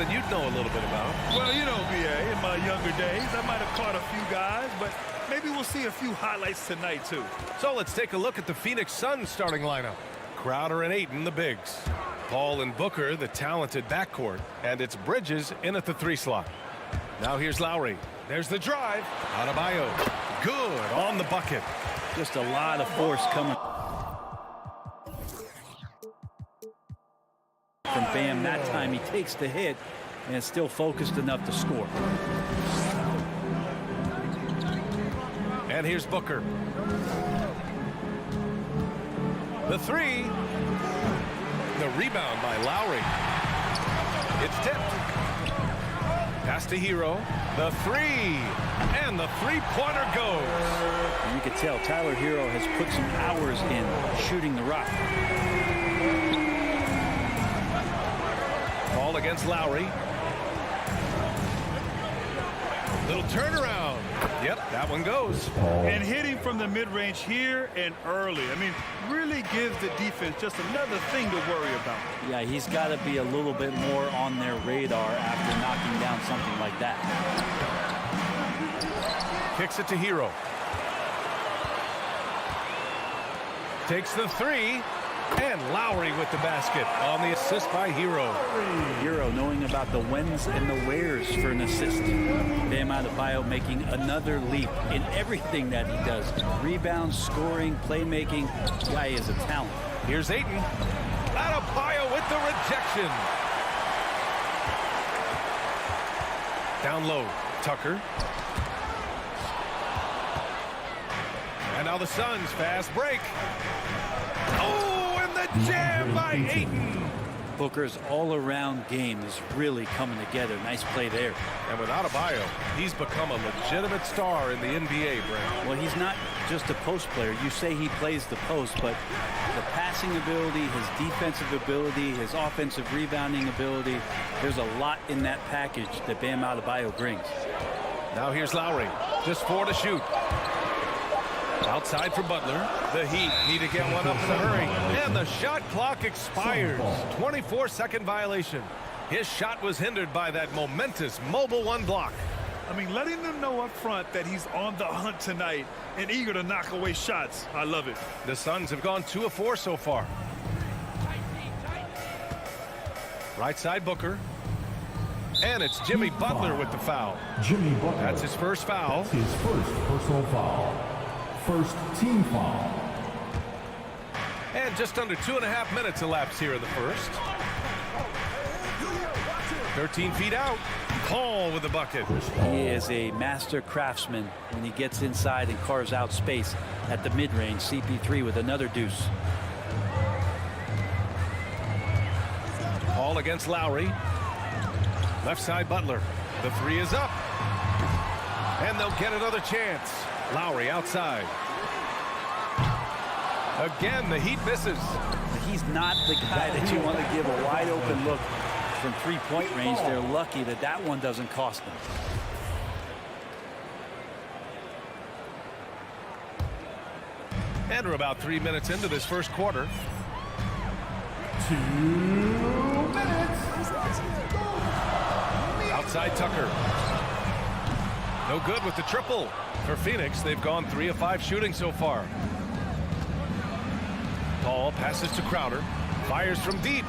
something you'd know a little bit about. Well, you know, B.A., in my younger days, I might have caught a few guys, but maybe we'll see a few highlights tonight, too. So let's take a look at the Phoenix Suns starting lineup. Crowder and Ayton, the bigs. Paul and Booker, the talented backcourt. And it's Bridges in at the 3 slot. Now here's Lowry. There's the drive. Adebayo. Good on the bucket. Just a lot of force coming from Bam. That time he takes the hit and is still focused enough to score. And here's Booker. The 3. The rebound by Lowry. It's tipped. Pass to Hero. The 3. And the three-pointer goes. And you can tell Tyler Hero has put some hours in shooting the rock. Ball against Lowry. Little turnaround. Yep, that one goes. And hitting from the mid-range here and early. I mean, really gives the defense just another thing to worry about. Yeah, he's got to be a little bit more on their radar after knocking down something like that. Kicks it to Hero. Takes the 3. And Lowry with the basket on the assist by Hero. Hero knowing about the whens and the wheres for an assist. Bam Adebayo making another leap in everything that he does. Rebounds, scoring, playmaking. Guy is a talent. Here's Ayton. Adebayo with the rejection. Down low, Tucker. And now the Suns fast break. Oh! Jam by Ayton. Booker's all-around game is really coming together. Nice play there. And with Adebayo, he's become a legitimate star in the NBA, Brent. Well, he's not just a post player. You say he plays the post, but the passing ability, his defensive ability, his offensive rebounding ability, there's a lot in that package that Bam Adebayo brings. Now here's Lowry. Just 4 to shoot. Outside for Butler. The Heat need to get one up in a hurry. And the shot clock expires. 24-second violation. His shot was hindered by that momentous mobile 1 block. I mean, letting them know up front that he's on the hunt tonight and eager to knock away shots. I love it. The Suns have gone 2 of 4 so far. Right side Booker. And it's Jimmy Butler with the foul. Jimmy Butler. That's his first foul. That's his first personal foul. First team foul. And just under 2.5 minutes elapsed here in the first. 13 feet out. Paul with the bucket. He is a master craftsman when he gets inside and carves out space at the mid-range. CP3 with another deuce. Paul against Lowry. Left side Butler. The 3 is up. And they'll get another chance. Lowry outside. Again, the Heat misses. He's not the guy that you want to give a wide open look from three-point range. They're lucky that that one doesn't cost them. And we're about 3 minutes into this first quarter. 2 minutes. Outside Tucker. No good with the triple. For Phoenix, they've gone 3 of 5 shooting so far. Paul passes to Crowder. Fires from deep.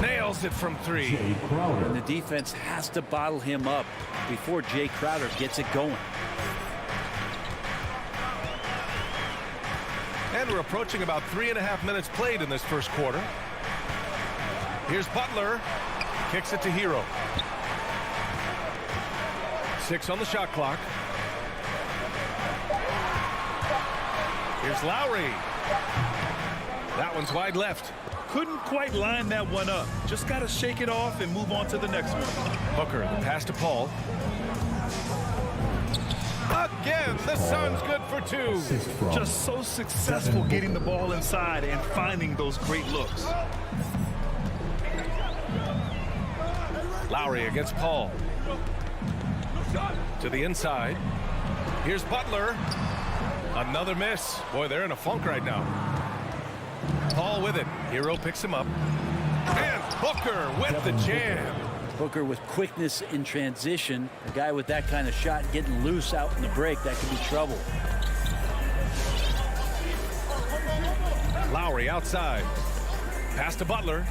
Nails it from 3. Jay Crowder. And the defense has to bottle him up before Jay Crowder gets it going. And we're approaching about 3.5 minutes played in this first quarter. Here's Butler. Kicks it to Hero. 6 on the shot clock. Here's Lowry. That one's wide left. Couldn't quite line that one up. Just got to shake it off and move on to the next one. Booker, the pass to Paul. Again, the Suns good for 2. Just so successful getting the ball inside and finding those great looks. Lowry against Paul. To the inside. Here's Butler. Another miss. Boy, they're in a funk right now. Paul with it. Hero picks him up. And Booker with the jam. Booker with quickness in transition. A guy with that kind of shot getting loose out in the break, that could be trouble. Lowry outside. Pass to Butler.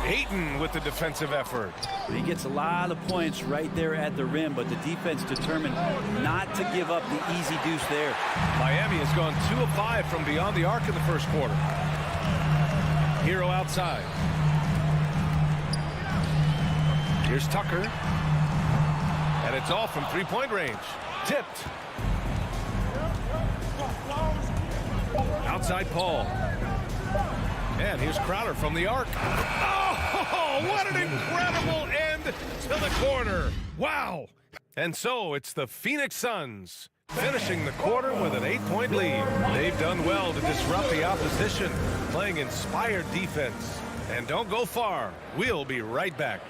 Ayton with the defensive effort. He gets a lot of points right there at the rim, but the defense determined not to give up the easy deuce there. Miami has gone 2 of 5 from beyond the arc in the first quarter. Hero outside. Here's Tucker. And it's off from three-point range. Tipped. Outside Paul. And here's Crowder from the arc. Oh, what an incredible end to the quarter. Wow. And so it's the Phoenix Suns finishing the quarter with an 8-point lead. They've done well to disrupt the opposition, playing inspired defense. And don't go far. We'll be right back.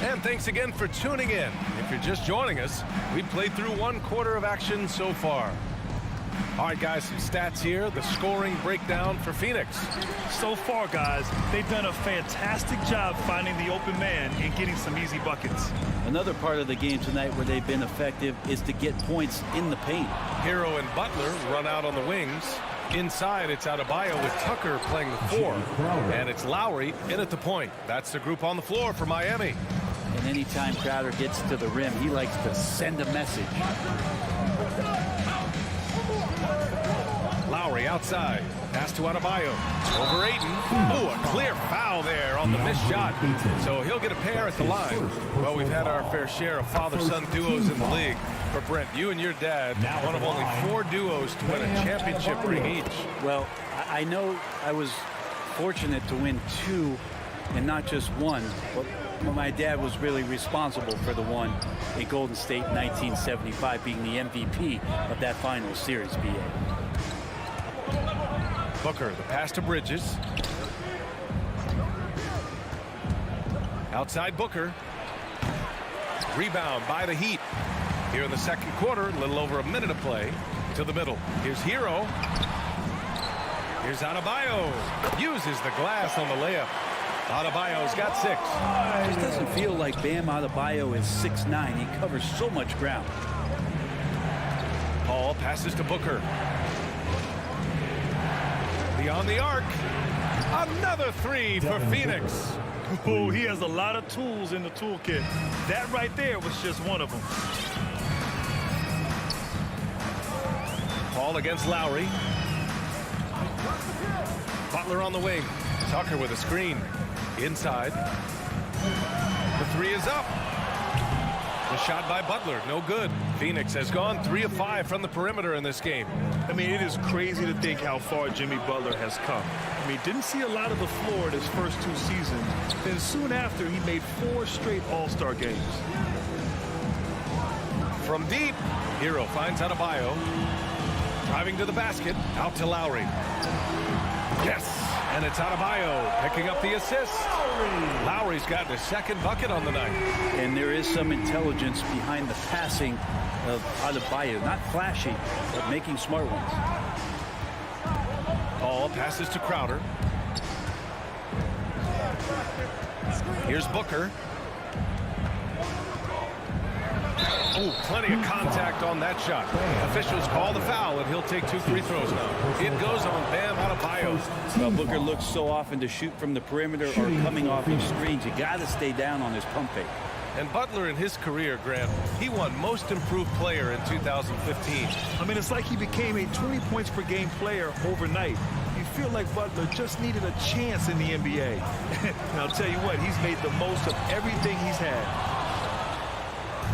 And thanks again for tuning in. If you're just joining us, we've played through 1 quarter of action so far. All right, guys, some stats here. The scoring breakdown for Phoenix. So far, guys, they've done a fantastic job finding the open man and getting some easy buckets. Another part of the game tonight where they've been effective is to get points in the paint. Hero and Butler run out on the wings. Inside, it's Adebayo with Tucker playing the 4. And it's Lowry in at the point. That's the group on the floor for Miami. And anytime Crowder gets to the rim, he likes to send a message. Lowry outside. Pass to Adebayo. Over Ayton. Oh, a clear foul there on the missed shot. So he'll get a pair at the line. Well, we've had our fair share of father-son duos in the league. But Brent, you and your dad, one of only 4 duos to win a championship ring each. Well, I know I was fortunate to win 2 and not just 1. But my dad was really responsible for the one in Golden State in 1975, being the MVP of that final series, BA. Booker, the pass to Bridges. Outside Booker. Rebound by the Heat. Here in the second quarter, a little over a minute of play. To the middle. Here's Hero. Here's Adebayo. Uses the glass on the layup. Adebayo's got 6. It just doesn't feel like Bam Adebayo is 6'9". He covers so much ground. Paul passes to Booker. Beyond the arc. Another 3 for Phoenix. Oh, he has a lot of tools in the toolkit. That right there was just one of them. Paul against Lowry. Butler on the wing. Tucker with a screen. Inside. The 3 is up. The shot by Butler, no good. Phoenix has gone 3 of 5 from the perimeter in this game. I mean, it is crazy to think how far Jimmy Butler has come. I mean, didn't see a lot of the floor in his first 2 seasons. Then soon after, he made 4 straight All-Star games. From deep, Hero finds Adebayo. Driving to the basket, out to Lowry. Yes, and it's Adebayo picking up the assist. Lowry's got the 2nd bucket on the night. And there is some intelligence behind the passing of Adebayo. Not flashy, but making smart ones. Paul passes to Crowder. Here's Booker. Oh, plenty of contact on that shot. Officials call the foul, and he'll take 2 free throws now. It goes on Bam Adebayo. Well, Booker looks so often to shoot from the perimeter or coming off of screens. You got to stay down on his pump fake. And Butler in his career, Grant, he won Most Improved Player in 2015. I mean, it's like he became a 20 points per game player overnight. You feel like Butler just needed a chance in the NBA. And I'll tell you what, he's made the most of everything he's had.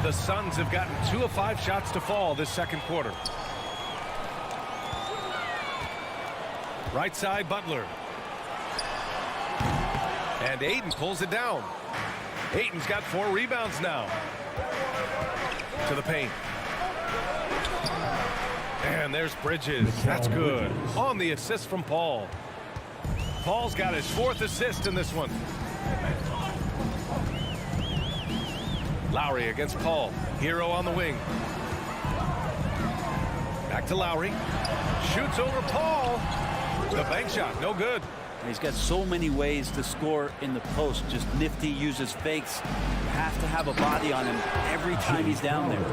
The Suns have gotten 2 of 5 shots to fall this second quarter. Right side, Butler. And Ayton pulls it down. Ayton's got 4 rebounds now. To the paint. And there's Bridges. That's good. On the assist from Paul. Paul's got his 4th assist in this one. Lowry against Paul. Hero on the wing. Back to Lowry. Shoots over Paul. The bank shot, no good. He's got so many ways to score in the post. Just nifty, uses fakes. You have to have a body on him every time he's down there.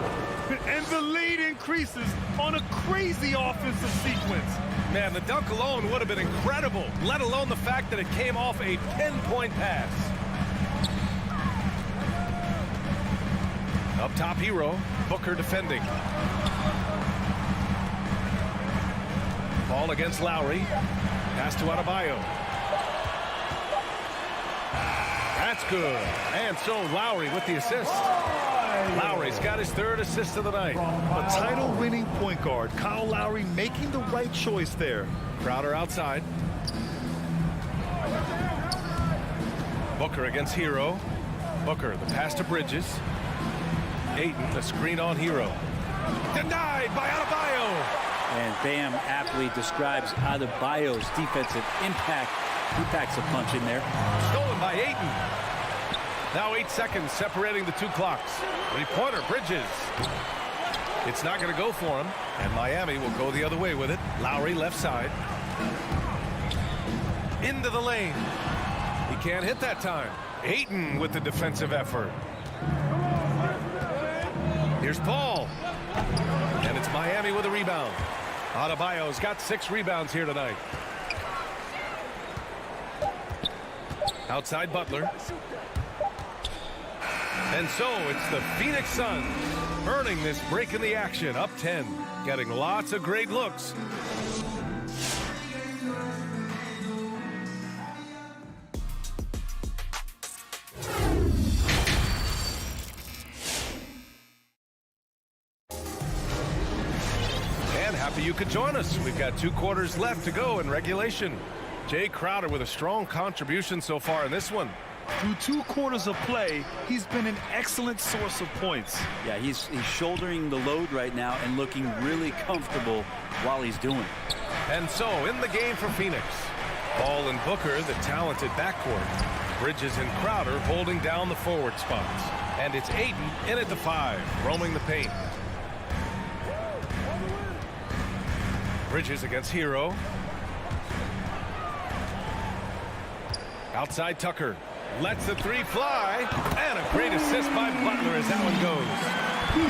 And the lead increases on a crazy offensive sequence. Man, the dunk alone would have been incredible, let alone the fact that it came off a pinpoint pass. Up top, Hero. Booker defending. Ball against Lowry. Pass to Adebayo. That's good. And so Lowry with the assist. Lowry's got his third assist of the night. A title-winning point guard. Kyle Lowry making the right choice there. Crowder outside. Booker against Hero. Booker, the pass to Bridges. Ayton, the screen on Hero. Denied by Adebayo. And Bam aptly describes Adebayo's defensive impact. He packs a punch in there. Stolen by Ayton. Now 8 seconds separating the two clocks. Three-pointer, Bridges. It's not going to go for him, and Miami will go the other way with it. Lowry left side. Into the lane. He can't hit that time. Ayton with the defensive effort. Here's Paul. And it's Miami with a rebound. Adebayo's got 6 rebounds here tonight. Outside Butler. And so it's the Phoenix Suns earning this break in the action, up 10, getting lots of great looks. And happy you could join us. We've got 2 quarters left to go in regulation. Jay Crowder with a strong contribution so far in this one. Through 2 quarters of play, he's been an excellent source of points. Yeah, he's shouldering the load right now and looking really comfortable while he's doing it. And so in the game for Phoenix, Paul and Booker, the talented backcourt. Bridges and Crowder holding down the forward spots. And it's Ayton in at the 5, roaming the paint. Bridges against Hero. Outside Tucker. Lets the 3 fly. And a great assist by Butler as that one goes.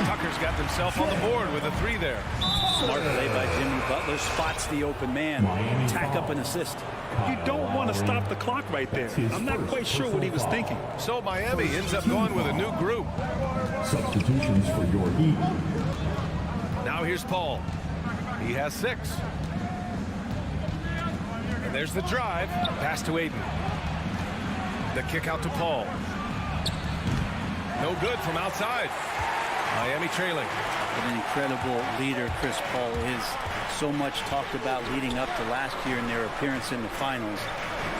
Tucker's got himself on the board with a 3 there. Smart play by Jimmy Butler. Spots the open man. Tack up an assist. You don't want to stop the clock right there. I'm not quite sure what he was thinking. So Miami ends up going with a new group. Substitutions for your Heat. Now here's Paul. He has 6. And there's the drive. Pass to Ayton. The kick out to Paul. No good from outside. Miami trailing. What an incredible leader Chris Paul is. So much talked about leading up to last year in their appearance in the finals.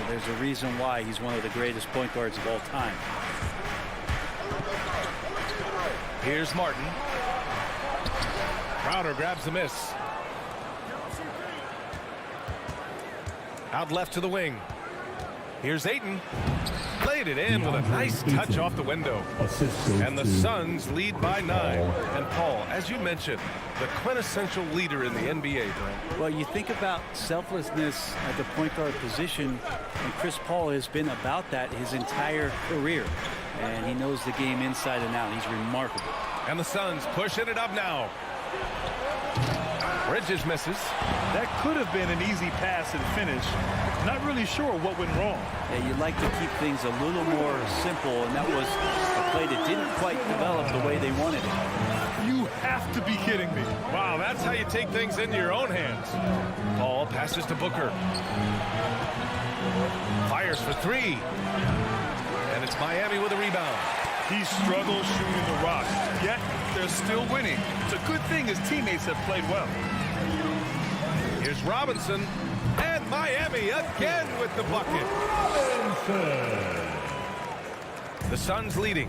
There's a reason why he's one of the greatest point guards of all time. Here's Martin. Crowder grabs the miss. Out left to the wing. Here's Ayton. Played it in with a nice touch off the window. And the Suns lead by 9. And Paul, as you mentioned, the quintessential leader in the NBA, Brent. Well, you think about selflessness at the point guard position, and Chris Paul has been about that his entire career. And he knows the game inside and out. He's remarkable. And the Suns pushing it up now. Bridges misses. That could have been an easy pass and finish. Not really sure what went wrong. Yeah, you'd like to keep things a little more simple, and that was a play that didn't quite develop the way they wanted it. You have to be kidding me. Wow, that's how you take things into your own hands. Paul passes to Booker. Fires for 3. And it's Miami with a rebound. He struggles shooting the rock, yet they're still winning. It's a good thing his teammates have played well. Here's Robinson, and Miami again with the bucket. The Suns leading.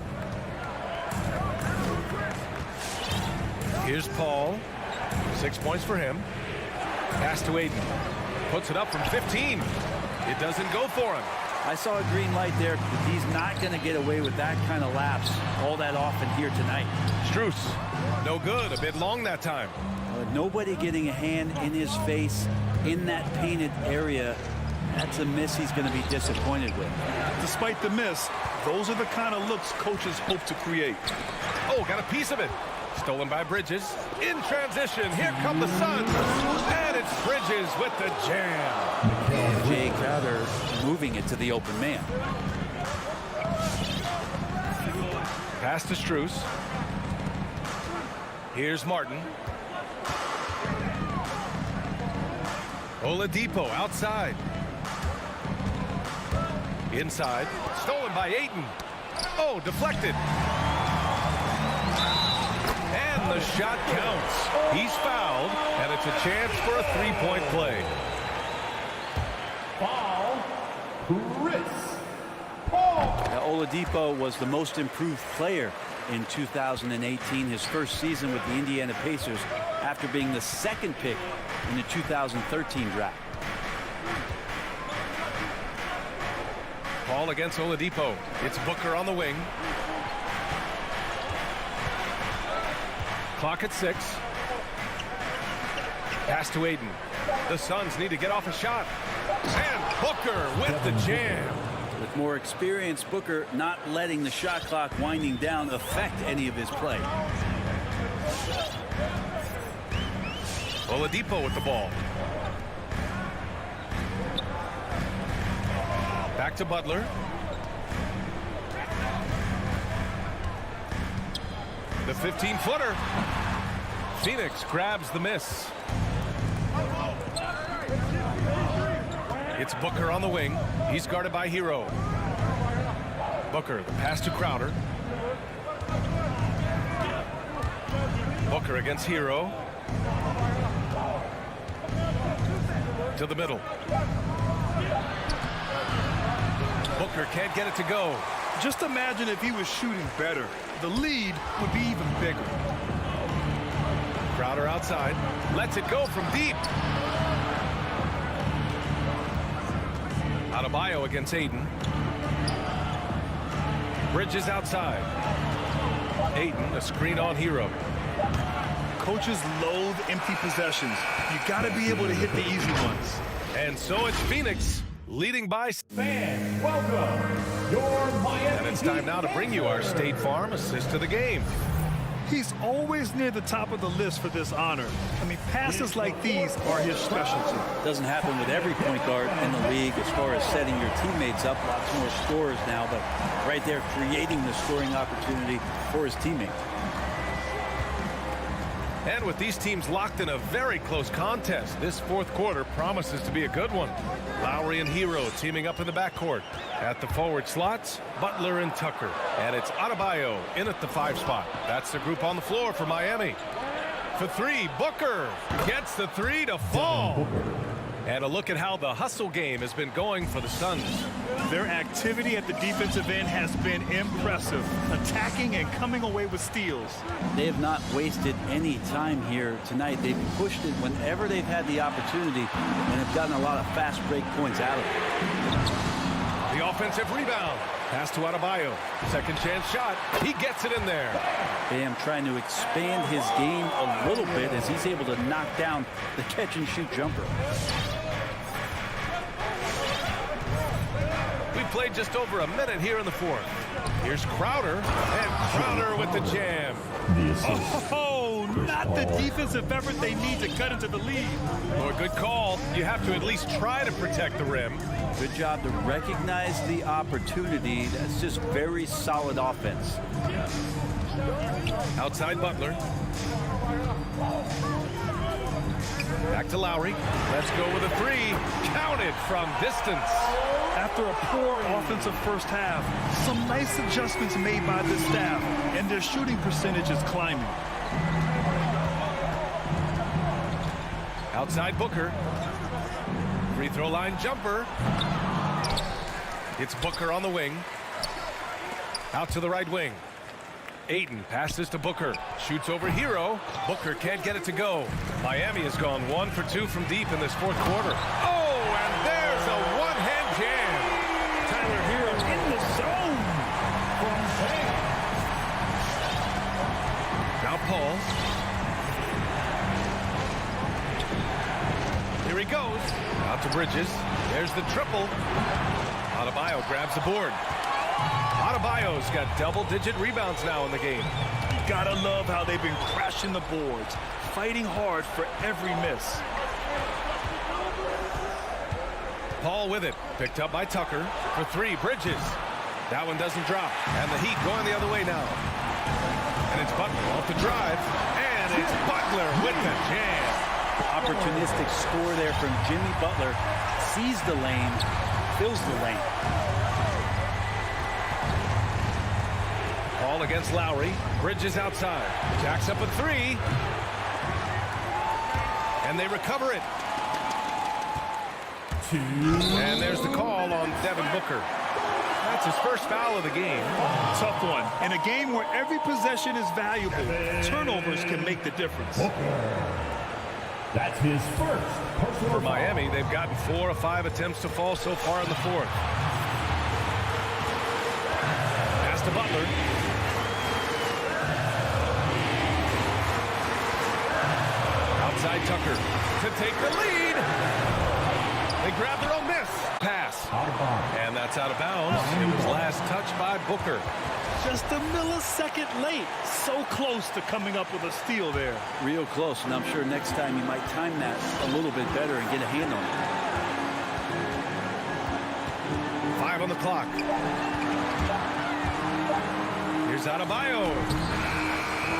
Here's Paul. 6 points for him. Pass to Ayton. Puts it up from 15. It doesn't go for him. I saw a green light there. He's not going to get away with that kind of lapse all that often here tonight. Strus, no good. A bit long that time. With nobody getting a hand in his face in that painted area, that's a miss he's going to be disappointed with. Despite the miss, those are the kind of looks coaches hope to create. Oh, got a piece of it. Stolen by Bridges. In transition, here come the Suns. And it's Bridges with the jam. Jay Crowder moving it to the open man. Pass to Strus. Here's Martin. Oladipo outside. Inside. Stolen by Ayton. Oh, deflected. And the shot counts. He's fouled, and it's a chance for a three-point play. Foul, Chris Paul. Now, Oladipo was the most improved player in 2018, his first season with the Indiana Pacers, after being the second pick in the 2013 draft. Paul against Oladipo. It's Booker on the wing. Clock at 6. Pass to Ayton. The Suns need to get off a shot. And Booker with the jam. With more experience, Booker not letting the shot clock winding down affect any of his play. Oladipo with the ball. Back to Butler. The 15-footer. Phoenix grabs the miss. It's Booker on the wing. He's guarded by Hero. Booker, the pass to Crowder. Booker against Hero. To the middle. Booker can't get it to go. Just imagine if he was shooting better. The lead would be even bigger. Crowder outside. Lets it go from deep. Adebayo against Ayton. Bridges outside. Ayton, a screen on Hero. Coaches loathe empty possessions. You got to be able to hit the easy ones. And so it's Phoenix leading by. Fans, welcome your Miami. And it's time now to bring you our State Farm assist of the game. He's always near the top of the list for this honor. I mean, passes like these are his specialty. Doesn't happen with every point guard in the league as far as setting your teammates up. Lots more scorers now, but right there creating the scoring opportunity for his teammates. And with these teams locked in a very close contest, this fourth quarter promises to be a good one. Lowry and Hero teaming up in the backcourt. At the forward slots, Butler and Tucker. And it's Adebayo in at the 5 spot. That's the group on the floor for Miami. For 3, Booker gets the 3 to fall. And a look at how the hustle game has been going for the Suns. Their activity at the defensive end has been impressive, attacking and coming away with steals. They have not wasted any time here tonight. They've pushed it whenever they've had the opportunity and have gotten a lot of fast break points out of it. The offensive rebound. Pass to Adebayo. Second chance shot. He gets it in there. Bam trying to expand his game a little bit as he's able to knock down the catch-and-shoot jumper. We played just over a minute here in the fourth. Here's Crowder, and Crowder with the jam. Oh, not the defensive effort they need to cut into the lead. Oh, a good call. You have to at least try to protect the rim. Good job to recognize the opportunity. That's just very solid offense. Outside Butler. Back to Lowry. Let's go with a 3. Counted from distance. After a poor offensive first half, some nice adjustments made by the staff, and their shooting percentage is climbing. Outside Booker. Free throw line jumper. It's Booker on the wing. Out to the right wing. Ayton passes to Booker. Shoots over Hero. Booker can't get it to go. Miami has gone 1 for 2 from deep in this fourth quarter. Oh, and there's a one-hand jam. Tyler Hero in the zone. Now Paul. to Bridges. There's the triple. Adebayo grabs the board. Adebayo's got double-digit rebounds now in the game. You gotta love how they've been crashing the boards, fighting hard for every miss. Paul with it. Picked up by Tucker for three. Bridges. That one doesn't drop. And the Heat going the other way now. And it's Butler off the drive. And it's Butler with the jam. Opportunistic score there from Jimmy Butler. Sees the lane, fills the lane. Paul against Lowry. Bridges outside. Jacks up a three. And they recover it. And there's the call on Devin Booker. That's his first foul of the game. Tough one. In a game where every possession is valuable, turnovers can make the difference. That's his first personal For foul. Miami, they've gotten 4 of 5 attempts to fall so far in the fourth. Pass to Butler. Outside Tucker to take the lead. They grab their own miss. Pass. Out of bounds. And that's out of bounds. It was last touched by Booker. Just a millisecond late. So close to coming up with a steal there. Real close, and I'm sure next time you might time that a little bit better and get a hand on it. 5 on the clock. Here's Adebayo.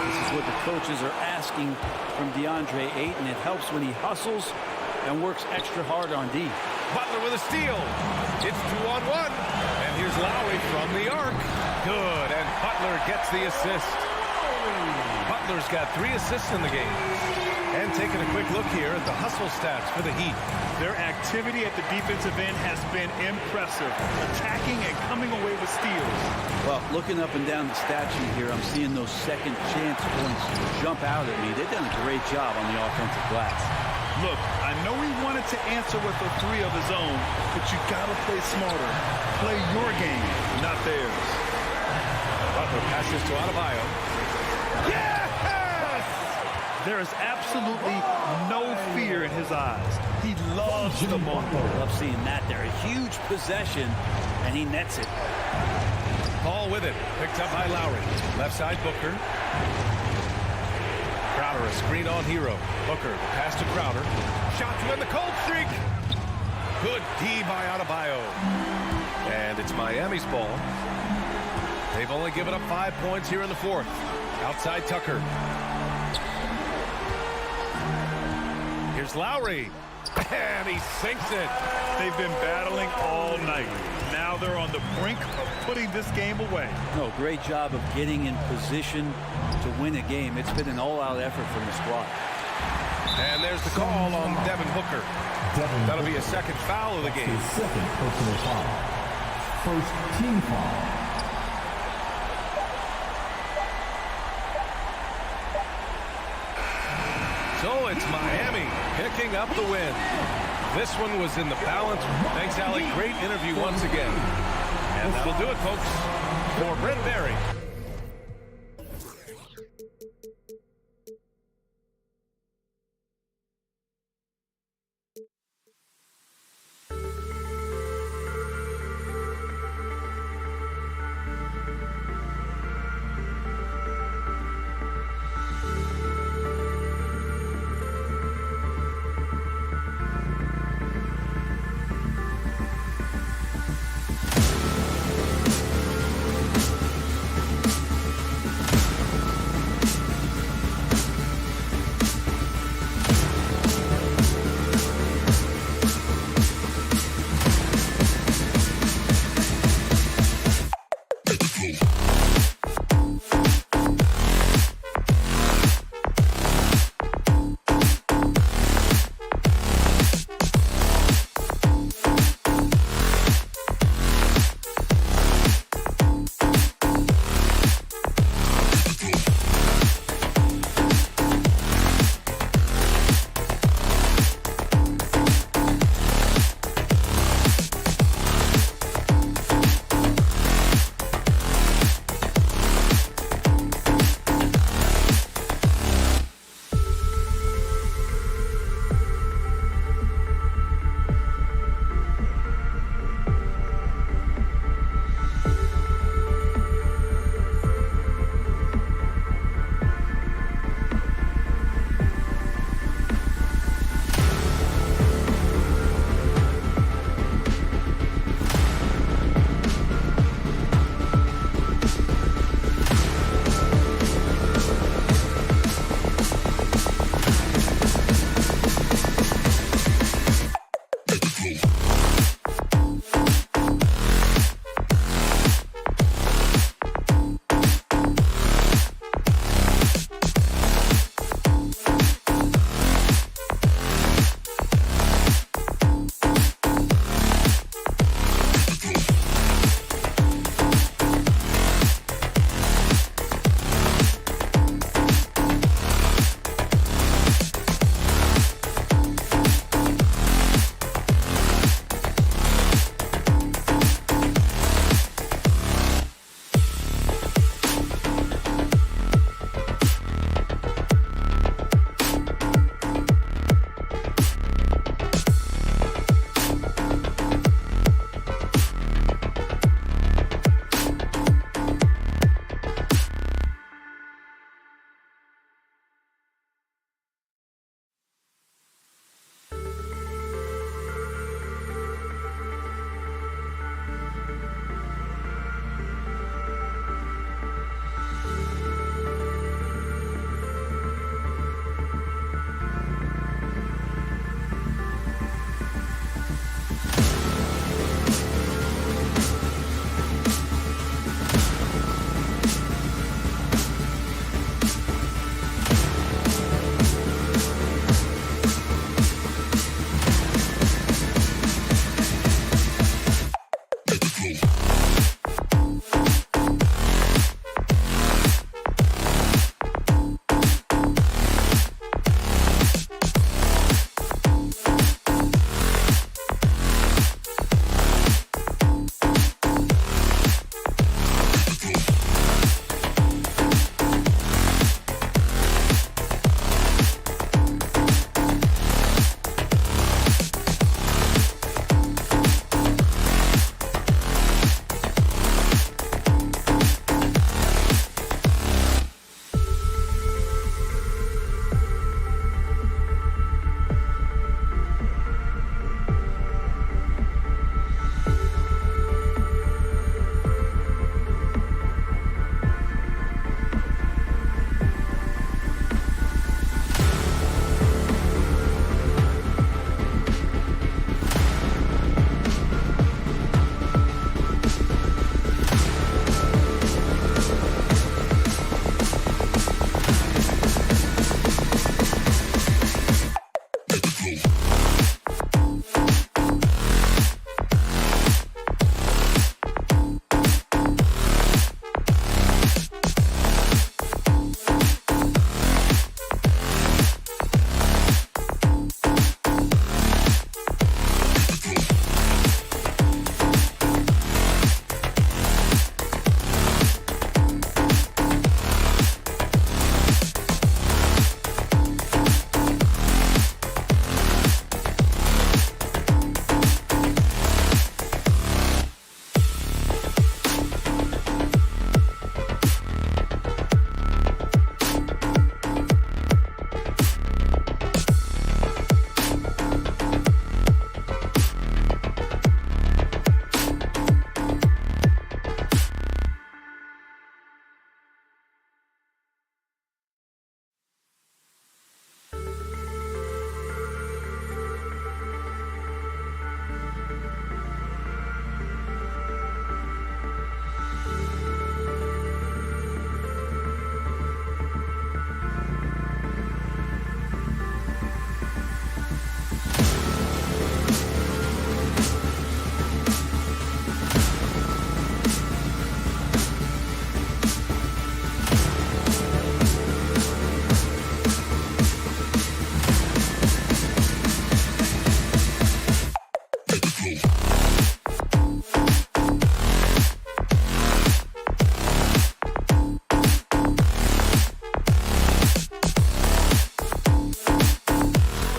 This is what the coaches are asking from DeAndre Ayton. It helps when he hustles and works extra hard on D. Butler with a steal. It's 2-on-1. And here's Lowry from the arc. Good, and Butler gets the assist. Butler's got 3 assists in the game. And taking a quick look here at the hustle stats for the Heat. Their activity at the defensive end has been impressive, attacking and coming away with steals. Well, looking up and down the stat sheet here, I'm seeing those second chance points jump out at me. They've done a great job on the offensive glass. Look, I know he wanted to answer with a 3 of his own, but you gotta play smarter. Play your game, not theirs. Butler passes to Adebayo. Yes! There is absolutely no fear in his eyes. He loves the moment. Love seeing that there. A huge possession, and he nets it. Paul with it. Picked up by Lowry. Left side Booker. Crowder a screen on Hero. Booker pass to Crowder. Shot to end the cold streak. Good D by Adebayo. And it's Miami's ball. They've only given up 5 points here in the fourth. Outside Tucker. Here's Lowry. And he sinks it. They've been battling all night. Now they're on the brink of putting this game away. No, great job of getting in position to win a game. It's been an all-out effort from the squad. And there's the call on Devin Booker. That'll be a second foul of the game. His second personal foul. First team foul. So it's Miami picking up the win. This one was in the balance. Thanks, Allie. Great interview once again. And that'll do it, folks. For Brent Barry.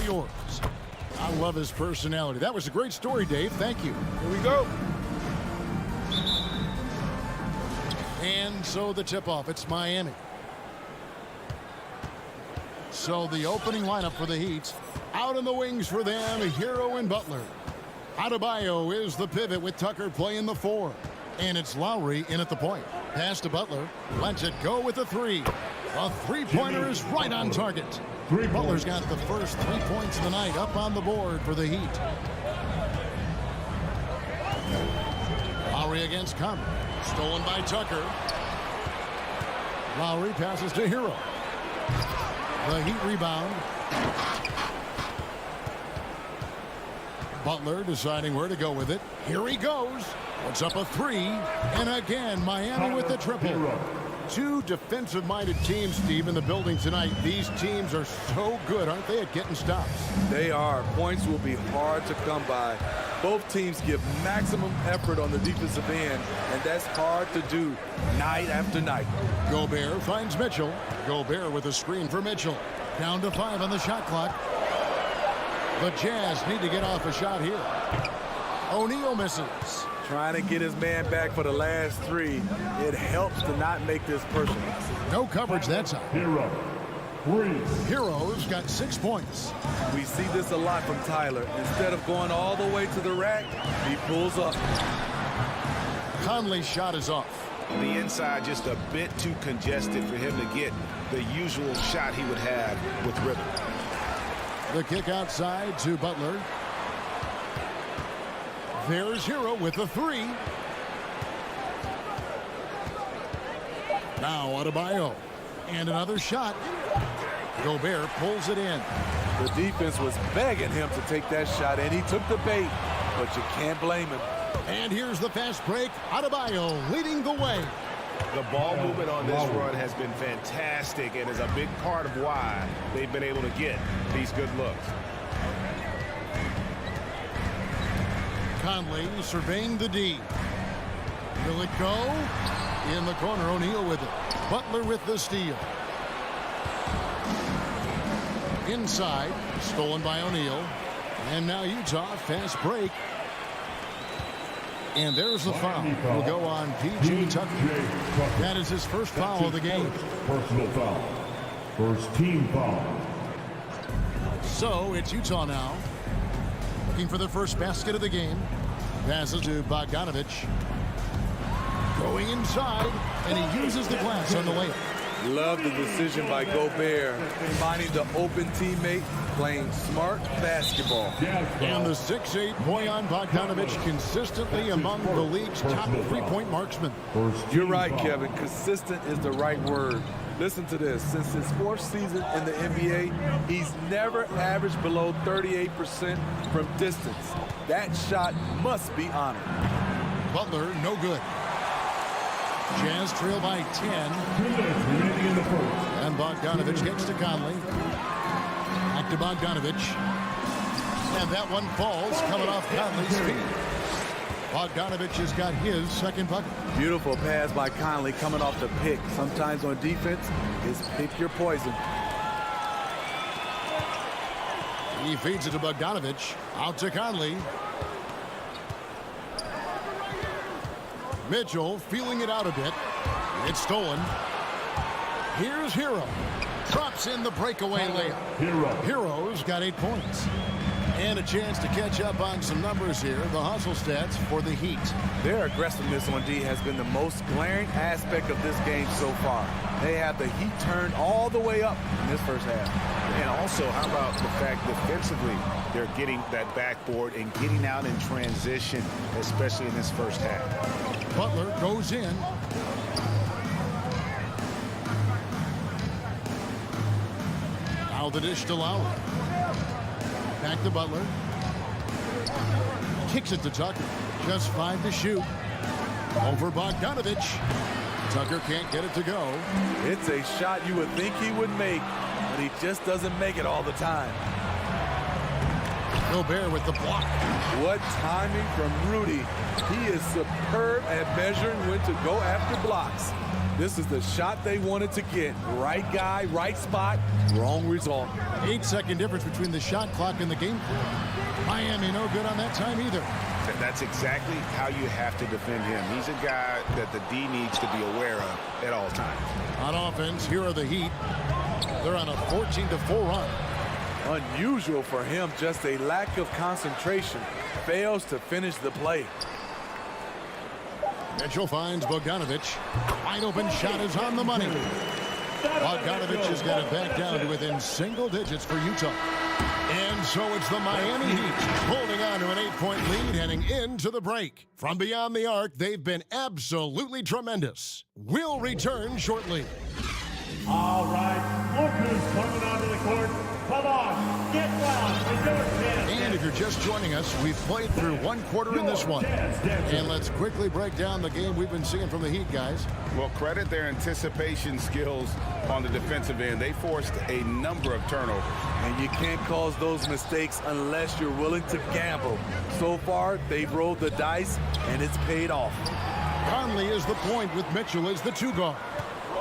Yours. I love his personality. That was a great story, Dave. Thank you. Here we go. And so the tip-off. It's Miami. So the opening lineup for the Heat. Out in the wings for them, Hero and Butler. Adebayo is the pivot with Tucker playing the 4. And it's Lowry in at the point. Pass to Butler. Lets it go with the 3. A three-pointer is right on target. Butler's got the first 3 points of the night up on the board for the Heat. Lowry against Conley. Stolen by Tucker. Lowry passes to Hero. The Heat rebound. Butler deciding where to go with it. Here he goes. Puts up a 3. And again, Miami with the triple. Two defensive-minded teams, Steve, in the building tonight. These teams are so good, aren't they, at getting stops? They are. Points will be hard to come by. Both teams give maximum effort on the defensive end, and that's hard to do night after night. Gobert finds Mitchell. Gobert with a screen for Mitchell. Down to 5 on the shot clock. The Jazz need to get off a shot here. O'Neal misses. Trying to get his man back for the last 3. It helps to not make this personal. No coverage that time. Hero. Hero's got 6 points. We see this a lot from Tyler. Instead of going all the way to the rack, he pulls up. Conley's shot is off. On the inside, just a bit too congested for him to get the usual shot he would have with rhythm. The kick outside to Butler. There's Hero with the 3. Now Adebayo. And another shot. Gobert pulls it in. The defense was begging him to take that shot, and he took the bait, but you can't blame him. And here's the fast break. Adebayo leading the way. The ball movement on this run has been fantastic and is a big part of why they've been able to get these good looks. Conley surveying the D. Will it go? In the corner, O'Neal with it. Butler with the steal. Inside, stolen by O'Neal. And now Utah, fast break. And there's the foul. Will go on P.J. Tucker. That is his first foul of the game. Personal foul. First team foul. So it's Utah now. Looking for their first basket of the game. Passes to Bogdanovich. Going inside, and he uses the glass on the layup. Love the decision by Gobert, finding the open teammate, playing smart basketball. And the 6'8" Bojan Bogdanovich consistently among the league's top three-point marksmen. You're right, Kevin. Consistent is the right word. Listen to this. Since his 4th season in the NBA, he's never averaged below 38% from distance. That shot must be honored. Butler, no good. Jazz trail by 10. 2 minutes remaining in the first. And Bogdanovich gets to Conley. Back to Bogdanovich. And that one falls, coming off Conley's feet. Bogdanovich has got his second bucket. Beautiful pass by Conley coming off the pick. Sometimes on defense, it's pick your poison. He feeds it to Bogdanovich. Out to Conley. Mitchell feeling it out a bit. It's stolen. Here's Hero. Drops in the breakaway layup. Hero's got 8 points. And a chance to catch up on some numbers here. The hustle stats for the Heat. Their aggressiveness on D has been the most glaring aspect of this game so far. They have the Heat turned all the way up in this first half. And also, how about the fact defensively, they're getting that backboard and getting out in transition, especially in this first half. Butler goes in. Now the dish to Lowry. Back to Butler. Kicks it to Tucker. Just 5 to shoot. Over Bogdanovich. Tucker can't get it to go. It's a shot you would think he would make, but he just doesn't make it all the time. Gobert with the block. What timing from Rudy. He is superb at measuring when to go after blocks. This is the shot they wanted to get. Right guy, right spot, wrong result. 8-second difference between the shot clock and the game clock. Miami no good on that time either. That's exactly how you have to defend him. He's a guy that the D needs to be aware of at all times. On offense, here are the Heat. They're on a 14-4 run. Unusual for him, just a lack of concentration. Fails to finish the play. Mitchell finds Bogdanovic. Wide open shot is on the money. Bogdanovic has got it back down to within single digits for Utah. And so it's the Miami Heat holding on to an 8-point lead heading into the break. From beyond the arc, they've been absolutely tremendous. We'll return shortly. All right, look who's coming onto the court. Come on, get loud with your chance. And if you're just joining us, we've played through one quarter in this one. And let's quickly break down the game we've been seeing from the Heat, guys. Well, credit their anticipation skills on the defensive end. They forced a number of turnovers. And you can't cause those mistakes unless you're willing to gamble. So far, they've rolled the dice, and it's paid off. Conley is the point with Mitchell as the 2 guard.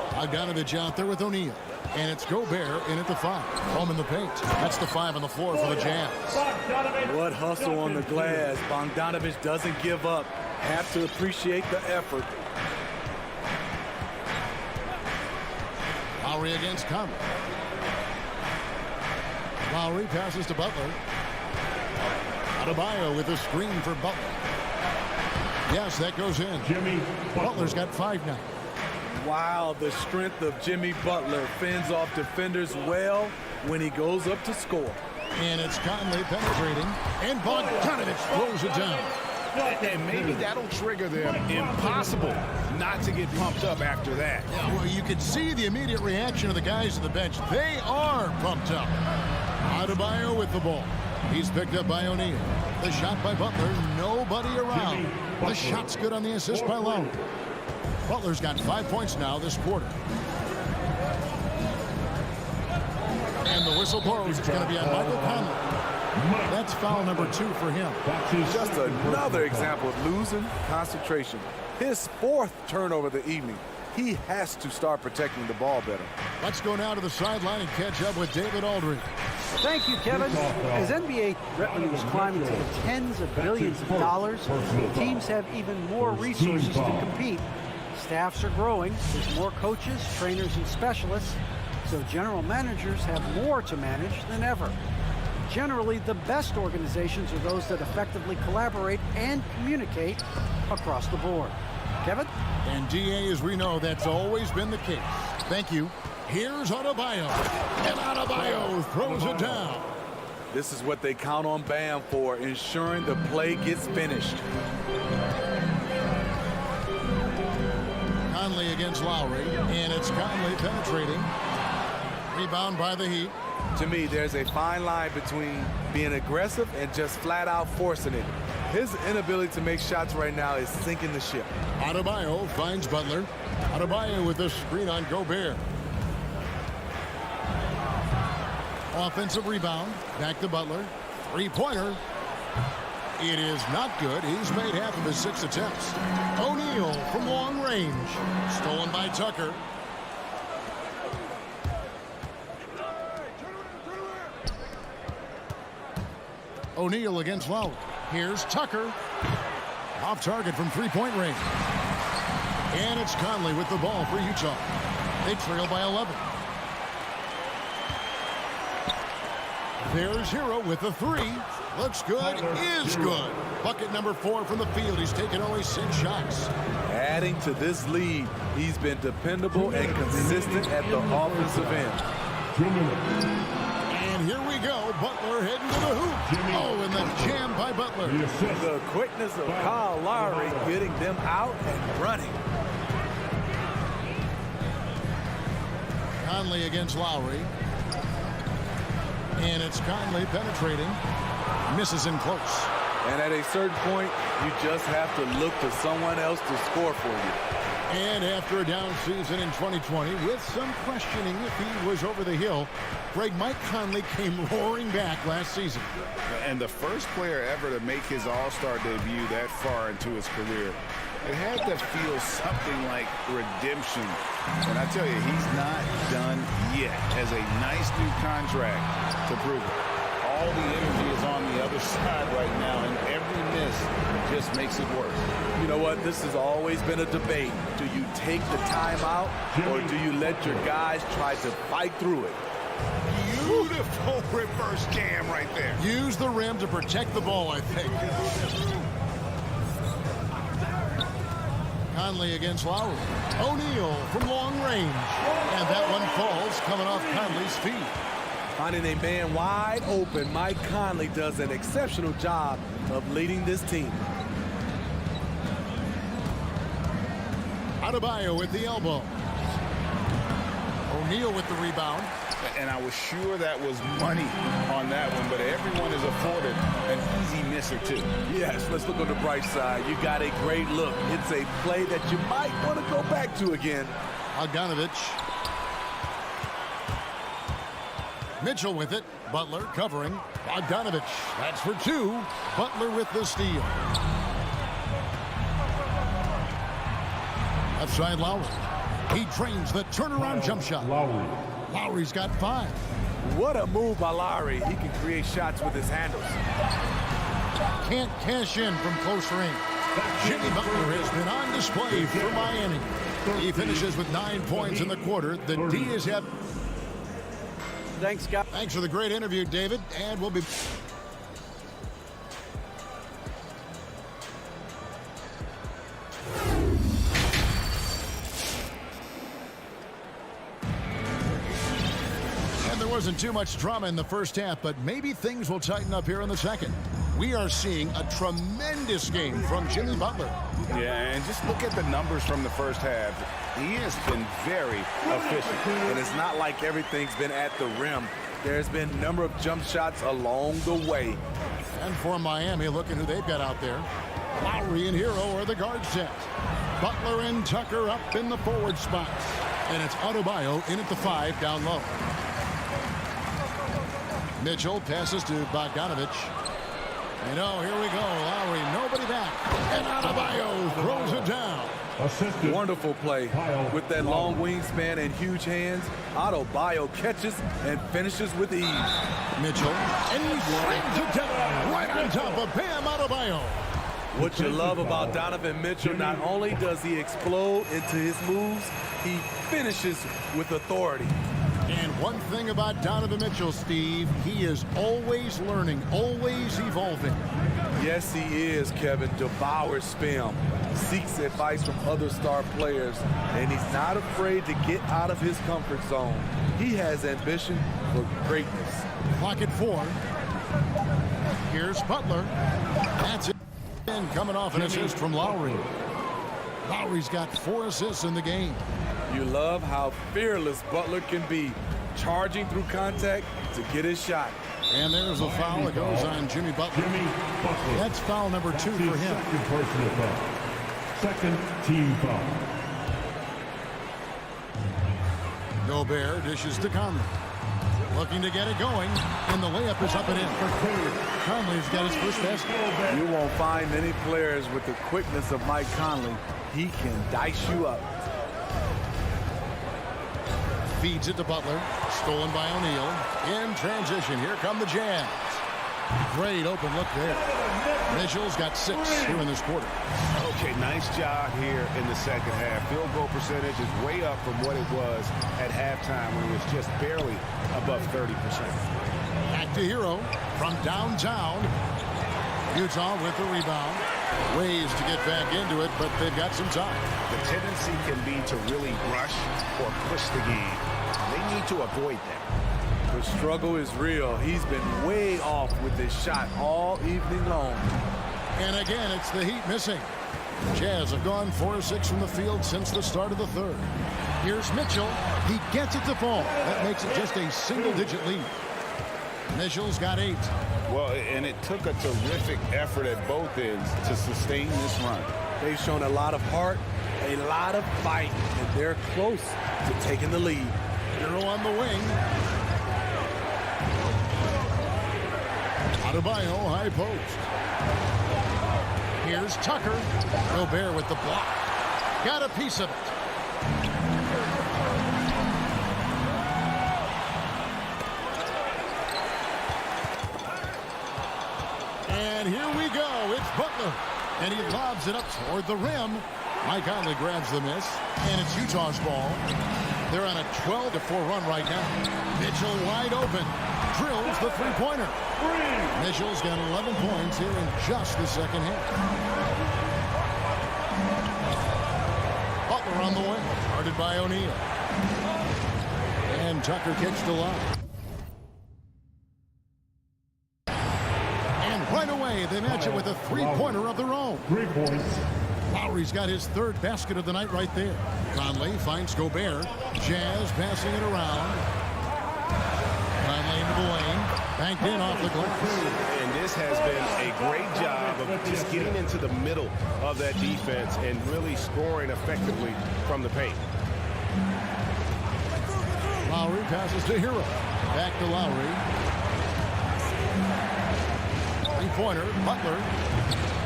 Bogdanovic out there with O'Neal. And it's Gobert in at the 5. Home in the paint. That's the 5 on the floor for the Jazz. What hustle on the glass. Bogdanovic doesn't give up. Have to appreciate the effort. Lowry against Conley. Lowry passes to Butler. Adebayo with a screen for Butler. Yes, that goes in. Jimmy Butler's got 5 now. Wow, the strength of Jimmy Butler fends off defenders well when he goes up to score. And it's Conley penetrating. And Bogdanovic throws it down. And maybe that'll trigger them. Impossible not to get pumped up after that. Yeah, well, you can see the immediate reaction of the guys on the bench. They are pumped up. Adebayo with the ball. He's picked up by O'Neal. The shot by Butler. Nobody around. The shot's good on the assist by Lowry. Butler's got 5 points now this quarter. And the whistle blows. It's going to be on Michael Conley. That's foul number 2 for him. Just another example of losing concentration. His 4th turnover of the evening. He has to start protecting the ball better. Let's go now to the sideline and catch up with David Aldridge. Thank you, Kevin. As NBA revenue is climbing to the tens of billions of dollars, teams have even more resources to compete. Staffs are growing. There's more coaches, trainers, and specialists, so general managers have more to manage than ever. Generally, the best organizations are those that effectively collaborate and communicate across the board. Kevin? And DA, as we know, that's always been the case. Thank you. Here's Adebayo. And Adebayo throws it down. This is what they count on Bam for, ensuring the play gets finished. Conley against Lowry, and it's Conley penetrating. Rebound by the Heat. To me, there's a fine line between being aggressive and just flat out forcing it. His inability to make shots right now is sinking the ship. Adebayo finds Butler. Adebayo with the screen on Gobert. Offensive rebound. Back to Butler. 3-pointer. It is not good. He's made half of his 6 attempts. O'Neal from long range. Stolen by Tucker. O'Neal against Lowry. Here's Tucker. Off target from 3-point range. And it's Conley with the ball for Utah. They trail by 11. There's Hero with the 3. Looks good, is good. Bucket number 4 from the field. He's taken only 6 shots. Adding to this lead, he's been dependable and consistent at the offensive end. And here we go. Butler heading to the hoop. Oh, and the jam by Butler. The quickness of Kyle Lowry getting them out and running. Conley against Lowry. And it's Conley penetrating. Misses in close. And at a certain point, you just have to look to someone else to score for you. And after a down season in 2020, with some questioning if he was over the hill, Mike Conley came roaring back last season. And the first player ever to make his All-Star debut that far into his career, it had to feel something like redemption. And I tell you, he's not done yet. Has a nice new contract to prove it. All the energy is on the other side right now, and every miss just makes it worse. You know what? This has always been a debate. Do you take the timeout, or do you let your guys try to fight through it? Beautiful reverse cam right there. Use the rim to protect the ball, I think. Conley against Lowry. O'Neal from long range. And that one falls coming off Conley's feet. Finding a man wide open, Mike Conley does an exceptional job of leading this team. Adebayo with the elbow. O'Neal with the rebound. And I was sure that was money on that one, but everyone is afforded an easy misser too. Yes, let's look on the bright side. You got a great look. It's a play that you might want to go back to again. Bogdanovich. Mitchell with it. Butler covering. Bogdanovich. That's for two. Butler with the steal. Left side Lowry. He trains the turnaround jump shot. Lowry's got 5. What a move by Lowry. He can create shots with his handles. Can't cash in from close range. Jimmy Butler has been on display for Miami. He finishes with 9 points in the quarter. The D is have. Thanks, Scott. Thanks for the great interview, David. And we'll be. There wasn't too much drama in the first half, but maybe things will tighten up here in the second. We are seeing a tremendous game from Jimmy Butler. Yeah, and just look at the numbers from the first half. He has been very efficient. And it's not like everything's been at the rim. There's been a number of jump shots along the way. And for Miami, look at who they've got out there. Lowry and Hero are the guard set. Butler and Tucker up in the forward spots. And it's Adebayo in at the 5 down low. Mitchell passes to Bogdanovich. And oh, here we go. Lowry, nobody back. And Adebayo throws it down. Wonderful play. With that long wingspan and huge hands, Adebayo catches and finishes with ease. Mitchell. And he slams it down right on top of Bam Adebayo. What you love about Donovan Mitchell, not only does he explode into his moves, he finishes with authority. And one thing about Donovan Mitchell, Steve, he is always learning, always evolving. Yes, he is, Kevin. Devours film, seeks advice from other star players, and he's not afraid to get out of his comfort zone. He has ambition for greatness. Clock at 4. Here's Butler. That's it. And coming off an assist from Lowry. Lowry's got 4 assists in the game. You love how fearless Butler can be, charging through contact to get his shot. And there's a foul that goes on Jimmy Butler. That's foul number 2 for him. Second team foul. Gobert dishes to Conley. Looking to get it going, and the layup is up and in. Conley's got his first basket. You won't find many players with the quickness of Mike Conley. He can dice you up. Feeds it to Butler. Stolen by O'Neal. In transition, here come the Jazz. Great open look there. Mitchell's got 6 here in this quarter. Okay, nice job here in the second half. Field goal percentage is way up from what it was at halftime when it was just barely above 30%. Back to Hero from downtown. Utah with the rebound. Ways to get back into it, but they've got some time. The tendency can be to really rush or push the game. They need to avoid that. The struggle is real. He's been way off with his shot all evening long. And again, it's the Heat missing. Jazz have gone 4-6 from the field since the start of the third. Here's Mitchell. He gets it to fall. That makes it just a single-digit lead. Mitchell's got 8. Well, and it took a terrific effort at both ends to sustain this run. They've shown a lot of heart, a lot of fight, and they're close to taking the lead. Hero on the wing. Adebayo, high post. Here's Tucker. Gobert with the block. Got a piece of it. And here we go. It's Butler. And he lobs it up toward the rim. Mike Conley grabs the miss. And it's Utah's ball. They're on a 12-4 run right now. Mitchell wide open. Drills the three-pointer. Mitchell's got 11 points here in just the second half. Butler on the wing. Guarded by O'Neal. And Tucker kicks to line. Right away, they match it with a three-pointer of their own. 3 points. Lowry's got his third basket of the night right there. Conley finds Gobert. Jazz passing it around. Conley into the lane. Banked in off the glass. And this has been a great job of just getting into the middle of that defense and really scoring effectively from the paint. Lowry passes to Hero. Back to Lowry. Three-pointer, Butler.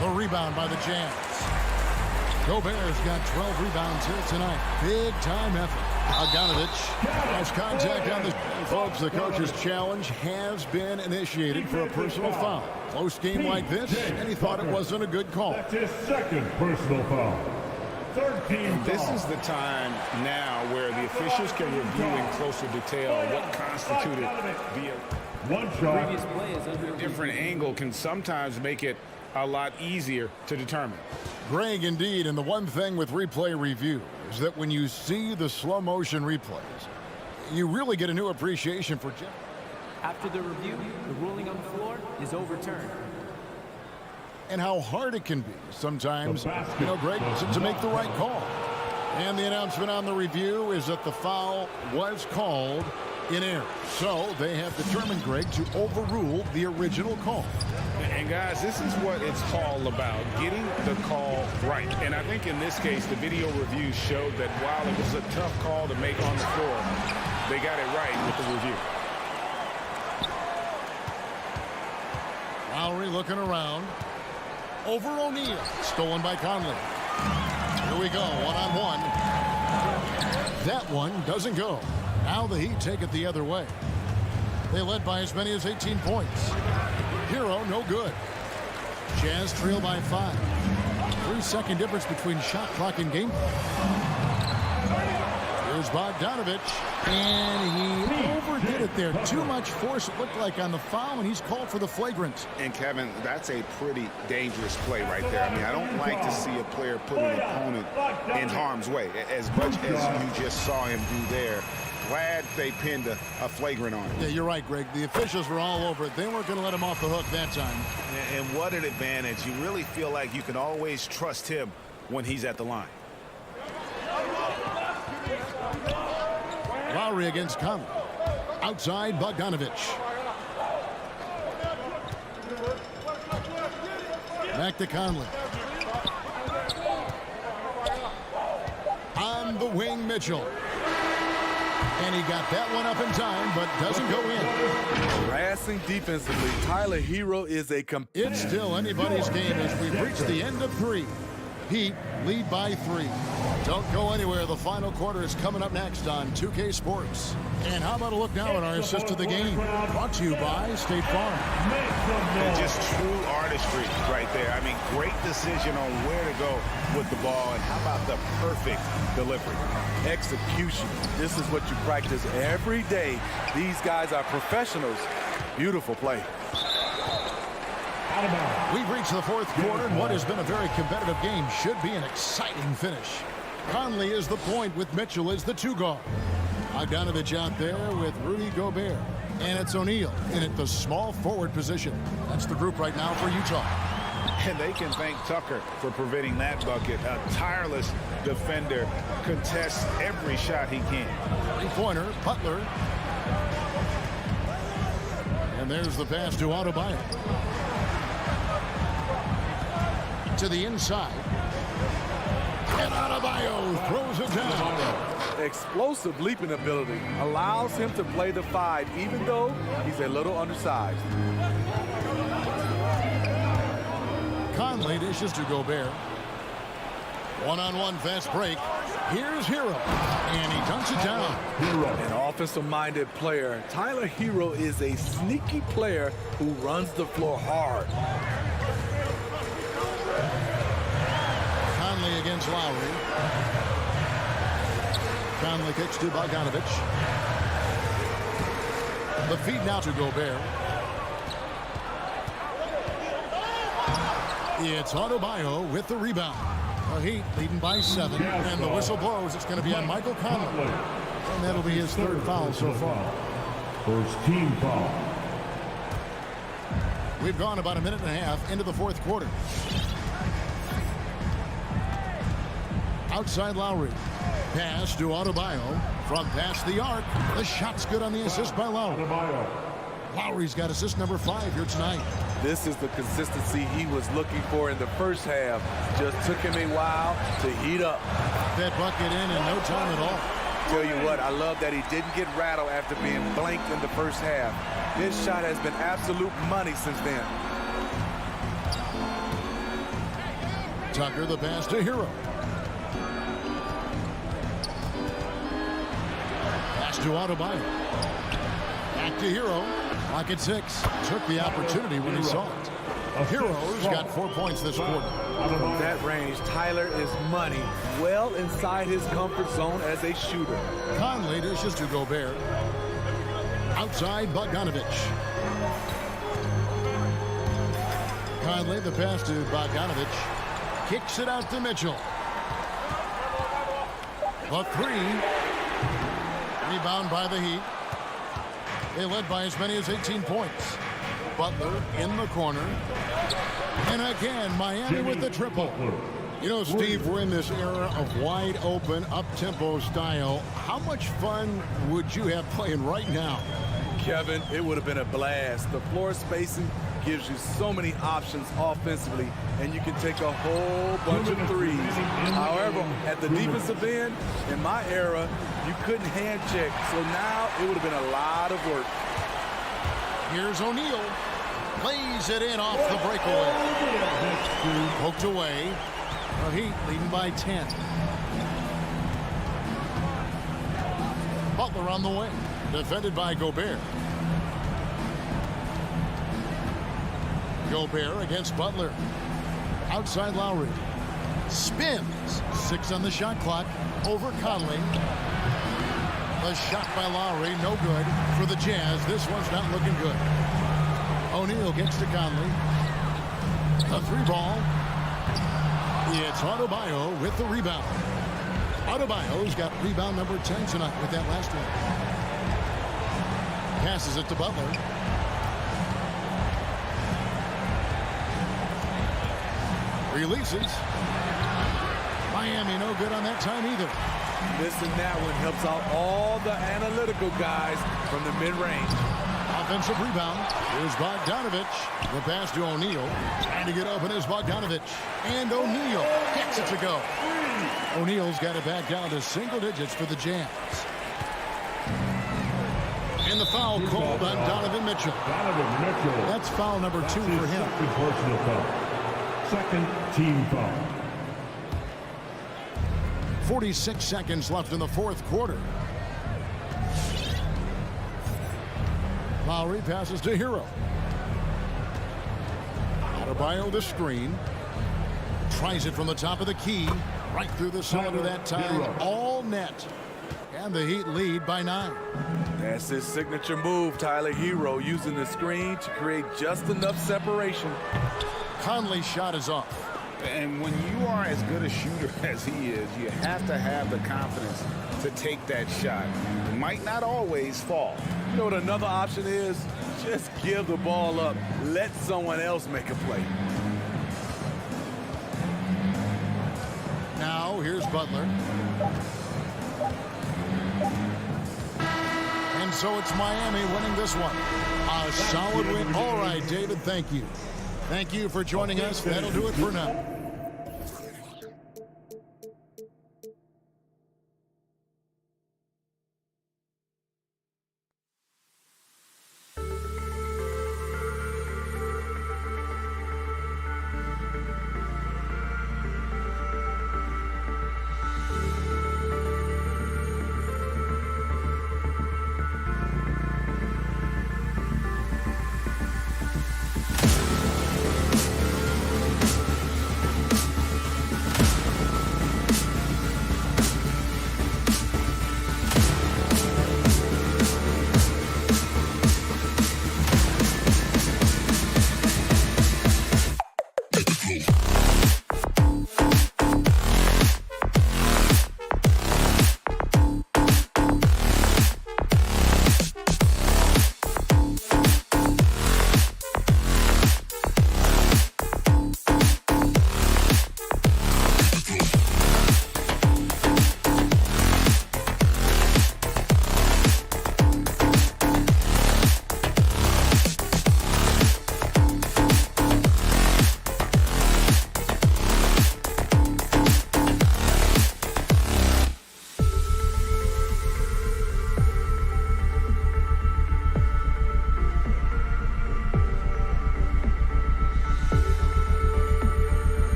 The rebound by the Jazz. Gobert's got 12 rebounds here tonight. Big-time effort. Bogdanovich has contact on the... Folks, the coach's challenge has been initiated for a personal foul. Close game like this, and he thought it wasn't a good call. That's his second personal foul. Third team This foul. is the time now where the officials can review in closer detail what constituted the... One shot. different angle can sometimes make it a lot easier to determine. Greg, indeed, and the one thing with replay review is that when you see the slow motion replays, you really get a new appreciation for Jeff. After the review, the ruling on the floor is overturned. And how hard it can be sometimes, you know, Greg, to make the right call. And the announcement on the review is that the foul was called in error. So they have determined, Greg, to overrule the original call. And guys, this is what it's all about, getting the call right. And I think in this case, the video review showed that while it was a tough call to make on the floor, they got it right with the review. Lowry looking around. Over O'Neal. Stolen by Conley. Here we go, one-on-one. That one doesn't go. Now the Heat take it the other way. They led by as many as 18 points. Hero, no good. Jazz trail by 5. 3-second difference between shot clock and game clock. Here's Bogdanovich. And he overdid it there. Too much force, it looked like, on the foul, and he's called for the flagrant. And Kevin, that's a pretty dangerous play right there. I mean, I don't like to see a player put an opponent in harm's way, as much as you just saw him do there. Glad they pinned a flagrant on him. Yeah, you're right, Greg. The officials were all over it. They weren't going to let him off the hook that time. And what an advantage. You really feel like you can always trust him when he's at the line. Lowry against Conley. Outside, Bogdanovich. Back to Conley. On the wing, Mitchell. And he got that one up in time, but doesn't go in. Harassing defensively, Tyler Hero is a It's still anybody's game as we've reached the end of 3. Heat lead by 3. Don't go anywhere. The final quarter is coming up next on 2K Sports. And how about a look now at our assist of the game? Brought to you by State Farm. And just true artistry right there. I mean, great decision on where to go with the ball. And how about the perfect delivery? execution. This is what you practice every day. These guys are professionals. Beautiful play. We've reached the fourth quarter, and what has been a very competitive game should be an exciting finish. Conley is the point with Mitchell as the 2 guard. Bogdanovich out there with Rudy Gobert. And it's O'Neal in at the small forward position. That's the group right now for Utah. And they can thank Tucker for preventing that bucket. A tireless defender, contests every shot he can. Three-pointer, Butler. And there's the pass to Adebayo. To the inside. And Adebayo throws it down. Explosive leaping ability allows him to play the 5, even though he's a little undersized. Conley dishes to Gobert. One-on-one fast break. Here's Hero, and he dunks it down. An offensive-minded player, Tyler Hero is a sneaky player who runs the floor hard. Conley against Lowry. Conley kicks to Bogdanovich. The feed now to Gobert. It's Adebayo with the rebound. The Heat leading by 7, and the whistle blows. It's going to be on Michael Conley, and that'll be his 3rd foul so far. First team foul. We've gone about a minute and a half into the 4th quarter. Outside Lowry. Pass to Adebayo from past the arc. The shot's good on the assist by Lowry. Lowry's got assist number 5 here tonight. This is the consistency he was looking for in the first half. Just took him a while to heat up. That bucket in no time at all. Tell you what, I love that he didn't get rattled after being blanked in the first half. His shot has been absolute money since then. Tucker the pass to Hero. Pass to Adebayo. Back to Hero. Lock at 6. Took the opportunity when he saw it. Hero's got 4 points this quarter. From that range, Tyler is money, well inside his comfort zone as a shooter. Conley dishes to Gobert. Outside Bogdanovich. Conley the pass to Bogdanovich. Kicks it out to Mitchell. A 3. Rebound by the Heat. They led by as many as 18 points. Butler in the corner. And again, Miami with the triple. You know, Steve, we're in this era of wide open, up-tempo style. How much fun would you have playing right now? Kevin, it would have been a blast. The floor spacing gives you so many options offensively, and you can take a whole bunch of threes. However, at the defensive end, in my era, you couldn't hand check, so now it would have been a lot of work. Here's O'Neal. Lays it in off the breakaway. Poked away. The Heat leading by 10. Butler on the wing. Defended by Gobert. Gobert against Butler. Outside Lowry. Spins. 6 on the shot clock. Over Conley. The shot by Lowry, no good for the Jazz. This one's not looking good. O'Neal gets to Conley. A 3-ball. It's Adebayo with the rebound. Adebayo's got rebound number 10 tonight with that last one. Passes it to Butler. Releases. Miami no good on that time either. Missing that one helps out all the analytical guys from the mid-range. Offensive rebound. Here's Bogdanovich. The pass to O'Neal. Trying to get open is Bogdanovich. And O'Neal gets it to go. O'Neal's got it back down to single digits for the Jazz. And the foul called on Donovan Mitchell. That's foul number 2 for him. Second team foul. 46 seconds left in the 4th quarter. Lowry passes to Hero. Adebayo the screen. Tries it from the top of the key. Right through the cylinder that time. All net. And the Heat lead by 9. That's his signature move, Tyler Hero, using the screen to create just enough separation. Conley's shot is off. And when you are as good a shooter as he is, you have to have the confidence to take that shot. It might not always fall. You know what another option is? Just give the ball up. Let someone else make a play. Now here's Butler. And And so it's Miami winning this one. A solid win. All right, David, thank you. Thank you for joining us. That'll do it for now.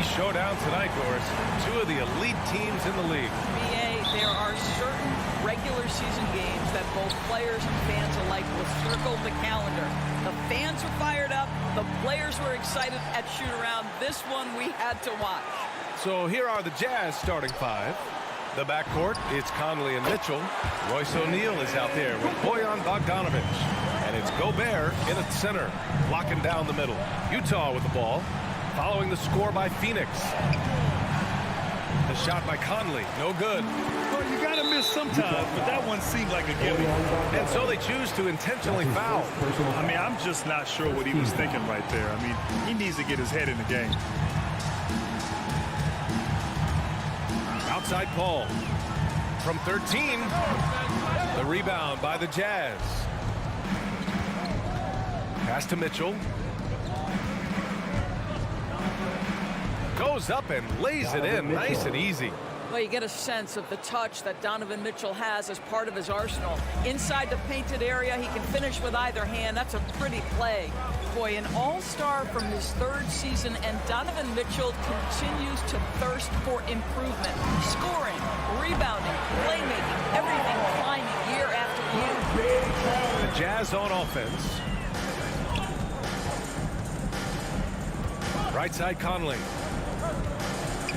showdown tonight, Doris. Two of the elite teams in the league. BA, there are certain regular season games that both players and fans alike will circle the calendar. The fans were fired up. The players were excited at shoot-around. This one we had to watch. So here are the Jazz starting five. The backcourt, it's Conley and Mitchell. Royce O'Neal is out there with Bojan Bogdanovic. And it's Gobert in at center, locking down the middle. Utah with the ball, following the score by Phoenix. The shot by Conley, no good. Well, you got to miss sometimes, but that one seemed like a gimme. And so they choose to intentionally foul. I mean, I'm just not sure what he was thinking right there. I mean, he needs to get his head in the game. Outside Paul. From 13, the rebound by the Jazz. Pass to Mitchell. Goes up and lays it in nice and easy. Well, you get a sense of the touch that Donovan Mitchell has as part of his arsenal. Inside the painted area, he can finish with either hand. That's a pretty play. Boy, an all-star from his third season, and Donovan Mitchell continues to thirst for improvement. Scoring, rebounding, playmaking, everything climbing year after year. The Jazz on offense. Right side Conley.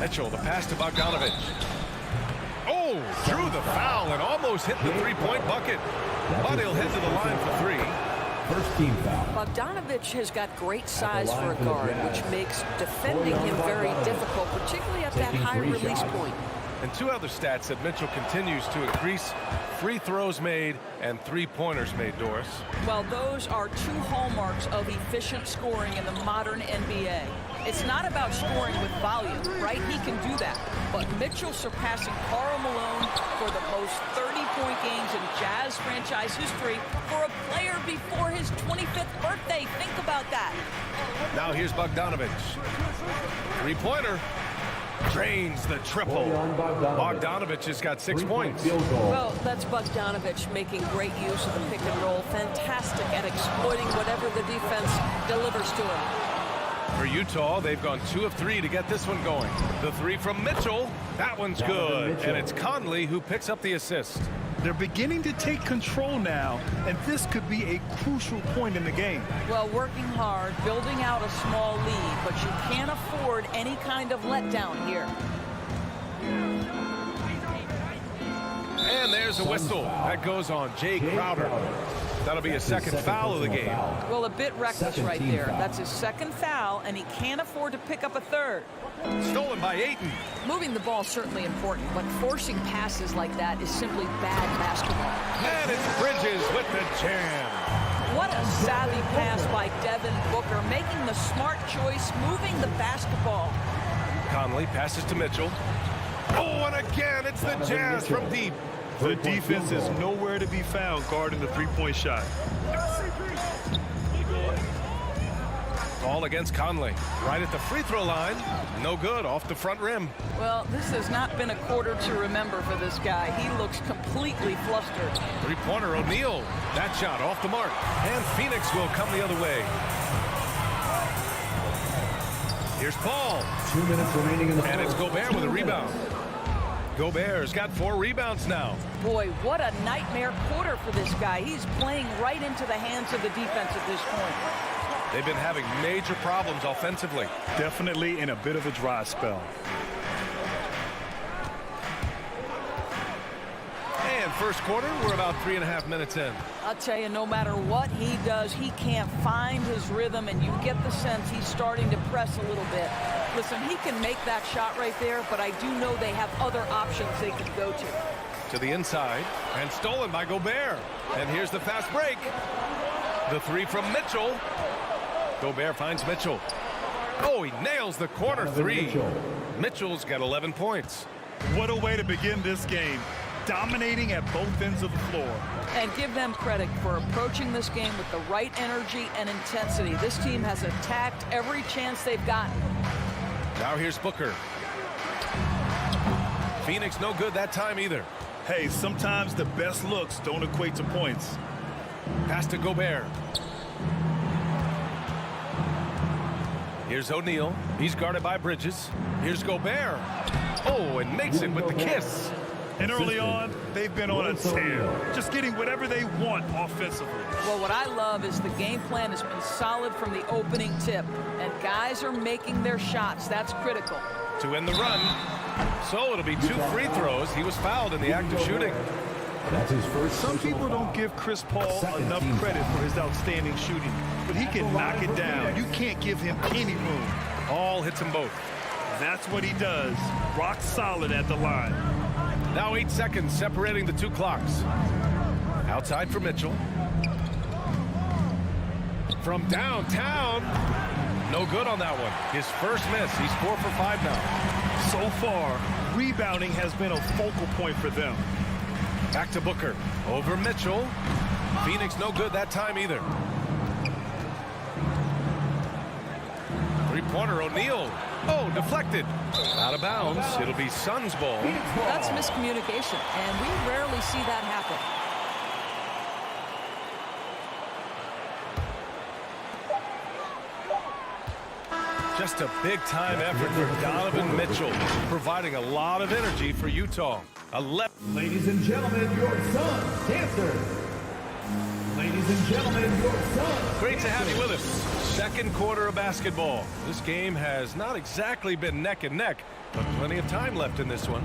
Mitchell, the pass to Bogdanovic. Oh, threw the foul and almost hit the three-point bucket. But he'll head to the line for three. First team foul. Bogdanovic has got great size for a guard, which makes defending him very difficult, particularly at that high release point. And two other stats that Mitchell continues to increase: free throws made and three-pointers made, Doris. Well, those are two hallmarks of efficient scoring in the modern NBA. It's not about scoring with volume, right? He can do that. But Mitchell surpassing Karl Malone for the most 30-point games in Jazz franchise history for a player before his 25th birthday. Think about that. Now here's Bogdanovic. Three-pointer. Drains the triple. Bogdanovic has got 6 points. Well, that's Bogdanovic making great use of the pick and roll. Fantastic at exploiting whatever the defense delivers to him. For Utah, they've gone 2 of 3 to get this one going. The three from Mitchell. That one's good. And it's Conley who picks up the assist. They're beginning to take control now, and this could be a crucial point in the game. Well, working hard, building out a small lead, but you can't afford any kind of letdown here. And there's a whistle. That goes on Jay Crowder. That'll be a second foul of the game. Well, a bit reckless right there. That's his second foul, and he can't afford to pick up a third. Stolen by Ayton. Moving the ball is certainly important, but forcing passes like that is simply bad basketball. And it's Bridges with the jam. What a savvy pass by Devin Booker, making the smart choice, moving the basketball. Conley passes to Mitchell. Oh, and again, it's the Jazz from deep. The defense is nowhere to be found guarding the three-point shot. Ball against Conley. Right at the free throw line. No good, off the front rim. Well, this has not been a quarter to remember for this guy. He looks completely flustered. Three-pointer O'Neal. That shot off the mark. And Phoenix will come the other way. Here's Paul. 2 minutes remaining in the And it's Gobert with a rebound. Gobert's got 4 rebounds now. Boy, what a nightmare quarter for this guy. He's playing right into the hands of the defense at this point. They've been having major problems offensively. Definitely in a bit of a dry spell. And first quarter, we're about 3.5 minutes in. I'll tell you, no matter what he does, he can't find his rhythm, and you get the sense he's starting to press a little bit. Listen, he can make that shot right there, but I do know they have other options they can go to. To the inside, and stolen by Gobert. And here's the fast break. The three from Mitchell. Gobert finds Mitchell. Oh, he nails the corner three. Mitchell's got 11 points. What a way to begin this game. Dominating at both ends of the floor. And give them credit for approaching this game with the right energy and intensity. This team has attacked every chance they've gotten. Now here's Booker. Phoenix no good that time either. Hey, sometimes the best looks don't equate to points. Pass to Gobert. Here's O'Neal. He's guarded by Bridges. Here's Gobert. Oh, and makes it with the kiss. And early on, they've been on a tear, just getting whatever they want offensively. Well, what I love is the game plan has been solid from the opening tip, and guys are making their shots. That's critical. To end the run. So it'll be 2 free throws. He was fouled in the act of shooting. That's his first. Some people don't give Chris Paul enough credit for his outstanding shooting, but he can knock it down. You can't give him any room. Paul hits them both. That's what he does. Rock solid at the line. Now 8 seconds separating the 2 clocks. Outside for Mitchell. From downtown. No good on that one. His first miss. He's 4 for 5 now. So far, rebounding has been a focal point for them. Back to Booker. Over Mitchell. Phoenix no good that time either. Three-pointer O'Neal. Oh, deflected. Out of bounds. It'll be Suns ball. That's miscommunication, and we rarely see that happen. Just a big-time effort for Donovan Mitchell, providing a lot of energy for Utah. Ladies and gentlemen, your Suns dancer. Ladies and gentlemen, your Suns. Great to have you with us. Second quarter of basketball. This game has not exactly been neck and neck, but plenty of time left in this one.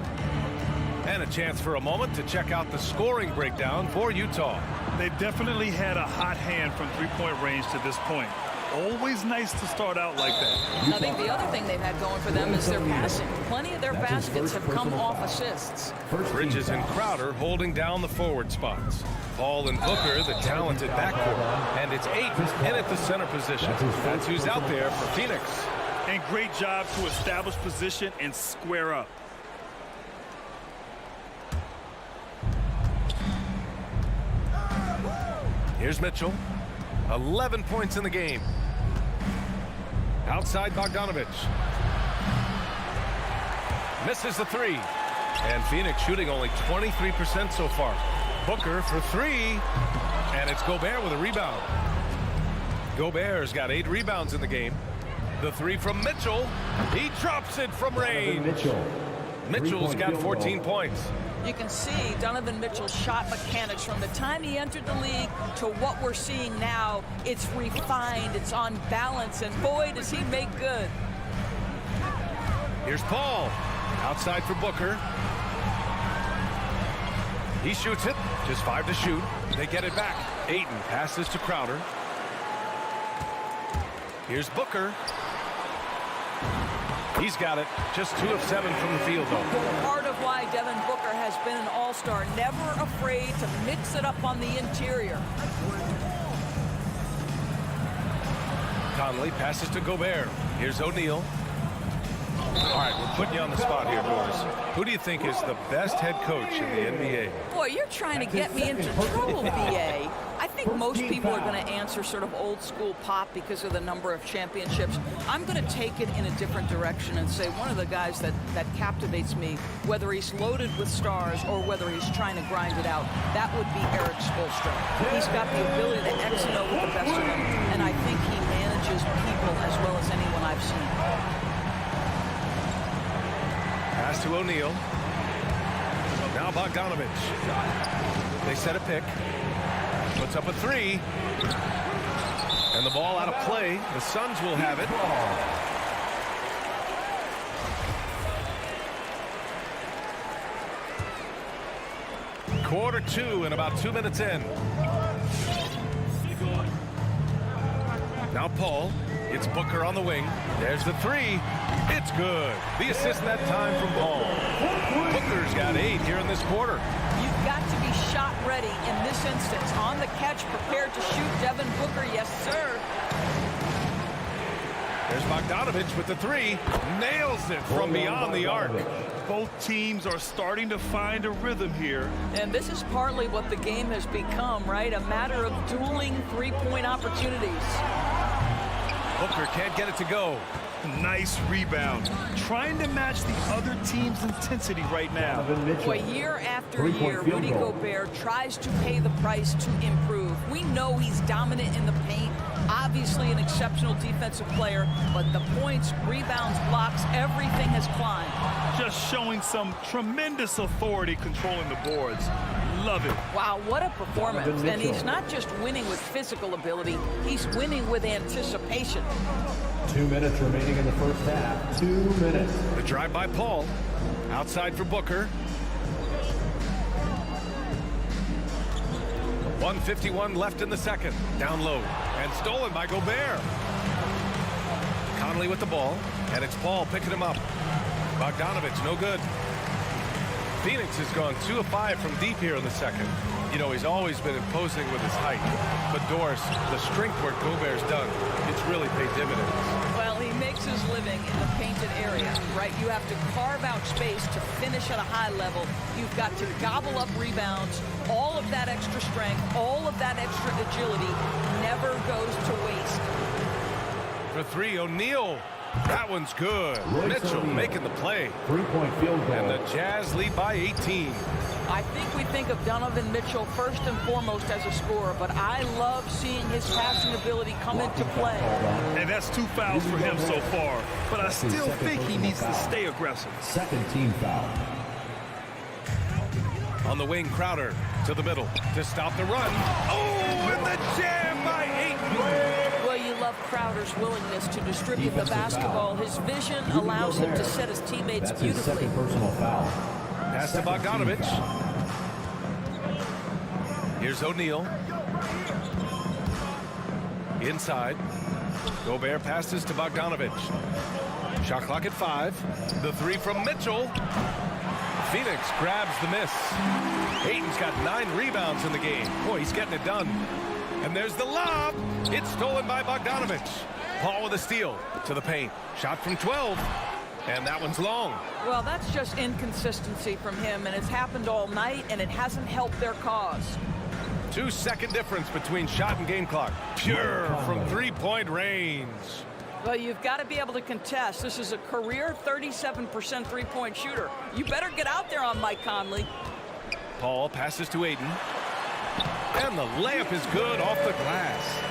And a chance for a moment to check out the scoring breakdown for Utah. They've definitely had a hot hand from three-point range to this point. Always nice to start out like that. I think the other thing they've had going for them is their passing. Plenty of their baskets have come off assists. Bridges and Crowder holding down the forward spots. Paul and Booker, the talented backcourt. And it's Ayton in at the center position. That's who's out there for Phoenix. And great job to establish position and square up. Here's Mitchell. 11 points in the game. Outside Bogdanovich. Misses the 3. And Phoenix shooting only 23% so far. Booker for 3. And it's Gobert with a rebound. Gobert's got 8 rebounds in the game. The 3 from Mitchell. He drops it from range. Mitchell's got 14 points. You can see Donovan Mitchell's shot mechanics from the time he entered the league to what we're seeing now. It's refined, it's on balance, and boy, does he make good. Here's Paul. Outside for Booker. He shoots it. Just 5 to shoot. They get it back. Ayton passes to Crowder. Here's Booker. He's got it. Just 2 of 7 from the field, though. Part of why Devin Booker has been an all-star, never afraid to mix it up on the interior. Conley passes to Gobert. Here's O'Neal. All right, we're putting you on the spot here, boys. Who do you think is the best head coach in the NBA? Boy, you're trying to get me into trouble, BA. I think most people are going to answer sort of old school Pop because of the number of championships. I'm going to take it in a different direction and say one of the guys that captivates me, whether he's loaded with stars or whether he's trying to grind it out, that would be Eric Spoelstra. He's got the ability to X and O with the best of them, and I think he manages people as well as anyone I've seen. Pass to O'Neal. Now Bogdanovich. They set a pick. Puts up a 3. And the ball out of play. The Suns will have it. Quarter 2 and about 2 minutes in. Now Paul. It's Booker on the wing. There's the 3. It's good. The assist that time from Paul. Booker's got 8 here in this quarter. You've got to be shot ready in this instance. On the catch, prepared to shoot. Devin Booker, yes, sir. There's Bogdanovich with the 3. Nails it from beyond the arc. Both teams are starting to find a rhythm here. And this is partly what the game has become, right? A matter of dueling three-point opportunities. Booker can't get it to go. Nice rebound. Trying to match the other team's intensity right now. Boy, year after year, Rudy Gobert tries to pay the price to improve. We know he's dominant in the paint, Obviously an exceptional defensive player, but the points, rebounds, blocks, everything has climbed. Just showing some tremendous authority controlling the boards. Love it. Wow, what a performance. And he's not just winning with physical ability, he's winning with anticipation. 2 minutes remaining in the first half. 2 minutes. The drive by Paul. Outside for Booker. 1:51 left in the second. Down low. And stolen by Gobert. Conley with the ball. And it's Paul picking him up. Bogdanovich, no good. Phoenix has gone 2 of 5 from deep here in the second. You know, he's always been imposing with his height. But Doris, the strength work Gobert's done, it's really paid dividends. Well, he makes his living in the painted area, right? You have to carve out space to finish at a high level. You've got to gobble up rebounds. All of that extra strength, all of that extra agility never goes to waste. For 3, O'Neal. That one's good. Mitchell making the play. 3-point field goal. And the Jazz lead by 18. I think we think of Donovan Mitchell first and foremost as a scorer, but I love seeing his passing ability come into play. And that's 2 fouls for him so far. But I still think he needs to stay aggressive. Second team foul. On the wing, Crowder to the middle to stop the run. Oh, and the jam by Ayton. Well, you love Crowder's willingness to distribute the basketball. His vision allows him to set his teammates beautifully. That's his second personal foul. Pass to Bogdanovich. Here's O'Neal. Inside. Gobert passes to Bogdanovich. Shot clock at 5. The 3 from Mitchell. Phoenix grabs the miss. Ayton's got 9 rebounds in the game. Boy, he's getting it done. And there's the lob. It's stolen by Bogdanovich. Paul with a steal to the paint. Shot from 12. And that one's long. Well, that's just inconsistency from him, and it's happened all night, and it hasn't helped their cause. 2-second difference between shot and game clock. Pure from 3-point range. Well, you've got to be able to contest. This is a career 37% three-point shooter. You better get out there on Mike Conley. Paul passes to Ayton. And the layup is good off the glass.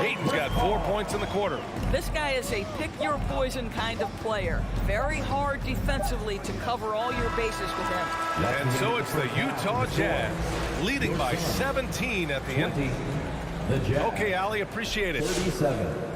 Ayton's got 4 points in the quarter. This guy is a pick-your-poison kind of player. Very hard defensively to cover all your bases with him. And so it's the Utah Jazz, leading by 17 at the end. Okay, Ali, appreciate it. 37.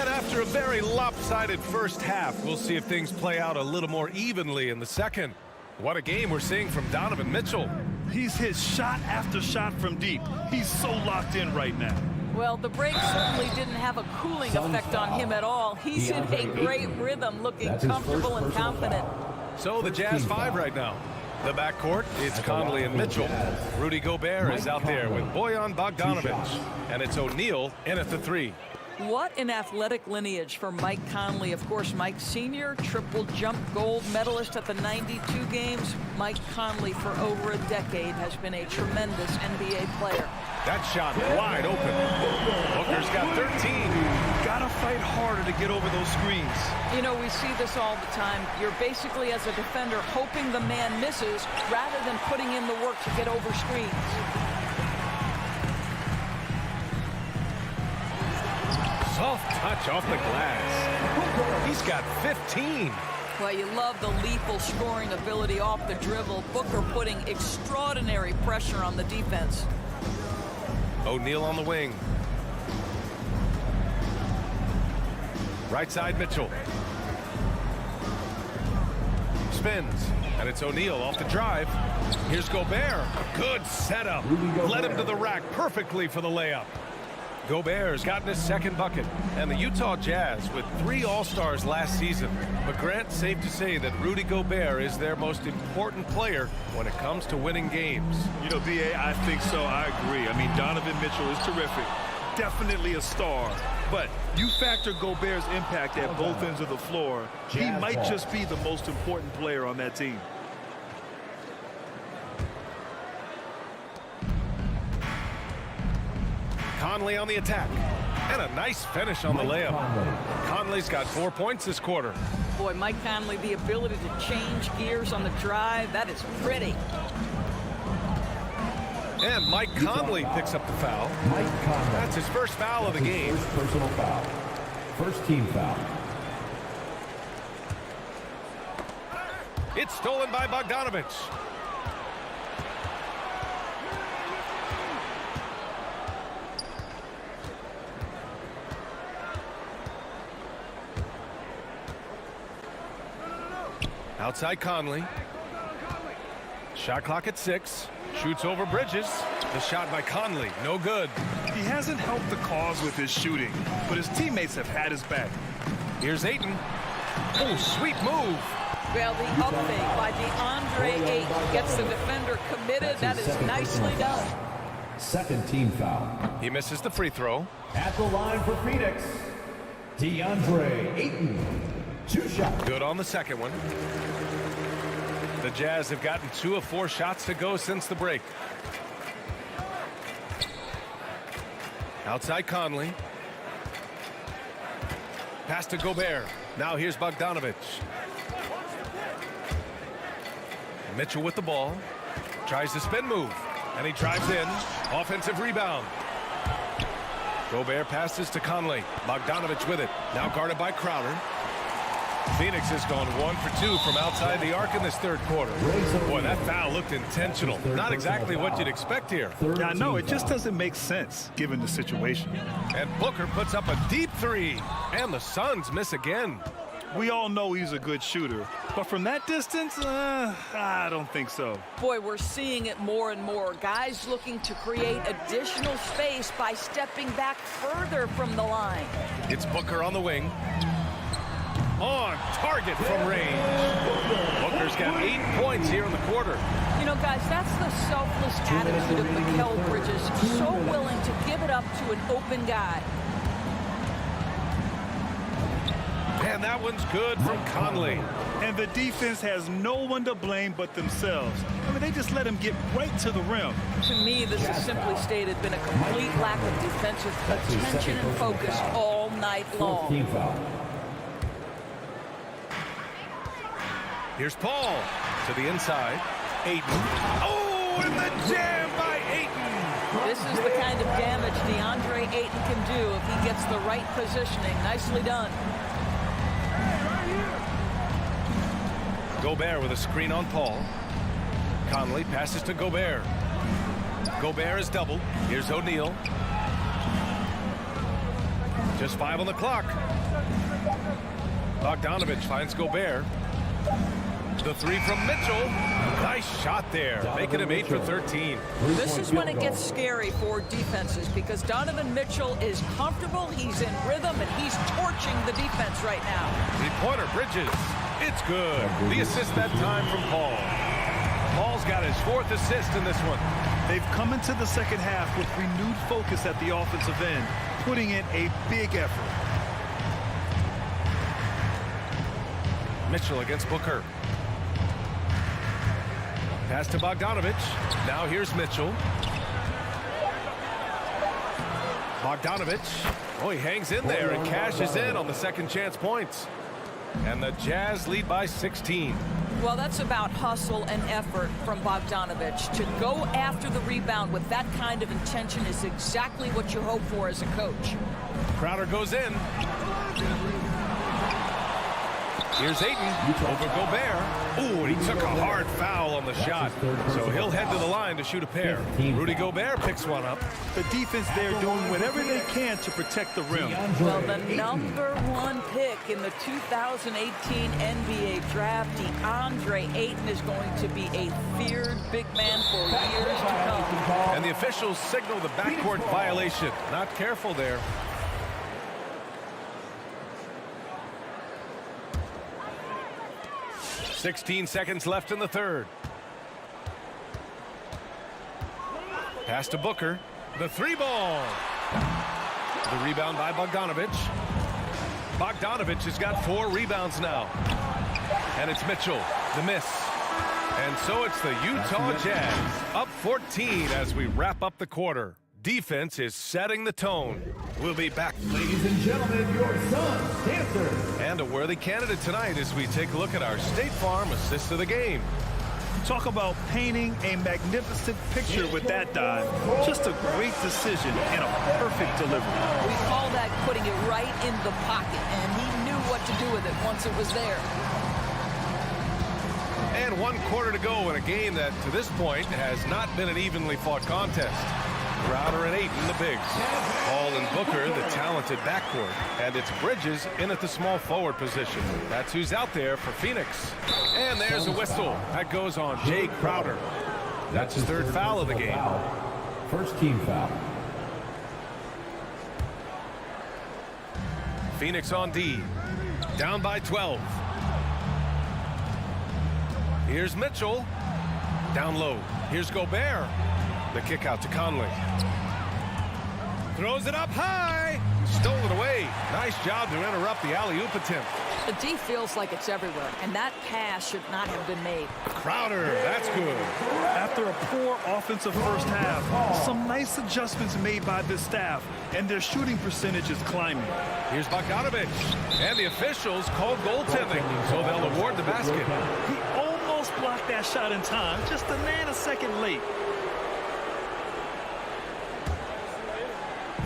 After a very lopsided first half, we'll see if things play out a little more evenly in the second. What a game we're seeing from Donovan Mitchell. He's hit shot after shot from deep. He's so locked in right now. Well, the break certainly didn't have a cooling effect on him at all. He's in a great rhythm, looking comfortable and confident. So the Jazz 5 right now. The backcourt, it's Conley and Mitchell. Rudy Gobert is out there with Bojan Bogdanovich. And it's O'Neal in at the 3. What an athletic lineage for Mike Conley. Of course, Mike Sr., triple jump gold medalist at the 92 games. Mike Conley, for over a decade, has been a tremendous NBA player. That shot wide open. Booker's got 13. Gotta fight harder to get over those screens. You know, we see this all the time. You're basically, as a defender, hoping the man misses rather than putting in the work to get over screens. Soft touch off the glass. He's got 15. Well, you love the lethal scoring ability off the dribble. Booker putting extraordinary pressure on the defense. O'Neal on the wing. Right side, Mitchell. Spins. And it's O'Neal off the drive. Here's Gobert. Good setup. Led him to the rack perfectly for the layup. Gobert's gotten his second bucket. And the Utah Jazz with 3 All-Stars last season. But Grant, safe to say that Rudy Gobert is their most important player when it comes to winning games. You know, B.A., I think so. I agree. I mean, Donovan Mitchell is terrific. Definitely a star. But you factor Gobert's impact at both ends of the floor, he might just be the most important player on that team. Conley on the attack. And a nice finish on the layup. Conley's got 4 points this quarter. Boy, Mike Conley, the ability to change gears on the drive, that is pretty. And Mike Conley picks up the foul. Mike Conley. That's his first foul of the game. First personal foul. First team foul. It's stolen by Bogdanovich. Outside Conley. Shot clock at 6. Shoots over Bridges. The shot by Conley, no good. He hasn't helped the cause with his shooting, but his teammates have had his back. Here's Ayton. Oh, sweet move. Well, the up fake by DeAndre Ayton gets the defender committed. That is nicely done. Second team foul. He misses the free throw. At the line for Phoenix, DeAndre Ayton. 2 shots. Good on the second one. The Jazz have gotten 2 of 4 shots to go since the break. Outside Conley. Pass to Gobert. Now here's Bogdanovich. Mitchell with the ball. Tries the spin move. And he drives in. Offensive rebound. Gobert passes to Conley. Bogdanovich with it. Now guarded by Crowder. Phoenix has gone 1 for 2 from outside the arc in this third quarter. Boy, that foul looked intentional. Not exactly what you'd expect here. Yeah, no, it just doesn't make sense given the situation. And Booker puts up a deep 3. And the Suns miss again. We all know he's a good shooter, but from that distance, I don't think so. Boy, we're seeing it more and more. Guys looking to create additional space by stepping back further from the line. It's Booker on the wing. On target from range. Booker's got 8 points here in the quarter. You know, guys, that's the selfless attitude of Mikal Bridges. So willing to give it up to an open guy. And that one's good from Conley. And the defense has no one to blame but themselves. I mean, they just let him get right to the rim. To me, this has simply stated been a complete lack of defensive attention and focus all night long. Here's Paul to the inside. Ayton. Oh, and the jam by Ayton. This is the kind of damage DeAndre Ayton can do if he gets the right positioning. Nicely done. Gobert with a screen on Paul. Conley passes to Gobert. Gobert is doubled. Here's O'Neal. Just 5 on the clock. Bogdanovich finds Gobert. The 3 from Mitchell. Nice shot there, making him 8 for 13. This is when it gets scary for defenses because Donovan Mitchell is comfortable, he's in rhythm, and he's torching the defense right now. 3-pointer, Bridges. It's good. The assist that time from Paul. Paul's got his 4th assist in this one. They've come into the second half with renewed focus at the offensive end, putting in a big effort. Mitchell against Booker. Pass to Bogdanovich. Now here's Mitchell. Bogdanovich. Oh, he hangs in there and cashes in on the second chance points. And the Jazz lead by 16. Well, that's about hustle and effort from Bogdanovich. To go after the rebound with that kind of intention is exactly what you hope for as a coach. Crowder goes in. Here's Ayton over Gobert. Ooh, and he took a hard foul on the shot. So he'll head to the line to shoot a pair. Rudy Gobert picks one up. The defense there doing whatever they can to protect the rim. Well, the #1 pick in the 2018 NBA draft, DeAndre Ayton, is going to be a feared big man for years to come. And the officials signal the backcourt violation. Not careful there. 16 seconds left in the third. Pass to Booker. The 3-ball. The rebound by Bogdanovich. Bogdanovich has got 4 rebounds now. And it's Mitchell. The miss. And so it's the Utah Jazz up 14 as we wrap up the quarter. Defense is setting the tone. We'll be back. Ladies and gentlemen, your Suns Panther. And a worthy candidate tonight as we take a look at our State Farm assist of the game. Talk about painting a magnificent picture with that dive. Just a great decision and a perfect delivery. We call that putting it right in the pocket, and he knew what to do with it once it was there. And 1 quarter to go in a game that, to this point, has not been an evenly fought contest. Crowder and 8 in the bigs. Paul and Booker, the talented backcourt. And it's Bridges in at the small forward position. That's who's out there for Phoenix. And there's a whistle. That goes on Jay Crowder. That's his third foul of the game. First team foul. Phoenix on D. Down by 12. Here's Mitchell. Down low. Here's Gobert. The kick out to Conley. Throws it up high. Stole it away. Nice job to interrupt the alley-oop attempt. The D feels like it's everywhere, and that pass should not have been made. Crowder, that's good. After a poor offensive first half, some nice adjustments made by this staff, and their shooting percentage is climbing. Here's Bogdanovich. And the officials called goaltending, so they'll award the basket. He almost blocked that shot in time, just a nanosecond late.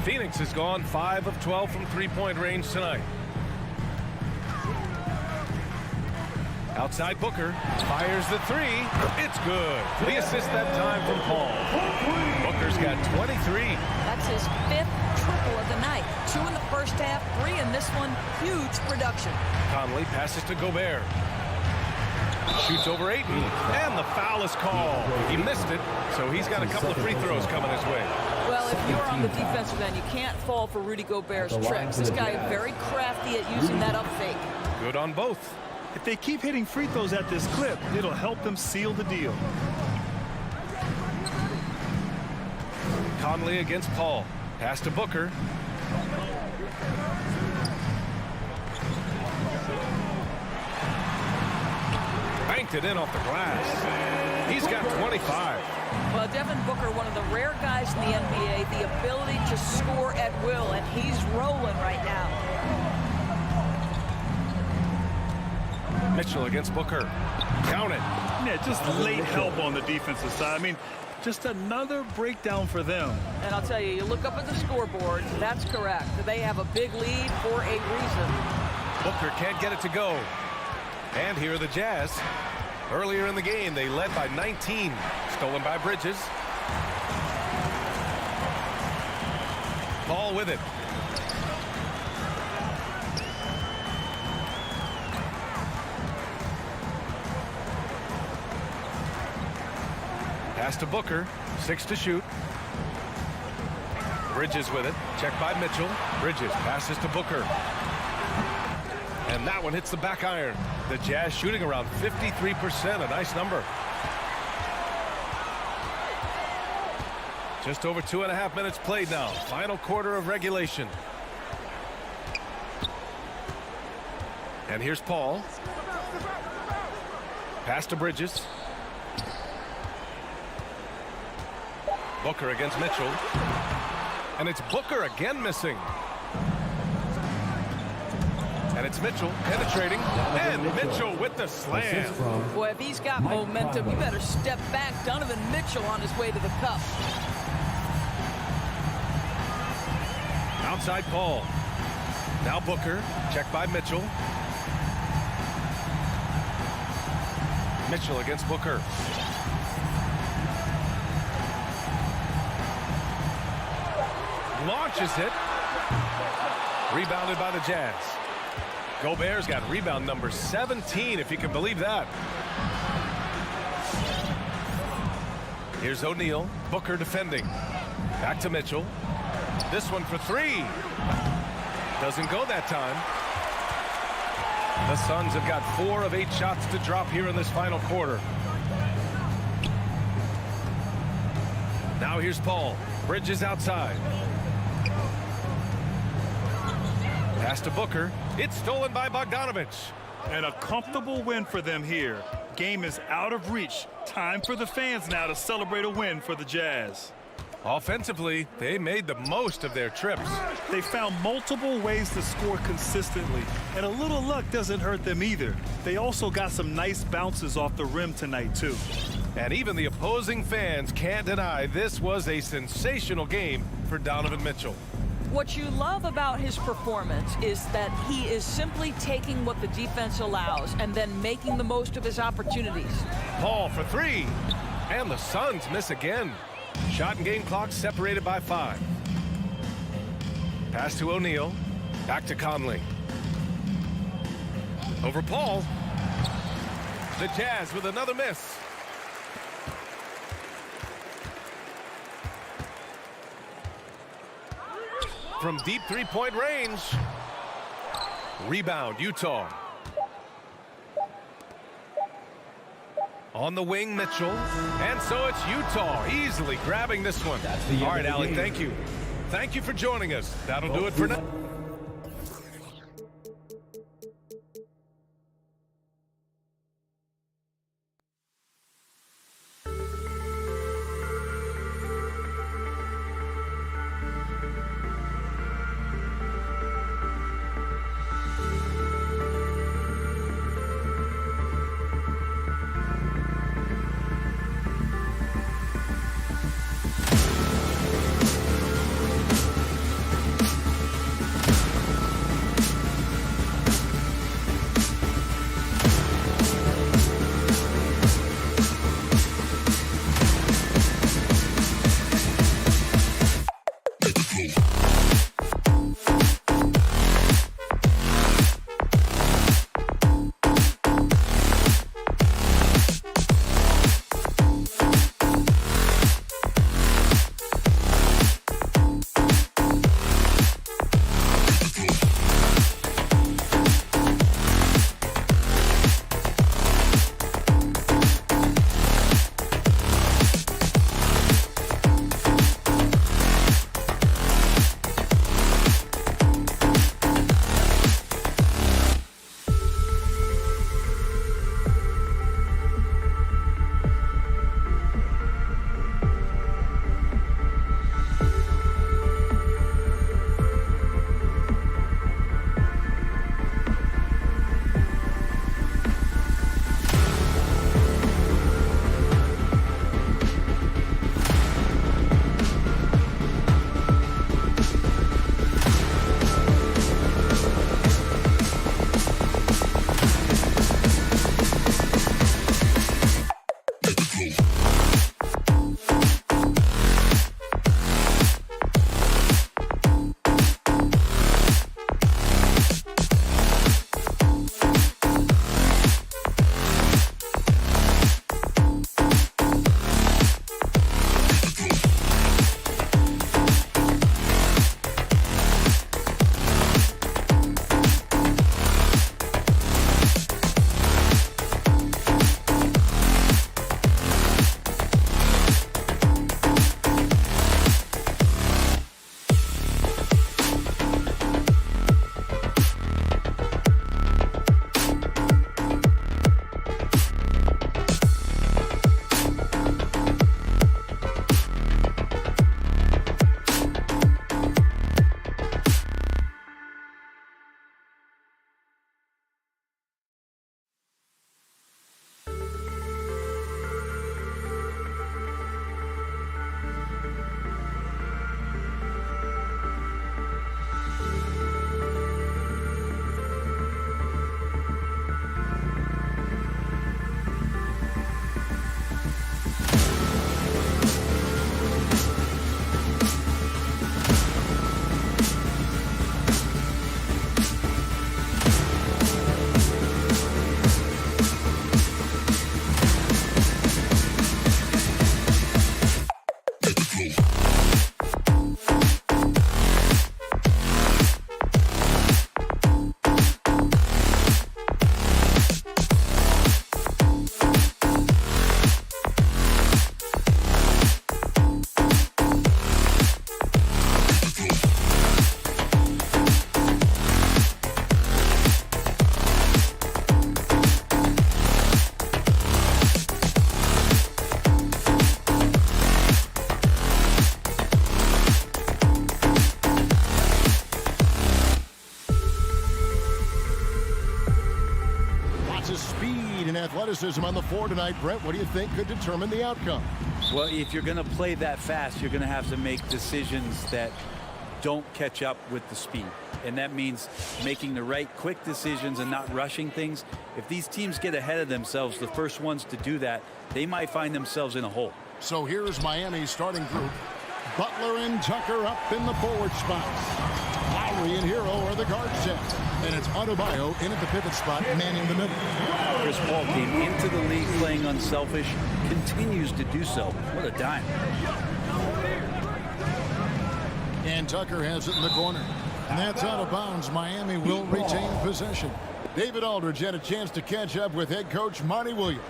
Phoenix has gone 5 of 12 from three-point range tonight. Outside Booker, fires the three. It's good. The assist that time from Paul. Booker's got 23. That's his 5th triple of the night. 2 in the first half, 3 in this one. Huge production. Conley passes to Gobert. Shoots over Ayton, and the foul is called. He missed it, so he's got a couple of free throws coming his way. Well, if you're on the defensive end, you can't fall for Rudy Gobert's tricks. This guy is very crafty at using that up fake. Good on both. If they keep hitting free throws at this clip, it'll help them seal the deal. Conley against Paul. Pass to Booker. Banked it in off the glass. He's got 25. Well, Devin Booker, one of the rare guys in the NBA, the ability to score at will, and he's rolling right now. Mitchell against Booker. Count it. Yeah, just late help on the defensive side. I mean, just another breakdown for them. And I'll tell you, you look up at the scoreboard, that's correct. They have a big lead for a reason. Booker can't get it to go. And here are the Jazz. Earlier in the game, they led by 19. Stolen by Bridges. Ball with it. Pass to Booker. 6 to shoot. Bridges with it. Checked by Mitchell. Bridges passes to Booker. And that one hits the back iron. The Jazz shooting around 53%, a nice number. Just over 2.5 minutes played now. Final quarter of regulation. And here's Paul. Pass to Bridges. Booker against Mitchell. And it's Booker again missing. And it's Mitchell penetrating, and Mitchell with the slam. Boy, if he's got momentum, you better step back. Donovan Mitchell on his way to the cup. Outside Paul. Now Booker, checked by Mitchell. Mitchell against Booker. Launches it. Rebounded by the Jazz. Gobert's got rebound number 17, if you can believe that. Here's O'Neal. Booker defending. Back to Mitchell. This one for 3. Doesn't go that time. The Suns have got 4 of 8 shots to drop here in this final quarter. Now here's Paul. Bridges outside. Pass to Booker. It's stolen by Bogdanovich. And a comfortable win for them here. Game is out of reach. Time for the fans now to celebrate a win for the Jazz. Offensively, they made the most of their trips. They found multiple ways to score consistently, and a little luck doesn't hurt them either. They also got some nice bounces off the rim tonight, too. And even the opposing fans can't deny this was a sensational game for Donovan Mitchell. What you love about his performance is that he is simply taking what the defense allows and then making the most of his opportunities. Paul for three, and the Suns miss again. Shot and game clock separated by 5. Pass to O'Neal. Back to Conley. Over Paul. The Jazz with another miss. From deep three-point range. Rebound, Utah. On the wing, Mitchell. And so it's Utah easily grabbing this one. All right, Allie, thank you. Thank you for joining us. That'll do it for now. athleticism on the floor tonight, Brett. What do you think could determine the outcome? Well, if you're going to play that fast, you're going to have to make decisions that don't catch up with the speed. And that means making the right quick decisions and not rushing things. If these teams get ahead of themselves, the first ones to do that, they might find themselves in a hole. So here's Miami's starting group. Butler and Tucker up in the forward spots. Lowry and Hero are the guard set. And it's Adebayo in at the pivot spot, manning the middle. Chris Paul came into the league playing unselfish, continues to do so. What a dime. And Tucker has it in the corner. And that's out of bounds. Miami will retain possession. David Aldridge had a chance to catch up with head coach Monty Williams.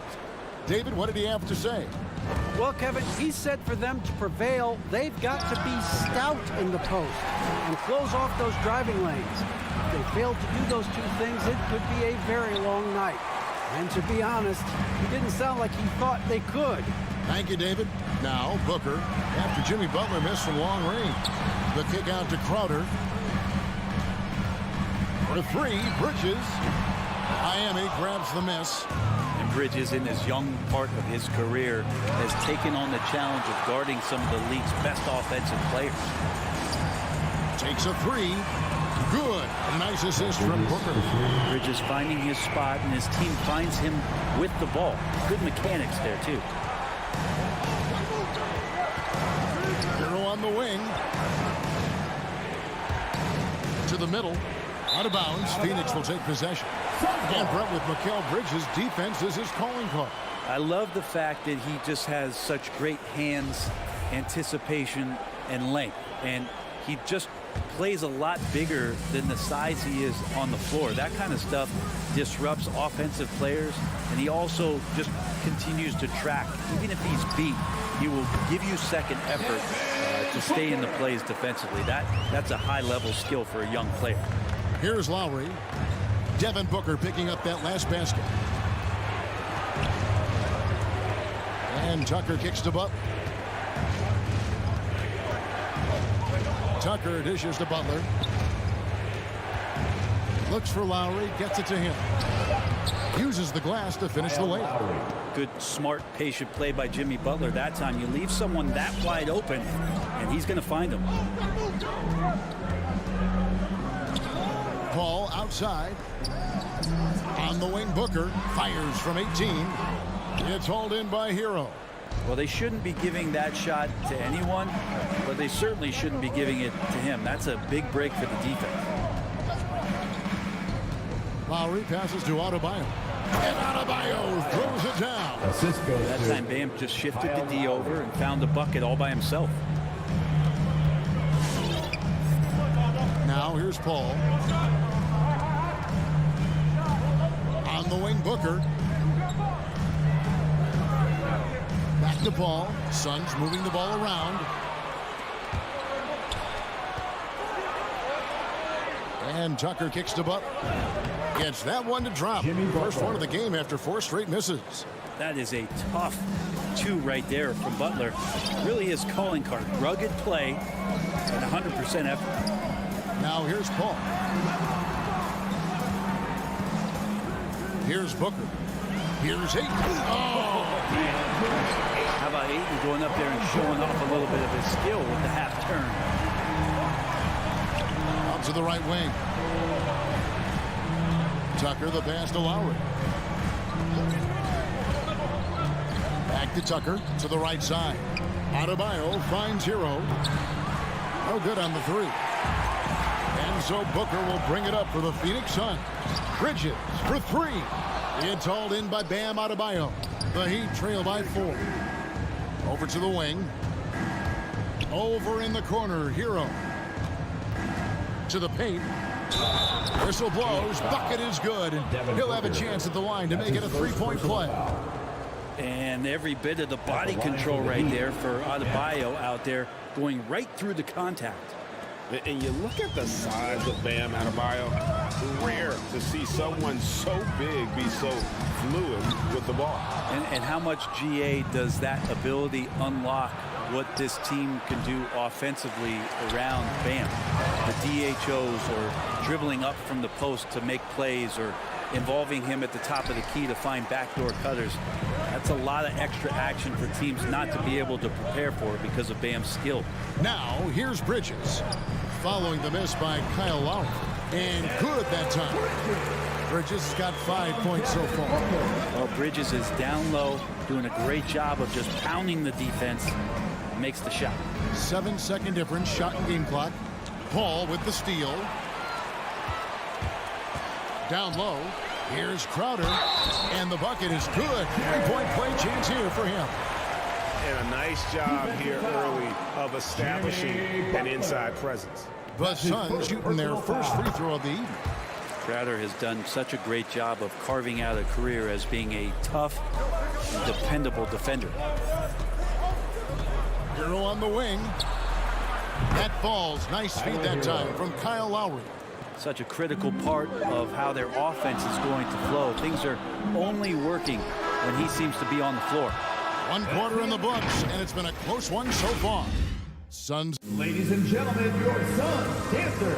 David, what did he have to say? Well, Kevin, he said for them to prevail, they've got to be stout in the post and close off those driving lanes. If they failed to do those two things, it could be a very long night. And to be honest, he didn't sound like he thought they could. Thank you, David. Now, Booker, after Jimmy Butler missed from long range. The kick out to Crowder. For three, Bridges. Miami grabs the miss. And Bridges, in his young part of his career, has taken on the challenge of guarding some of the league's best offensive players. Takes a three. Good. A nice assist from Booker. Bridges finding his spot, and his team finds him with the ball. Good mechanics there, too. Hero on the wing. To the middle. Out of bounds. Phoenix will take possession. And Brett, with Mikal Bridges, defense is his calling card. I love the fact that he just has such great hands, anticipation, and length. And he just plays a lot bigger than the size he is on the floor. That kind of stuff disrupts offensive players. And he also just continues to track. Even if he's beat, he will give you second effort to stay in the plays defensively. That's a high-level skill for a young player. Here's Lowry. Devin Booker picking up that last basket. And Tucker kicks to Butler. Tucker dishes to Butler. Looks for Lowry, gets it to him. Uses the glass to finish the layup. Good, smart, patient play by Jimmy Butler that time. You leave someone that wide open, and he's going to find him. Paul outside. On the wing, Booker fires from 18. It's hauled in by Hero. Well, they shouldn't be giving that shot to anyone, but they certainly shouldn't be giving it to him. That's a big break for the defense. Lowry passes to Adebayo. And Adebayo throws it down. That time, Bam just shifted the D over and found the bucket all by himself. Now here's Paul. On the wing, Booker. Back to Paul. Suns moving the ball around. And Tucker kicks to Butler. Gets that one to drop. First one of the game after 4 straight misses. That is a tough 2 right there from Butler. Really his calling card. Rugged play and 100% effort. Now here's Paul. Here's Booker. Here's Ayton. Oh! How about Ayton going up there and showing off a little bit of his skill with the half turn? Up to the right wing. Tucker, the pass to Lowry. Back to Tucker to the right side. Adebayo finds Hero. No good on the 3. And so Booker will bring it up for the Phoenix Suns. Bridges for 3. It's hauled in by Bam Adebayo. The Heat trail by 4. Over to the wing. Over in the corner, Hero. To the paint. Whistle blows. Bucket is good. He'll have a chance at the line to make it a 3-point play. And every bit of the body control right there for Adebayo out there, going right through the contact. And you look at the size of Bam Adebayo. Rare to see someone so big be so fluid with the ball. And how much GA does that ability unlock what this team can do offensively around Bam? The DHOs or dribbling up from the post to make plays or involving him at the top of the key to find backdoor cutters. That's a lot of extra action for teams not to be able to prepare for because of Bam's skill. Now, here's Bridges. Following the miss by Kyle Lowry. And good that time. Bridges has got 5 points so far. Well, Bridges is down low, doing a great job of just pounding the defense. Makes the shot. 7-second difference, shot and game clock. Paul with the steal. Down low. Here's Crowder. And the bucket is good. 3-point play chance here for him. And a nice job here early of establishing an inside presence. The Suns shooting their first free throw of the evening. Crowder has done such a great job of carving out a career as being a tough and dependable defender. Hero on the wing. That falls. Nice feed that time from Kyle Lowry. Such a critical part of how their offense is going to flow. Things are only working when he seems to be on the floor. 1 quarter in the books, and it's been a close one so far. Suns. Ladies and gentlemen, your Suns dancer.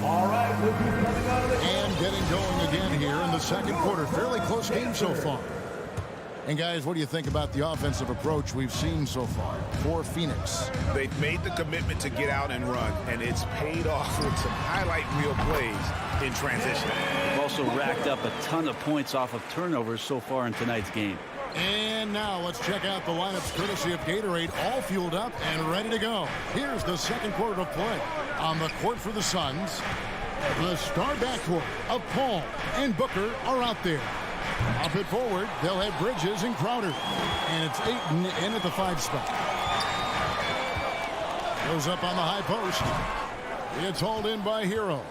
All right, we'll be coming out of the... And getting going again here in the second quarter. Fairly close game so far. And guys, what do you think about the offensive approach we've seen so far for Phoenix? They've made the commitment to get out and run, and it's paid off with some highlight reel plays in transition. They've also racked up a ton of points off of turnovers so far in tonight's game. And now let's check out the lineups courtesy of Gatorade, all fueled up and ready to go. Here's the second quarter of play. On the court for the Suns, the star backcourt of Paul and Booker are out there. Up it forward, they'll have Bridges and Crowder. And it's Ayton in at the 5 spot. Goes up on the high post. It's hauled in by Hero.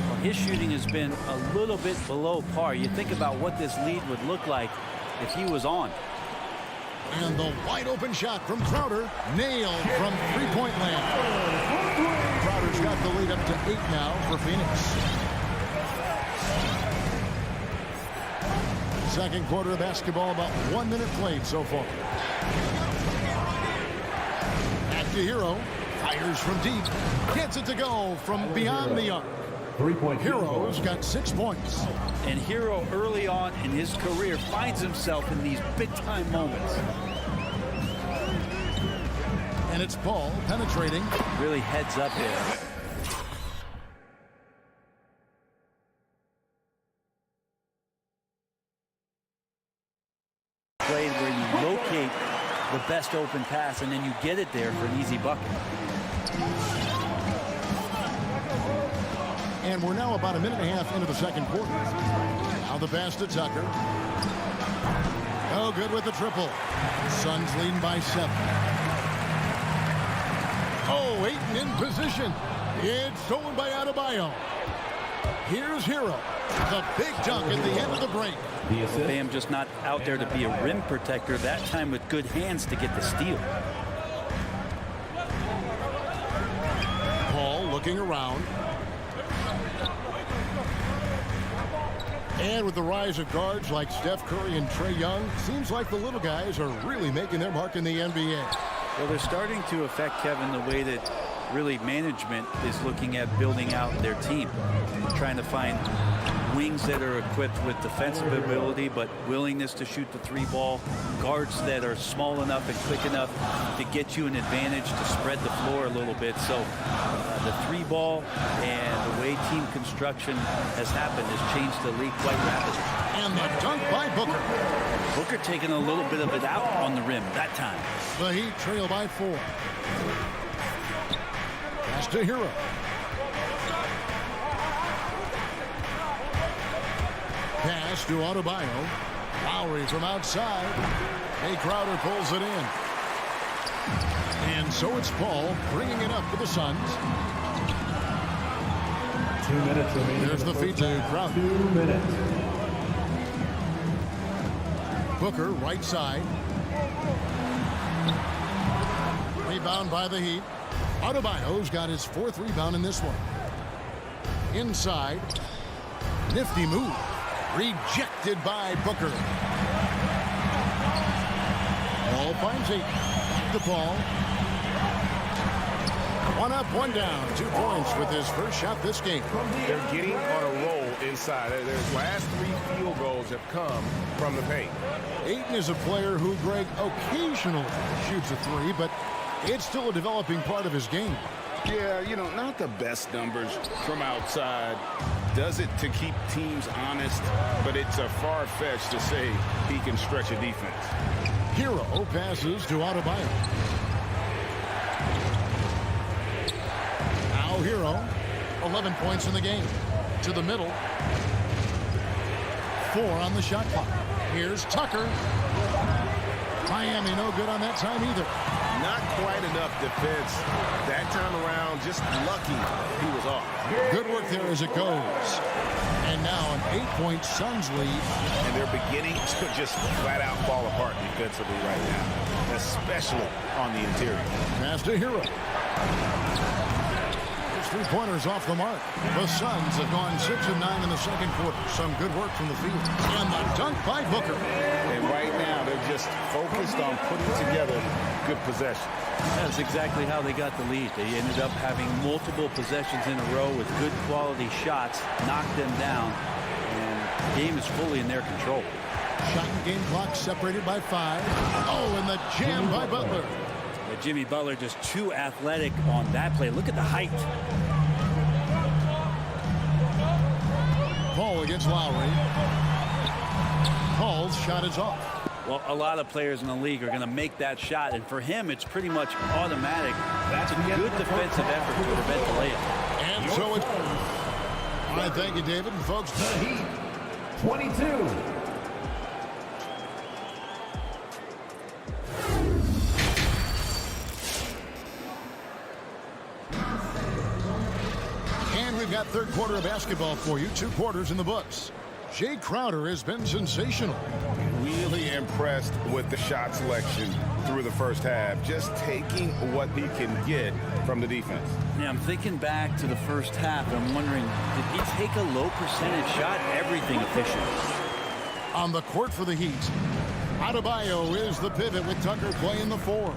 Well, his shooting has been a little bit below par. You think about what this lead would look like if he was on. And the wide open shot from Crowder, nailed from 3-point land. Crowder's got the lead up to 8 now for Phoenix. Second quarter of basketball, about 1 minute played so far. Back to Hero, fires from deep, gets it to go from beyond the arc. Hero's got 6 points. And Hero early on in his career finds himself in these big-time moments. And it's Paul penetrating. Really heads up there. Play where you locate the best open pass and then you get it there for an easy bucket. And we're now about a minute and a half into the second quarter. Now the pass to Tucker. Oh, good with the triple. Suns leading by 7. Oh, Ayton in position. It's stolen by Adebayo. Here's Hero. The big dunk at the end of the break. Bam just not out there to be a rim protector, that time with good hands to get the steal. Paul looking around. And with the rise of guards like Steph Curry and Trae Young, seems like the little guys are really making their mark in the NBA. Well, they're starting to affect, Kevin, the way that really management is looking at building out their team. Trying to find wings that are equipped with defensive ability but willingness to shoot the 3-ball, guards that are small enough and quick enough to get you an advantage to spread the floor a little bit. So the 3-ball and the way team construction has happened has changed the league quite rapidly. And the dunk by Booker. Booker taking a little bit of it out on the rim that time. The Heat trail by 4. Pass to Hero. Pass to Adebayo. Lowry from outside. Hey, Crowder pulls it in. And so it's Paul bringing it up for the Suns. 2 minutes remaining. There's the feed to Crowder. 2 minutes. Booker, right side. Rebound by the Heat. Adebayo's got his 4th rebound in this one. Inside. Nifty move. Rejected by Booker. Paul finds it. The ball. 1 up, 1 down. 2 points with his first shot this game. They're getting on a roll inside. Their last 3 field goals have come from the paint. Ayton is a player who, Greg, occasionally shoots a 3, but it's still a developing part of his game. Yeah, you know, not the best numbers from outside. Does it to keep teams honest, but it's a far-fetched to say he can stretch a defense. Hero passes to Adebayo. Now Hero, 11 points in the game. To the middle. 4 on the shot clock. Here's Tucker. Miami no good on that time either. Not quite enough defense that time around. Just lucky he was off. Good work there as it goes. And now an 8-point Suns lead. And they're beginning to just flat out fall apart defensively right now, especially on the interior. Pass to Hero. His 3-pointers off the mark. The Suns have gone 6 of 9 in the second quarter. Some good work from the field. And the dunk by Booker. And right now they're just focused on putting together good possession. That's exactly how they got the lead. They ended up having multiple possessions in a row with good quality shots, knocked them down, and the game is fully in their control. Shot and game clock separated by 5. Oh, and the jam by Butler. But Jimmy Butler just too athletic on that play. Look at the height. Paul against Lowry. Paul's shot is off. Well, a lot of players in the league are going to make that shot, and for him, it's pretty much automatic. That's a good defensive effort to prevent the layup. And so it's... All right, thank you, David. And folks, The Heat, 22. and we've got third quarter of basketball for you. 2 quarters in the books. Jay Crowder has been sensational. Really impressed with the shot selection through the first half. Just taking what he can get from the defense. Yeah, I'm thinking back to the first half, and I'm wondering, did he take a low percentage shot? Everything efficient. On the court for the Heat, Adebayo is the pivot with Tucker playing the 4.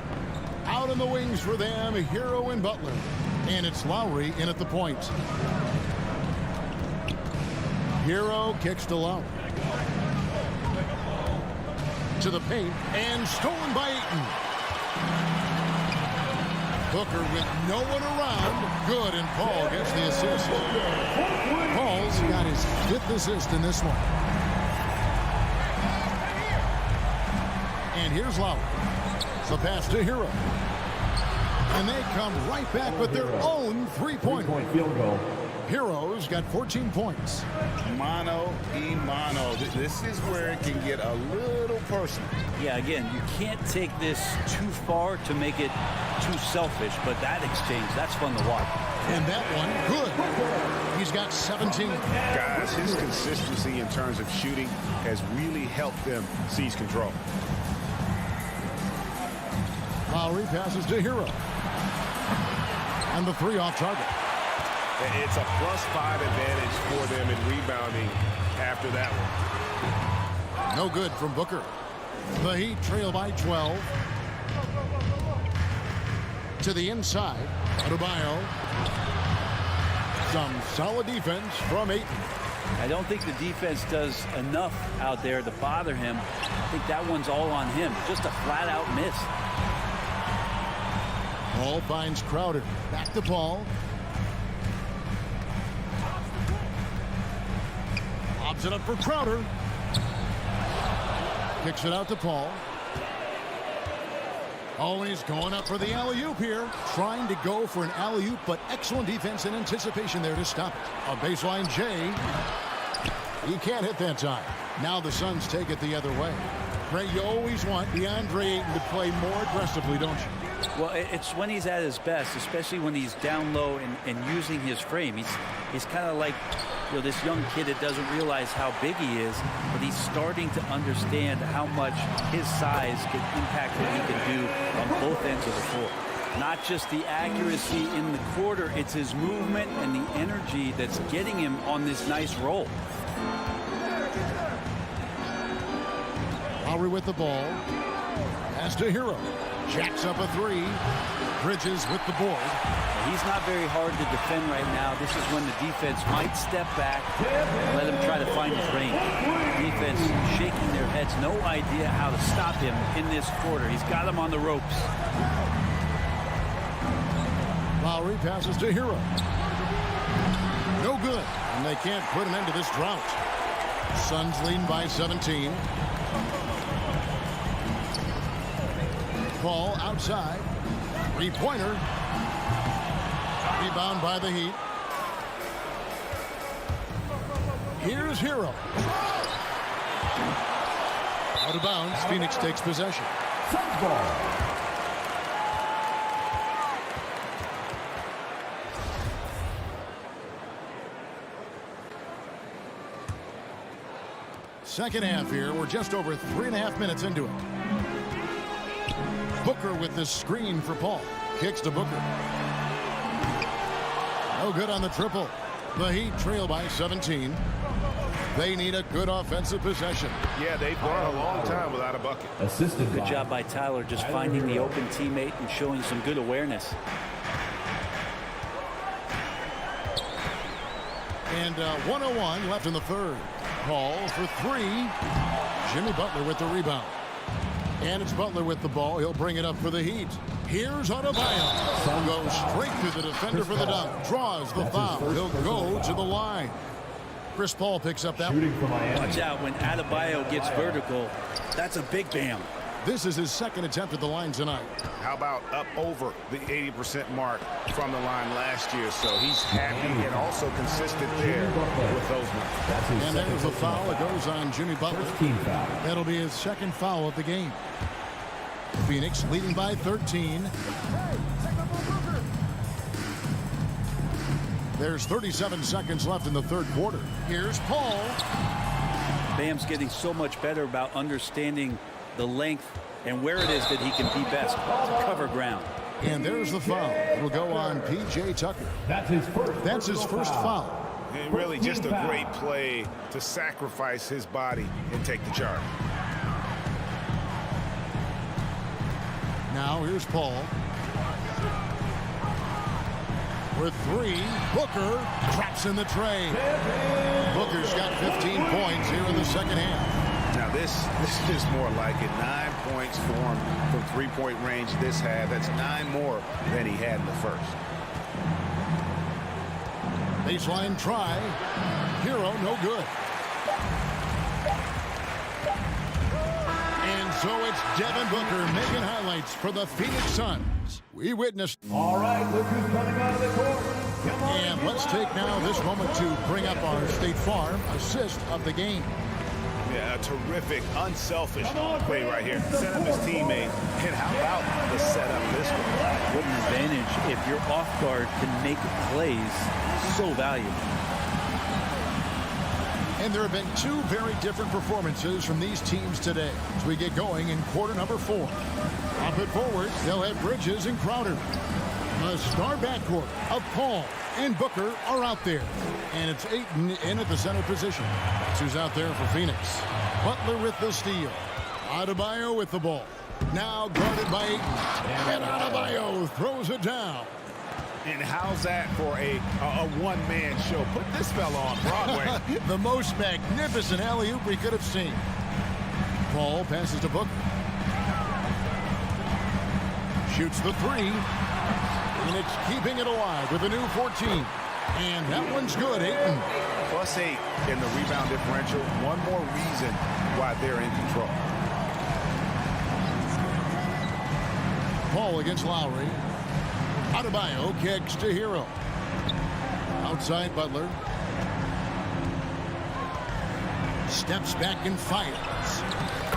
Out in the wings for them, Hero and Butler. And it's Lowry in at the point. Hero kicks to Lowry. To the paint, and stolen by Ayton. Booker with no one around. Good, and Paul gets the assist. Paul's got his 5th assist in this one. And here's Lowry. The pass to Hero. And they come right back with their own 3-pointer. Field goal. Hero's got 14 points. Mano y mano. This is where it can get a little personal. Yeah, again, you can't take this too far to make it too selfish, but that exchange, that's fun to watch. And that one, good. He's got 17. Guys, his consistency in terms of shooting has really helped them seize control. Lowry passes to Hero. And the 3 off target. It's a +5 advantage for them in rebounding after that one. No good from Booker. The Heat trail by 12. To the inside. Adebayo. Some solid defense from Ayton. I don't think the defense does enough out there to bother him. I think that one's all on him. Just a flat-out miss. Paul finds Crowder. Back to Paul. Lobs it up for Crowder. Kicks it out to Paul. Oh, and he's going up for the alley-oop here. Trying to go for an alley-oop, but excellent defense and anticipation there to stop it. A baseline J. He can't hit that time. Now the Suns take it the other way. Ray, you always want DeAndre Ayton to play more aggressively, don't you? Well, it's when he's at his best, especially when he's down low and using his frame. He's kind of like, you know, this young kid that doesn't realize how big he is, but he's starting to understand how much his size can impact what he can do on both ends of the floor. Not just the accuracy in the quarter, it's his movement and the energy that's getting him on this nice roll. Lowry with the ball. Pass to Hero. Jacks up a three. Bridges with the board. He's not very hard to defend right now. This is when the defense might step back and let him try to find his range. Defense shaking their heads, no idea how to stop him in this quarter. He's got him on the ropes. Lowry passes to Hero. No good, and they can't put an end to this drought. Suns leading by 17. Ball outside. Three-pointer. Rebound by the Heat. Here's Hero. Out of bounds. Phoenix takes possession. Suns ball. Second half here. We're just over 3.5 minutes into it. Booker with the screen for Paul. Kicks to Booker. No good on the triple. The Heat trail by 17. They need a good offensive possession. Yeah, they've gone a long time without a bucket. Good job by Tyler just finding the open teammate and showing some good awareness. And 1:01 left in the third. Paul for three. Jimmy Butler with the rebound. And it's Butler with the ball. He'll bring it up for the Heat. Here's Adebayo. Goes straight to the defender for the dunk. Draws the foul. He'll go to the line. Chris Paul picks up that one. Watch out when Adebayo gets vertical. That's a big bam. This is his second attempt at the line tonight. How about up over the 80% mark from the line last year? So he's happy and also consistent there with those numbers. And there's a foul that goes on Jimmy Butler. That'll be his second foul of the game. Phoenix leading by 13. There's 37 seconds left in the third quarter. Here's Paul. Bam's getting so much better about understanding the length and where it is that he can be best to cover ground. And there's the foul. It'll go on P.J. Tucker. That's his first foul. And really just a great play to sacrifice his body and take the charge. Now here's Paul. With three, Booker traps in the tray. Booker's got 15 points here in the second half. Now this is more like it. 9 points for him from three-point range this half. That's 9 more than he had in the first. Baseline try. Hero, no good. And so it's Devin Booker making highlights for the Phoenix Suns. We witnessed. All right, look who's coming out of the court. And let's take now this moment to bring up our State Farm assist of the game. Yeah, a terrific, unselfish play right here. Set up his teammate. And how about the setup this one? What an advantage if your off guard can make plays so valuable. And there have been two very different performances from these teams today as we get going in quarter number 4. Up and forward, they'll have Bridges and Crowder. The star backcourt of Paul and Booker are out there. And it's Ayton in at the center position. That's who's out there for Phoenix. Butler with the steal. Adebayo with the ball. Now guarded by Ayton. And Adebayo throws it down. And how's that for a one-man show? Put this fella on Broadway. The most magnificent alley-oop we could have seen. Paul passes to Booker. Shoots the three. And it's keeping it alive with a new 14. And that one's good, Ayton. +8 in the rebound differential. One more reason why they're in control. Paul against Lowry. Adebayo kicks to Hero. Outside Butler. Steps back and fires.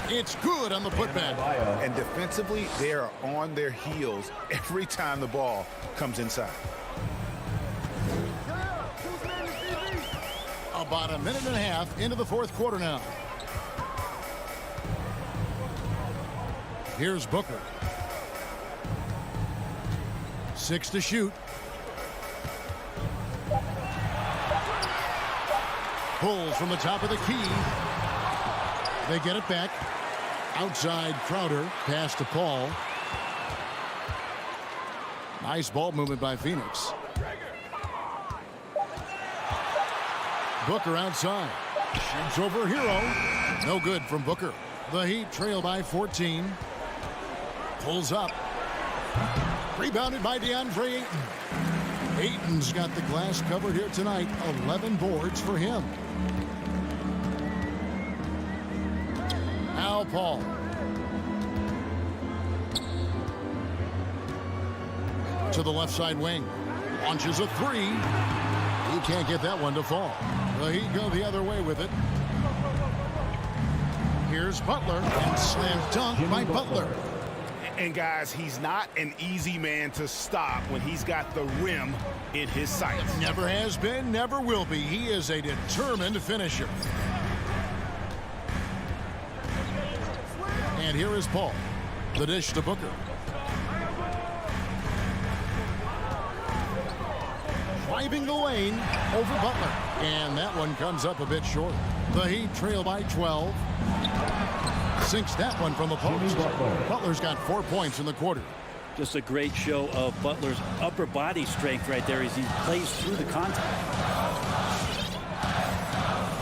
It's good on the putback. And defensively, they are on their heels every time the ball comes inside. About a minute and a half into the fourth quarter now. Here's Booker. 6 to shoot. Pulls from the top of the key. They get it back. Outside Crowder, pass to Paul. Nice ball movement by Phoenix. Booker outside. Shoots over Hero. No good from Booker. The Heat trail by 14. Pulls up. Rebounded by DeAndre Ayton. Ayton's got the glass covered here tonight. 11 boards for him. Now Paul. To the left side wing. Launches a three. He can't get that one to fall. The Heat go the other way with it. Here's Butler, and slam dunk by Butler. And guys, he's not an easy man to stop when he's got the rim in his sights. Never has been, never will be. He is a determined finisher. And here is Paul. The dish to Booker. Driving the lane over Butler. And that one comes up a bit short. The Heat trail by 12. Sinks that one from the post. Butler's got 4 points in the quarter. Just a great show of Butler's upper body strength right there as he plays through the contact.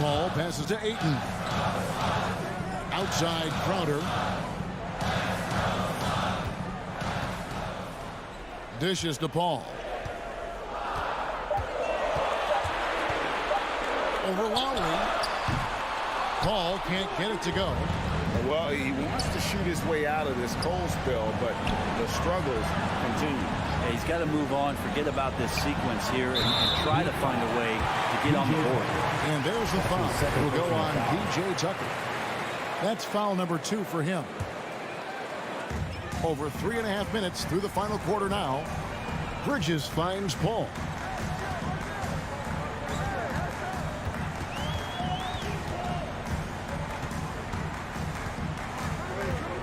Paul passes to Ayton. Outside Crowder. Dishes to Paul. Over Lowry. Paul can't get it to go. Well, he wants to shoot his way out of this cold spell, but the struggles continue. Yeah, he's got to move on, forget about this sequence here, and try to find a way to get on the board. And there's the foul. Will go on P.J. Tucker. That's foul number 2 for him. Over 3.5 minutes through the final quarter now. Bridges finds Paul.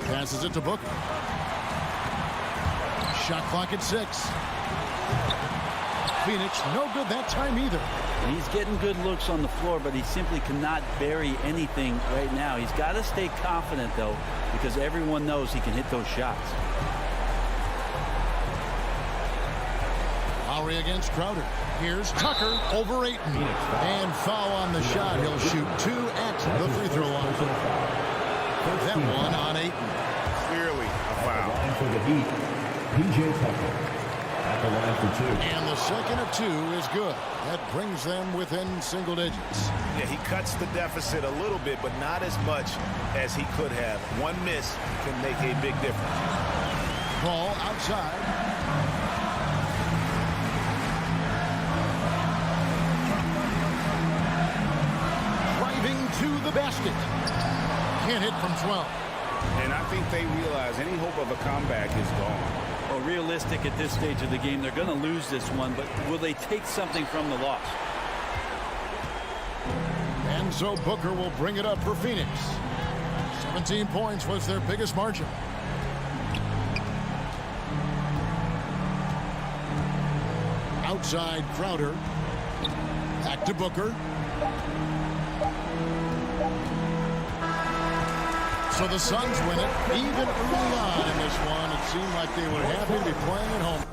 Passes it to Booker. Shot clock at 6. Phoenix no good that time either. And he's getting good looks on the floor, but he simply cannot bury anything right now. He's got to stay confident, though, because everyone knows he can hit those shots. Lowry against Crowder. Here's Tucker over Ayton. And foul on the shot. He'll shoot 2 at the free throw line. That one on Ayton. Clearly a foul. For the Heat, P.J. Tucker at the line for 2. And the second of 2 is good. That brings them within single digits. Yeah, he cuts the deficit a little bit, but not as much as he could have. One miss can make a big difference. Ball outside. Driving to the basket. Can't hit from 12. And I think they realize any hope of a comeback is gone. Well, realistic at this stage of the game, they're going to lose this one, but will they take something from the loss? And so Booker will bring it up for Phoenix. 17 points was their biggest margin. Outside Crowder. Back to Booker. So the Suns win it. Even early on in this one, it seemed like they were happy to be playing at home.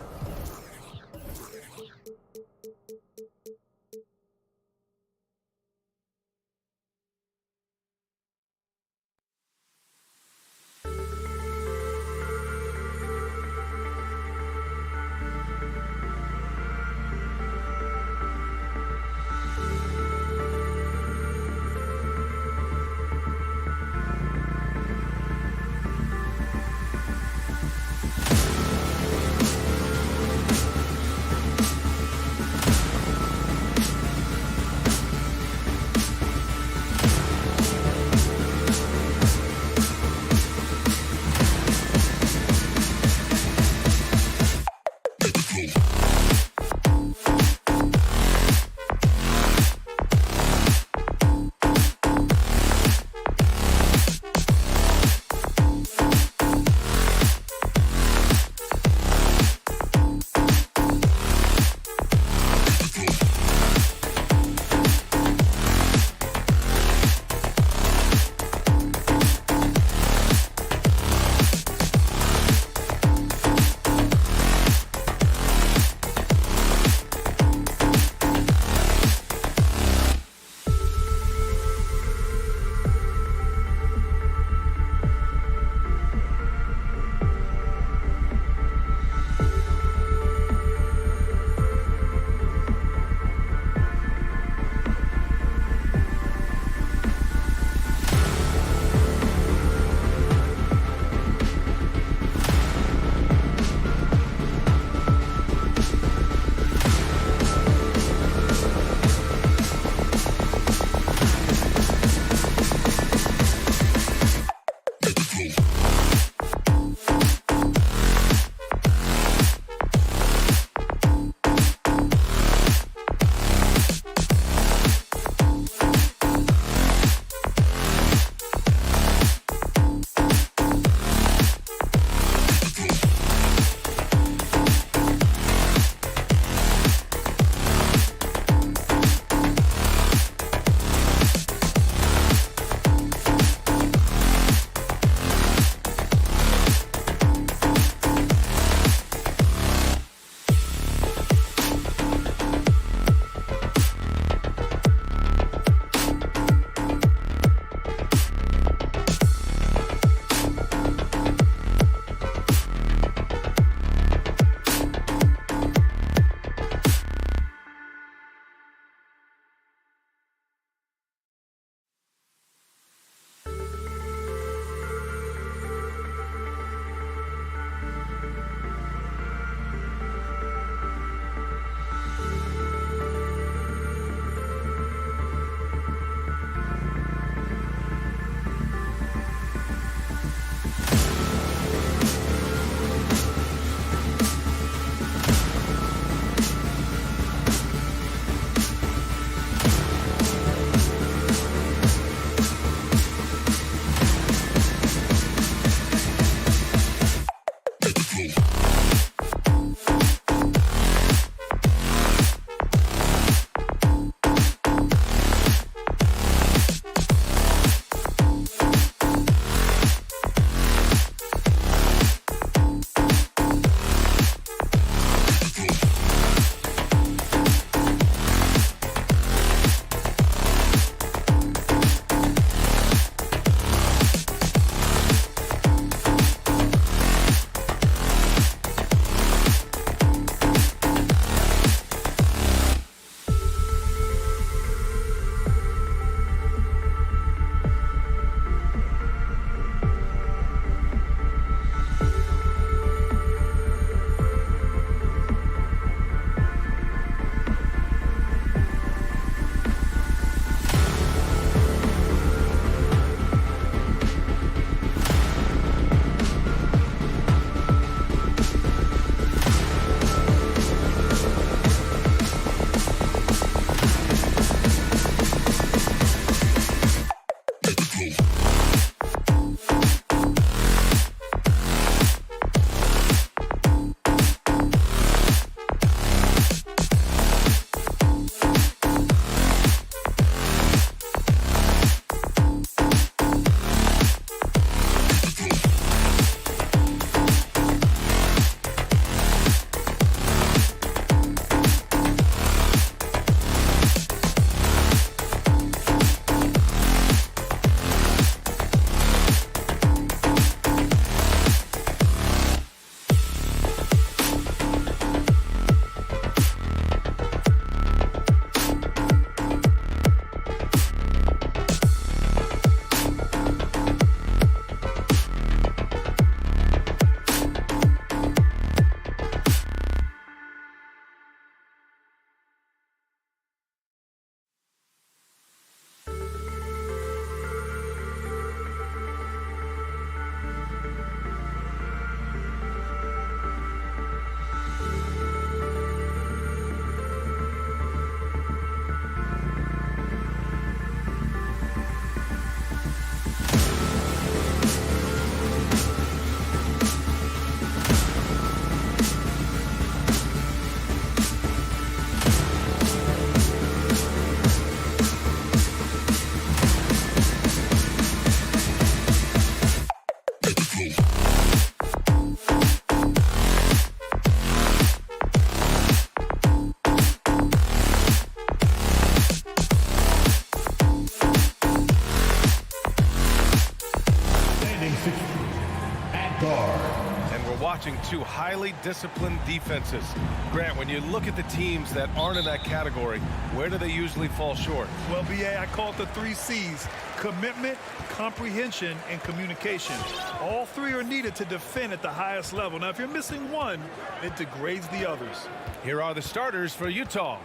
watching two highly disciplined defenses. Grant, when you look at the teams that aren't in that category, where do they usually fall short? Well, BA, I call it the 3 C's: commitment, comprehension, and communication. All 3 are needed to defend at the highest level. Now, if you're missing one, it degrades the others. Here are the starters for Utah.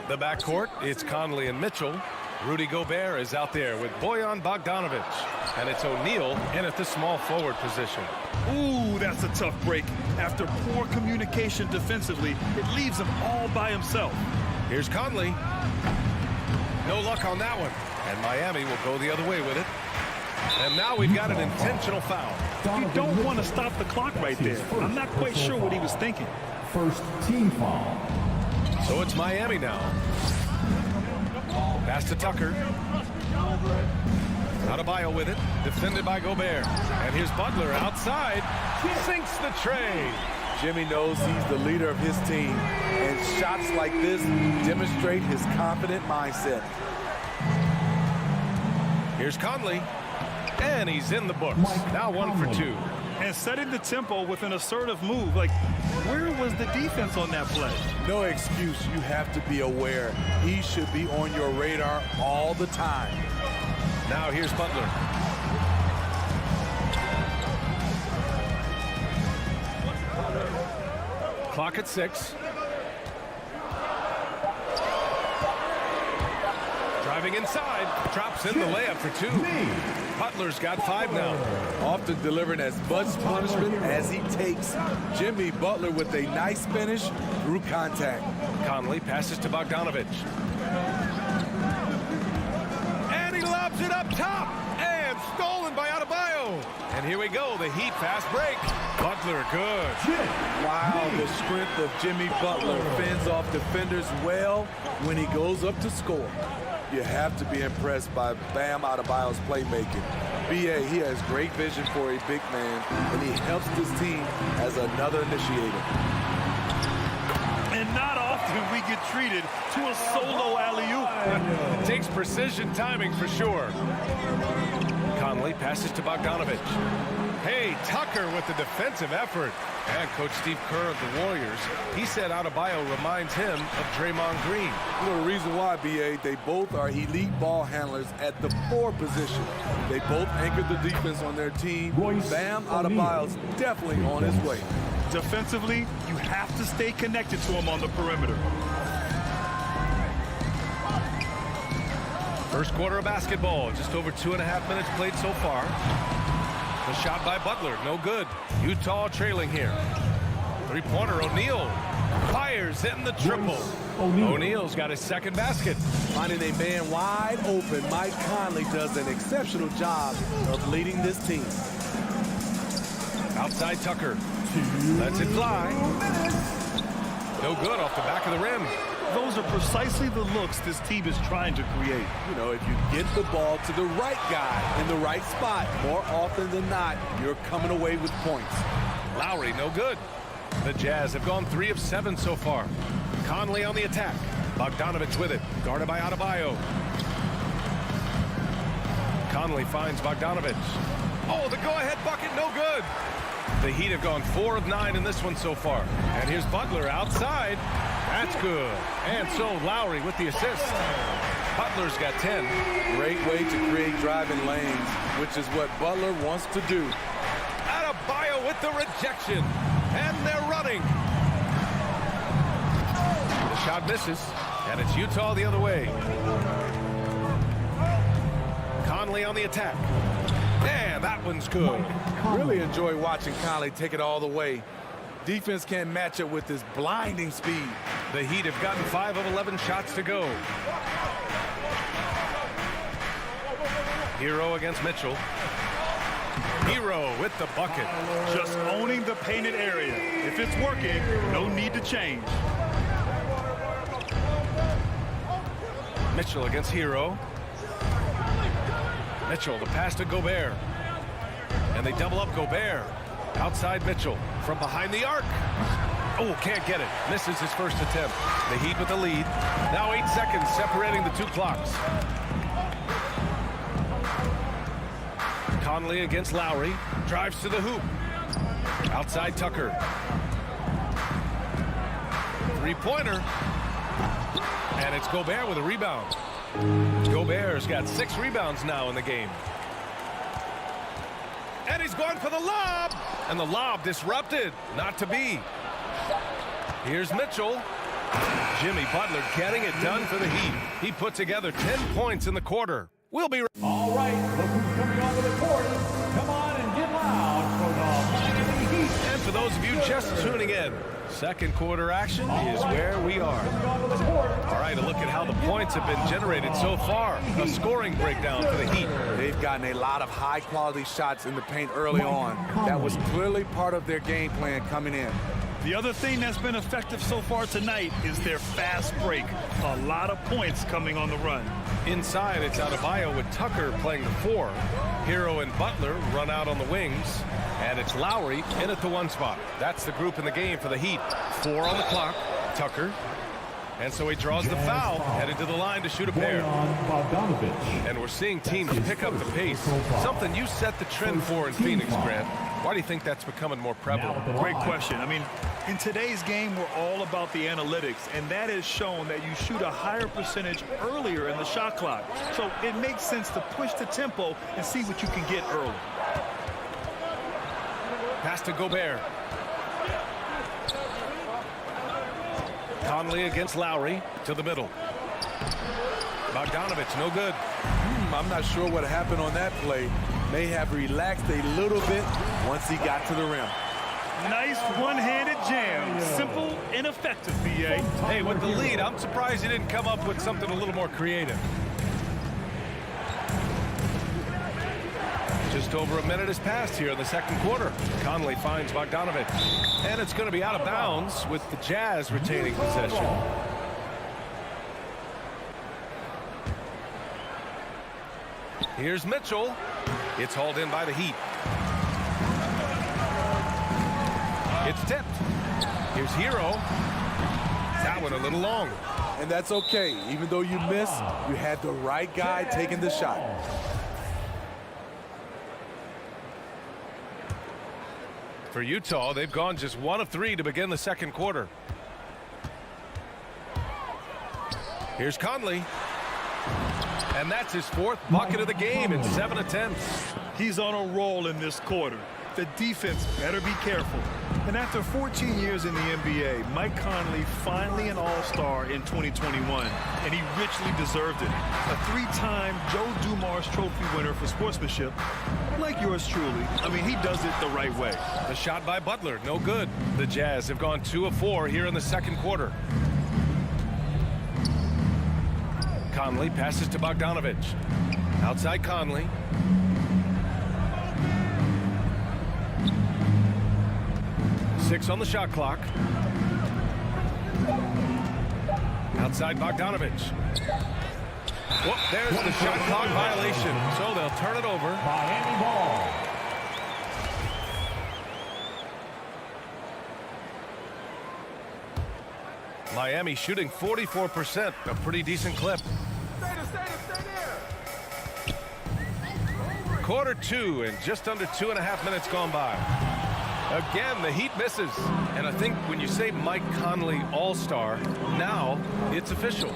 The backcourt, it's Conley and Mitchell. Rudy Gobert is out there with Bojan Bogdanovic. And it's O'Neal in at the small forward position. Ooh, that's a tough break. After poor communication defensively, it leaves him all by himself. Here's Conley. No luck on that one. And Miami will go the other way with it. And now we've got an intentional foul. You don't want to stop the clock right there. I'm not quite sure what he was thinking. First team foul. So it's Miami now. Pass to Tucker. Adebayo with it. Defended by Gobert. And here's Butler outside. Sinks the tray. Jimmy knows he's the leader of his team. And shots like this demonstrate his confident mindset. Here's Conley. And he's in the books. Now 1 for 2. And setting the tempo with an assertive move. Like, where was the defense on that play? No excuse. You have to be aware. He should be on your radar all the time. Now here's Butler. Clock at 6. Driving inside. Drops in the layup for 2. Butler's got 5 now. Often delivering as much punishment as he takes. Jimmy Butler with a nice finish through contact. Conley passes to Bogdanovic. And he lobs it up top. And stolen by Adebayo. And And here we go, the Heat fast break. Butler, good. Wow, the strength of Jimmy Butler fends off defenders well when he goes up to score. You have to be impressed by Bam Adebayo's playmaking. B.A., he has great vision for a big man, and he helps this team as another initiator. And not often we get treated to a solo alley-oop. Takes precision timing for sure. Conley passes to Bogdanovich. Hey, Tucker with the defensive effort. And Coach Steve Kerr of the Warriors, he said Adebayo reminds him of Draymond Green. You know the reason why, B.A., they both are elite ball handlers at the 4 position. They both anchor the defense on their team. Bam Adebayo's definitely on his way. Defensively, you have to stay connected to him on the perimeter. First quarter of basketball, just over 2.5 minutes played so far. The shot by Butler, no good. Utah trailing here. Three-pointer, O'Neal fires, hitting the triple. O'Neal's got his second basket. Finding a man wide open, Mike Conley does an exceptional job of leading this team. Outside Tucker. Lets it fly. No good off the back of the rim. Those are precisely the looks this team is trying to create. You know, if you get the ball to the right guy in the right spot, more often than not, you're coming away with points. Lowry, no good. The Jazz have gone 3 of 7 so far. Conley on the attack. Bogdanovich with it, guarded by Adebayo. Conley finds Bogdanovich. Oh, the go-ahead bucket, no good. The Heat have gone 4 of 9 in this one so far. And here's Butler outside. That's good. And so Lowry with the assist. Butler's got 10. Great way to create driving lanes, which is what Butler wants to do. Adebayo with the rejection. And they're running. The shot misses. And it's Utah the other way. Conley on the attack. Man, that one's good. Really enjoy watching Conley take it all the way. Defense can't match it with his blinding speed. The Heat have gotten 5 of 11 shots to go. Hero against Mitchell. Hero with the bucket. Just owning the painted area. If it's working, no need to change. Mitchell against Hero. Mitchell, the pass to Gobert. And they double up Gobert. Outside Mitchell from behind the arc. Oh, can't get it. Misses his first attempt. The Heat with the lead. Now 8 seconds separating the 2 clocks. Conley against Lowry. Drives to the hoop. Outside Tucker. Three-pointer. And it's Gobert with a rebound. Gobert's got 6 rebounds now in the game. And he's going for the lob. And the lob disrupted. Not to be. Here's Mitchell. Jimmy Butler getting it done for the Heat. He put together 10 points in the quarter. We'll be right back. All right, look who's coming onto the court. Come on and get loud for the Miami Heat. And for those of you just tuning in, second quarter action is where we are. All right, a look at how the points have been generated so far. A scoring breakdown for the Heat. They've gotten a lot of high-quality shots in the paint early on. That was clearly part of their game plan coming in. The other thing that's been effective so far tonight is their fast break. A lot of points coming on the run. Inside, it's Adebayo with Tucker playing the 4. Hero and Butler run out on the wings. And it's Lowry in at the 1 spot. That's the group in the game for the Heat. 4 on the clock. Tucker. And so he draws the foul, headed to the line to shoot a pair. And we're seeing teams pick up the pace. Something you set the trend for in Phoenix, Grant. Why do you think that's becoming more prevalent? Great question. I mean, in today's game, we're all about the analytics, and that has shown that you shoot a higher percentage earlier in the shot clock. So it makes sense to push the tempo and see what you can get early. Pass to Gobert. Conley against Lowry to the middle. Bogdanovich, no good. I'm not sure what happened on that play. May have relaxed a little bit once he got to the rim. Nice one-handed jam. Simple and effective, B.A. Hey, with the lead, I'm surprised he didn't come up with something a little more creative. Just over a minute has passed here in the second quarter. Conley finds Bogdanovich. And it's going to be out of bounds with the Jazz retaining possession. Here's Mitchell. It's hauled in by the Heat. It's tipped. Here's Hero. That one a little long. And that's okay. Even though you miss, you had the right guy taking the shot. For Utah, they've gone just 1 of 3 to begin the second quarter. Here's Conley. And that's his 4th bucket of the game in 7 attempts. He's on a roll in this quarter. The defense better be careful. And after 14 years in the NBA, Mike Conley finally an all-star in 2021, and he richly deserved it. A 3-time Joe Dumars Trophy winner for sportsmanship, like yours truly. I mean, he does it the right way. The shot by Butler, no good. The Jazz have gone 2 of 4 here in the second quarter. Conley passes to Bogdanovich. Outside Conley. Six on the shot clock. Outside Bogdanovich. Whoop, there's the shot clock violation. So they'll turn it over. Miami ball. Miami shooting 44%, a pretty decent clip. Quarter 2 and just under 2.5 minutes gone by. Again, the Heat misses. And I think when you say Mike Conley All-Star, now it's official.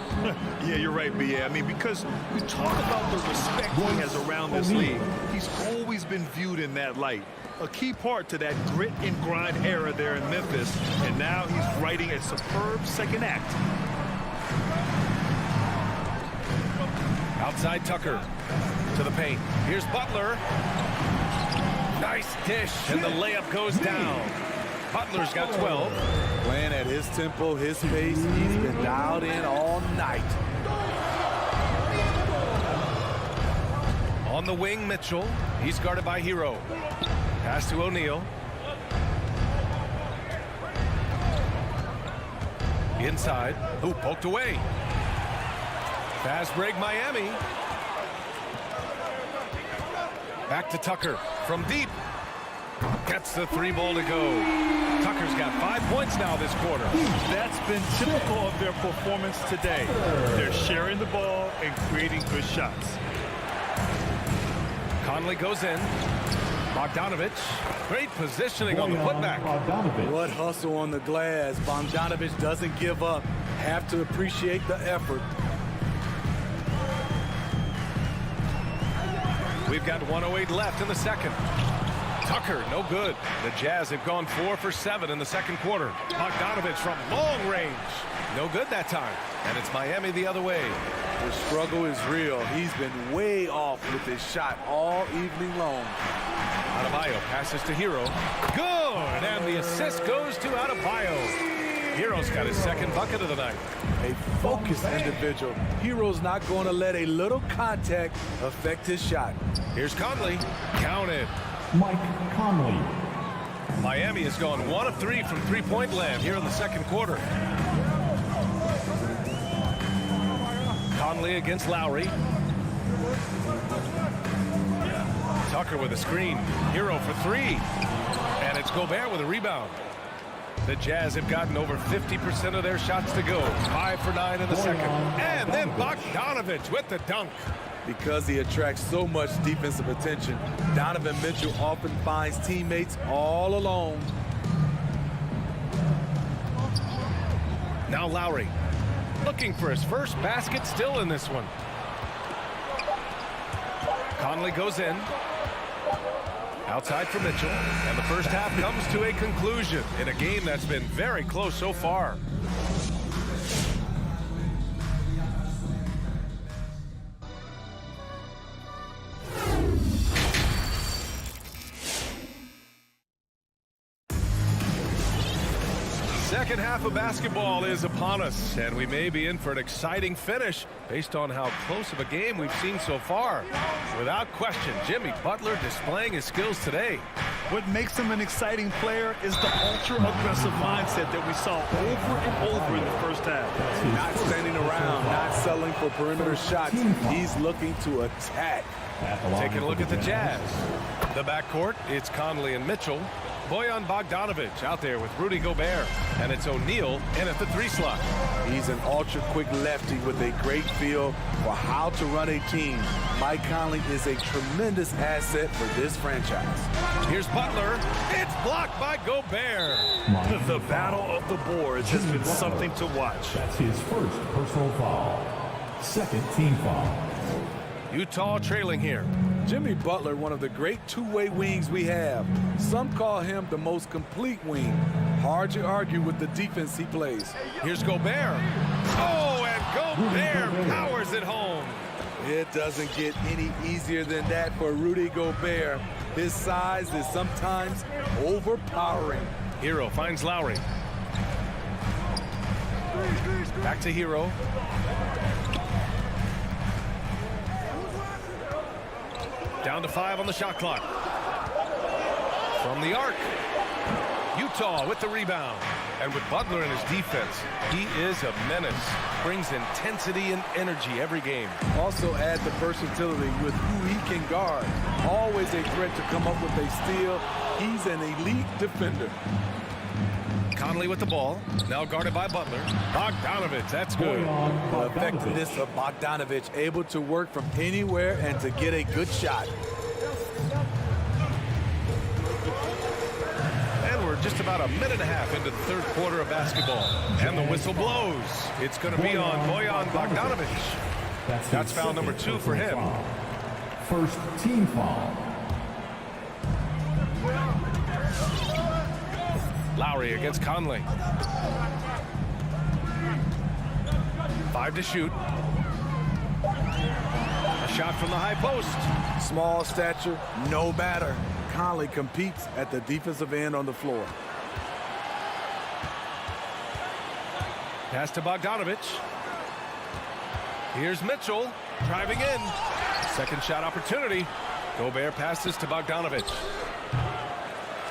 Yeah, you're right, B.A. I mean, because we talk about the respect he has around this league. He's always been viewed in that light. A key part to that grit and grind era there in Memphis. And now he's writing a superb second act. Outside Tucker to the paint. Here's Butler. Nice dish, and the layup goes down. Butler's got 12. Playing at his tempo, his pace. He's been dialed in all night. On the wing, Mitchell. He's guarded by Hero. Pass to O'Neal. Inside. Ooh, poked away. Fast break, Miami. Back to Tucker from deep. Gets the 3-ball to go. Tucker's got 5 points now this quarter. That's been typical of their performance today. They're sharing the ball and creating good shots. Conley goes in. Bogdanovich. Great positioning on the putback. What hustle on the glass. Bogdanovich doesn't give up. Have to appreciate the effort. We've got 1:08 left in the second. Tucker, no good. The Jazz have gone 4 for 7 in the second quarter. Bogdanovich from long range. No good that time. And it's Miami the other way. The struggle is real. He's been way off with his shot all evening long. Adebayo passes to Hero. Good! And the assist goes to Adebayo. Hero's got his second bucket of the night. A focused individual. Hero's not going to let a little contact affect his shot. Here's Conley. Counted. Mike Conley. Miami has gone 1 of 3 from three-point land here in the second quarter. Conley against Lowry. Tucker with a screen. Hero for 3. And it's Gobert with a rebound. The Jazz have gotten over 50% of their shots to go. 5 for 9 in the second. And then Bogdanovich with the dunk. Because he attracts so much defensive attention, Donovan Mitchell often finds teammates all alone. Now Lowry looking for his first basket, still in this one. Conley goes in. Outside for Mitchell. And the first half comes to a conclusion in a game that's been very close so far. Second half of basketball is upon us, and we may be in for an exciting finish based on how close of a game we've seen so far. Without question, Jimmy Butler displaying his skills today. What makes him an exciting player is the ultra-aggressive mindset that we saw over and over in the first half. Not standing around, not settling for perimeter shots. He's looking to attack. Taking a look at the Jazz. The backcourt, it's Conley and Mitchell. Bojan Bogdanovic out there with Rudy Gobert. And it's O'Neal in at the 3 slot. He's an ultra-quick lefty with a great feel for how to run a team. Mike Conley is a tremendous asset for this franchise. Here's Butler. It's blocked by Gobert. The battle of the boards has been something to watch. That's his first personal foul. Second team foul. Utah trailing here. Jimmy Butler, one of the great two-way wings we have. Some call him the most complete wing. Hard to argue with the defense he plays. Here's Gobert. Oh, and Gobert powers it home. It doesn't get any easier than that for Rudy Gobert. His size is sometimes overpowering. Hero finds Lowry. Back to Hero. Down to 5 on the shot clock. From the arc. Utah with the rebound. And with Butler in his defense, he is a menace. Brings intensity and energy every game. Also add the versatility with who he can guard. Always a threat to come up with a steal. He's an elite defender. Conley with the ball. Now guarded by Butler. Bogdanovic, that's good. The effectiveness of Bogdanovic, able to work from anywhere and to get a good shot. And we're just about a minute and a half into the third quarter of basketball. And the whistle blows. It's going to be on Bojan Bogdanovic. That's foul number 2 for him. First team foul. Lowry against Conley. 5 to shoot. A shot from the high post. Small stature, no matter. Conley competes at the defensive end on the floor. Pass to Bogdanovic. Here's Mitchell driving in. Second shot opportunity. Gobert passes to Bogdanovic.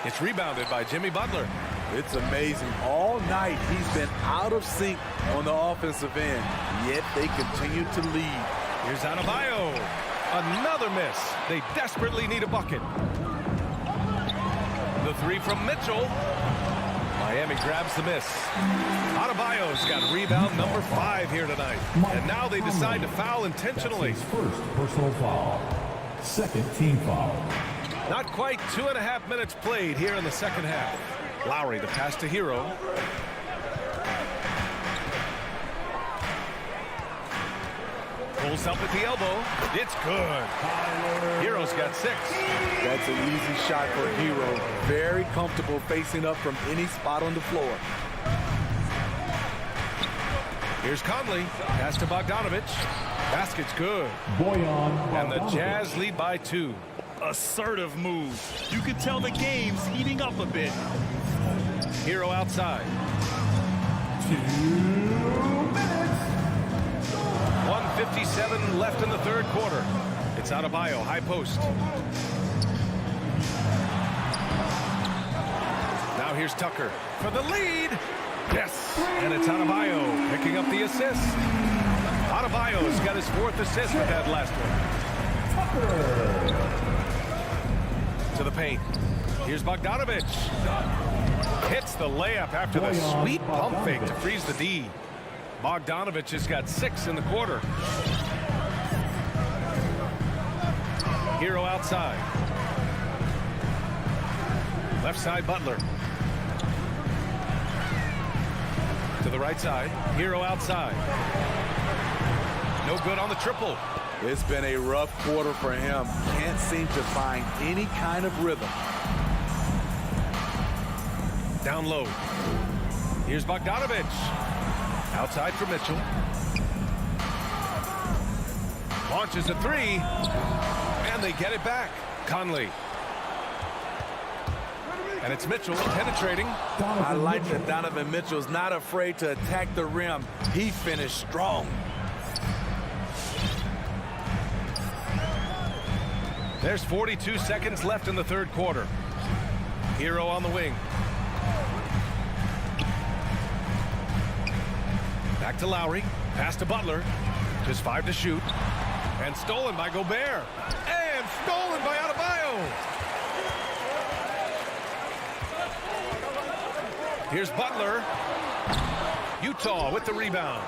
It's rebounded by Jimmy Butler. It's amazing. All night he's been out of sync on the offensive end, yet they continue to lead. Here's Adebayo. Another miss. They desperately need a bucket. The 3 from Mitchell. Miami grabs the miss. Adebayo's got rebound number 5 here tonight. And now they decide to foul intentionally. That's his first personal foul. Second team foul. Not quite 2.5 minutes played here in the second half. Lowry, the pass to Hero. Pulls up at the elbow. It's good. Hero's got 6. That's an easy shot for Hero. Very comfortable facing up from any spot on the floor. Here's Conley. Pass to Bogdanovic. Basket's good. And the Jazz lead by 2. Assertive move. You can tell the game's heating up a bit. Hero outside. 2 minutes. 1:57 left in the third quarter. It's Adebayo, high post. Now here's Tucker for the lead. Yes, and it's Adebayo picking up the assist. Adebayo's got his 4th assist with that last one. To the paint. Here's Bogdanovic. Hits the layup after the sweet pump fake to freeze the D. Bogdanovic has got 6 in the quarter. Hero outside. Left side, Butler. To the right side. Hero outside. No good on the triple. It's been a rough quarter for him. Can't seem to find any kind of rhythm. Down low. Here's Bogdanovic. Outside for Mitchell. Launches a 3. And they get it back. Conley. And it's Mitchell penetrating. I like that Donovan Mitchell's not afraid to attack the rim. He finished strong. There's 42 seconds left in the third quarter. Hero on the wing. Back to Lowry. Pass to Butler. Just 5 to shoot. And stolen by Gobert. And stolen by Adebayo. Here's Butler. Utah with the rebound.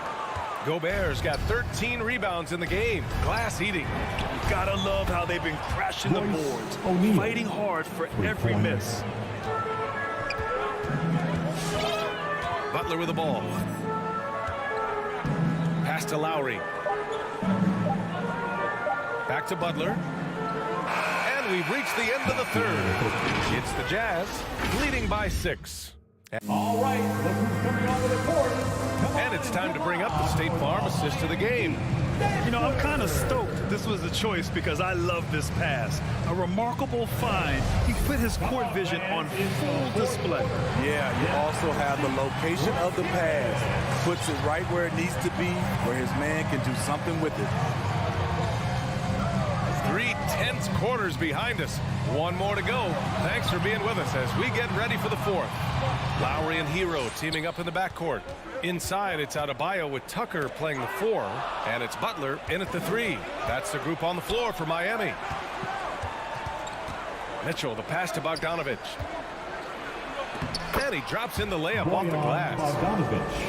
Gobert's got 13 rebounds in the game. Glass eating. You gotta love how they've been crashing the boards, fighting hard for every miss. Butler with the ball. Pass to Lowry. Back to Butler. And we've reached the end of the third. It's the Jazz leading by 6. All right, look who's coming onto the court. And it's time to bring up the State Farm assist of the game. You know, I'm kind of stoked this was a choice because I love this pass. A remarkable find. He put his court vision on full display. Yeah, you also have the location of the pass. Puts it right where it needs to be, where his man can do something with it. 3 tense quarters behind us. One more to go. Thanks for being with us as we get ready for the fourth. Lowry and Hero teaming up in the backcourt. Inside, it's Adebayo with Tucker playing the 4, and it's Butler in at the 3. That's the group on the floor for Miami. Mitchell, the pass to Bogdanovich. And he drops in the layup off the glass.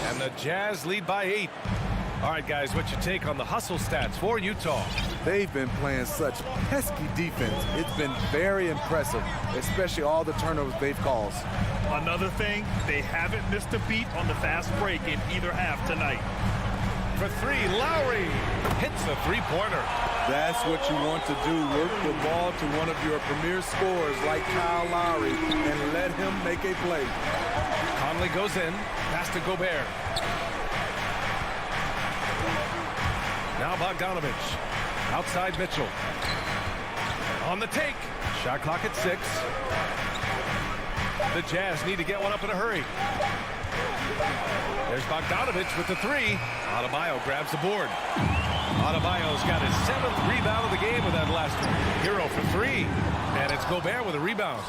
And the Jazz lead by 8. All right, guys, what's your take on the hustle stats for Utah? They've been playing such pesky defense. It's been very impressive, especially all the turnovers they've caused. Another thing, they haven't missed a beat on the fast break in either half tonight. For 3, Lowry hits a three-pointer. That's what you want to do. Work the ball to one of your premier scorers like Kyle Lowry and let him make a play. Conley goes in. Pass to Gobert. Now Bogdanovich. Outside Mitchell. On the take. Shot clock at 6. The Jazz need to get one up in a hurry. There's Bogdanovich with the 3. Adebayo grabs the board. Adebayo's got his 7th rebound of the game with that last one. Hero for 3. And it's Gobert with a rebound.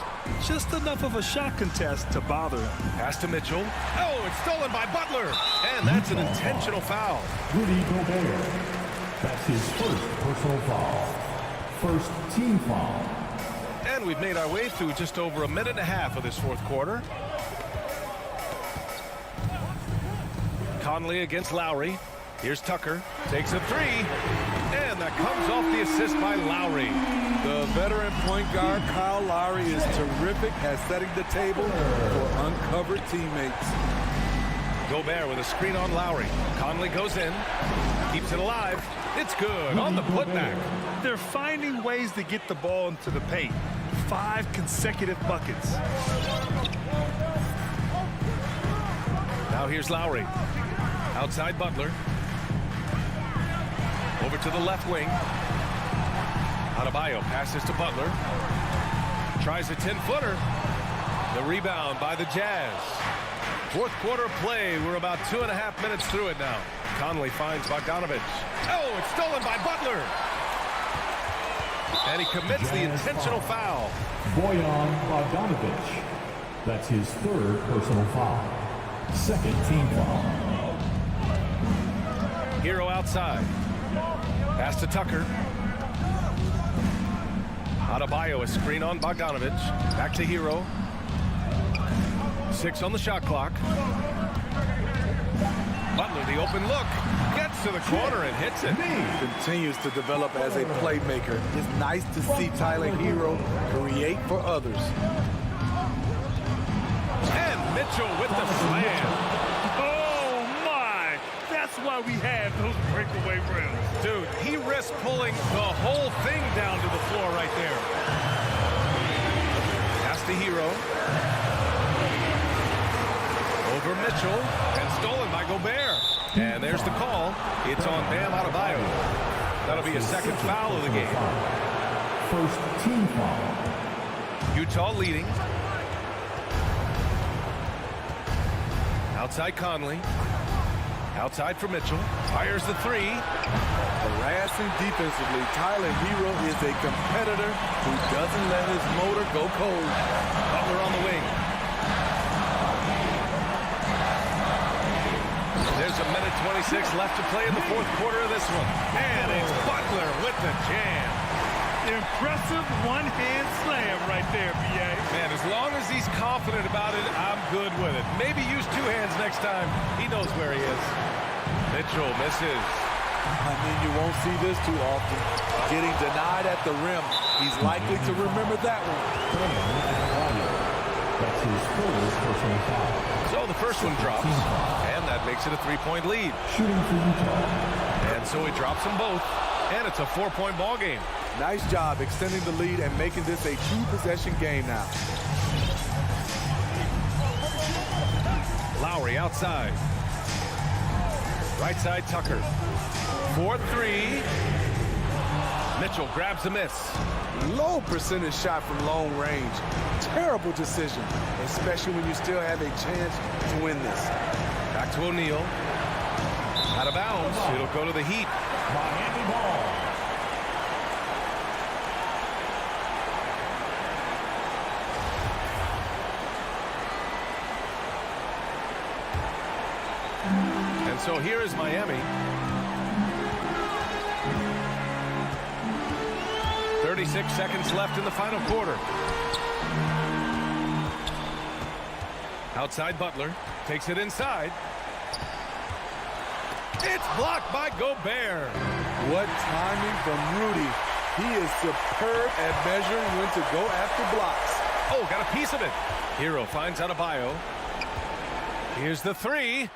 Just enough of a shot contest to bother him. Pass to Mitchell. Oh, it's stolen by Butler. And that's an intentional foul. Rudy Gobert. That's his first personal foul. First team foul. And we've made our way through just over a minute and a half of this fourth quarter. Conley against Lowry. Here's Tucker. Takes a 3. And that comes off the assist by Lowry. The veteran point guard, Kyle Lowry, is terrific at setting the table for uncovered teammates. Gobert with a screen on Lowry. Conley goes in. Keeps it alive. It's good on the putback. They're finding ways to get the ball into the paint. 5 consecutive buckets. Now here's Lowry. Outside Butler. Over to the left wing. Adebayo passes to Butler. Tries a 10-footer. The rebound by the Jazz. Fourth quarter play. We're about 2.5 minutes through it now. Conley finds Bogdanovich. Oh, it's stolen by Butler. And he commits the intentional foul. Bojan Bogdanovich. That's his 3rd personal foul. 2nd team foul. Hero outside. Pass to Tucker. Adebayo, a screen on Bogdanovich. Back to Hero. 6 on the shot clock. Butler, the open look. Gets to the corner and hits it. Continues to develop as a playmaker. It's nice to see Tyler Hero create for others. And Mitchell with the slam. Oh, my. That's why we have those breakaway rims. Dude, he risked pulling the whole thing down to the floor right there. Pass to Hero. Over Mitchell, and stolen by Gobert. And there's the call. It's on Bam Adebayo. That'll be a 2nd foul of the game. 1st team foul. Utah leading. Outside Conley. Outside for Mitchell. Fires the three. Harassing defensively, Tyler Hero is a competitor who doesn't let his motor go cold. Butler on the wing. There's a minute 26 left to play in the fourth quarter of this one. And it's Butler with the jam. Impressive one-hand slam right there, B.A. Man, as long as he's confident about it, I'm good with it. Maybe use two hands next time. He knows where he is. Mitchell misses. I mean, you won't see this too often. Getting denied at the rim. He's likely to remember that one. That's his first personal foul. So the first one drops, and that makes it a three-point lead. Shooting for Utah. And so he drops them both, and it's a four-point ball game. Nice job extending the lead and making this a two-possession game now. Lowry outside. Right side Tucker. 4-3. Mitchell grabs the miss. Low percentage shot from long range. Terrible decision, especially when you still have a chance to win this. Back to O'Neal. Out of bounds. It'll go to the Heat. Miami ball. And so here is Miami. 36 seconds left in the final quarter. Outside Butler. Takes it inside. It's blocked by Gobert. What timing from Rudy. He is superb at measuring when to go after blocks. Oh, got a piece of it. Hero finds Adebayo. Here's the three.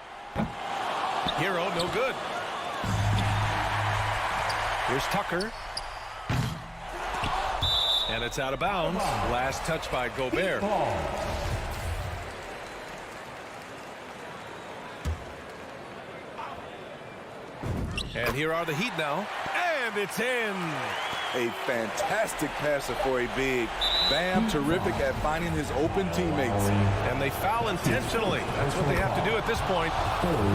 Hero, no good. Here's Tucker. And it's out of bounds. Last touch by Gobert. And here are the Heat now. And it's in. A fantastic passer for a big. Bam, terrific at finding his open teammates. And they foul intentionally. That's what they have to do at this point.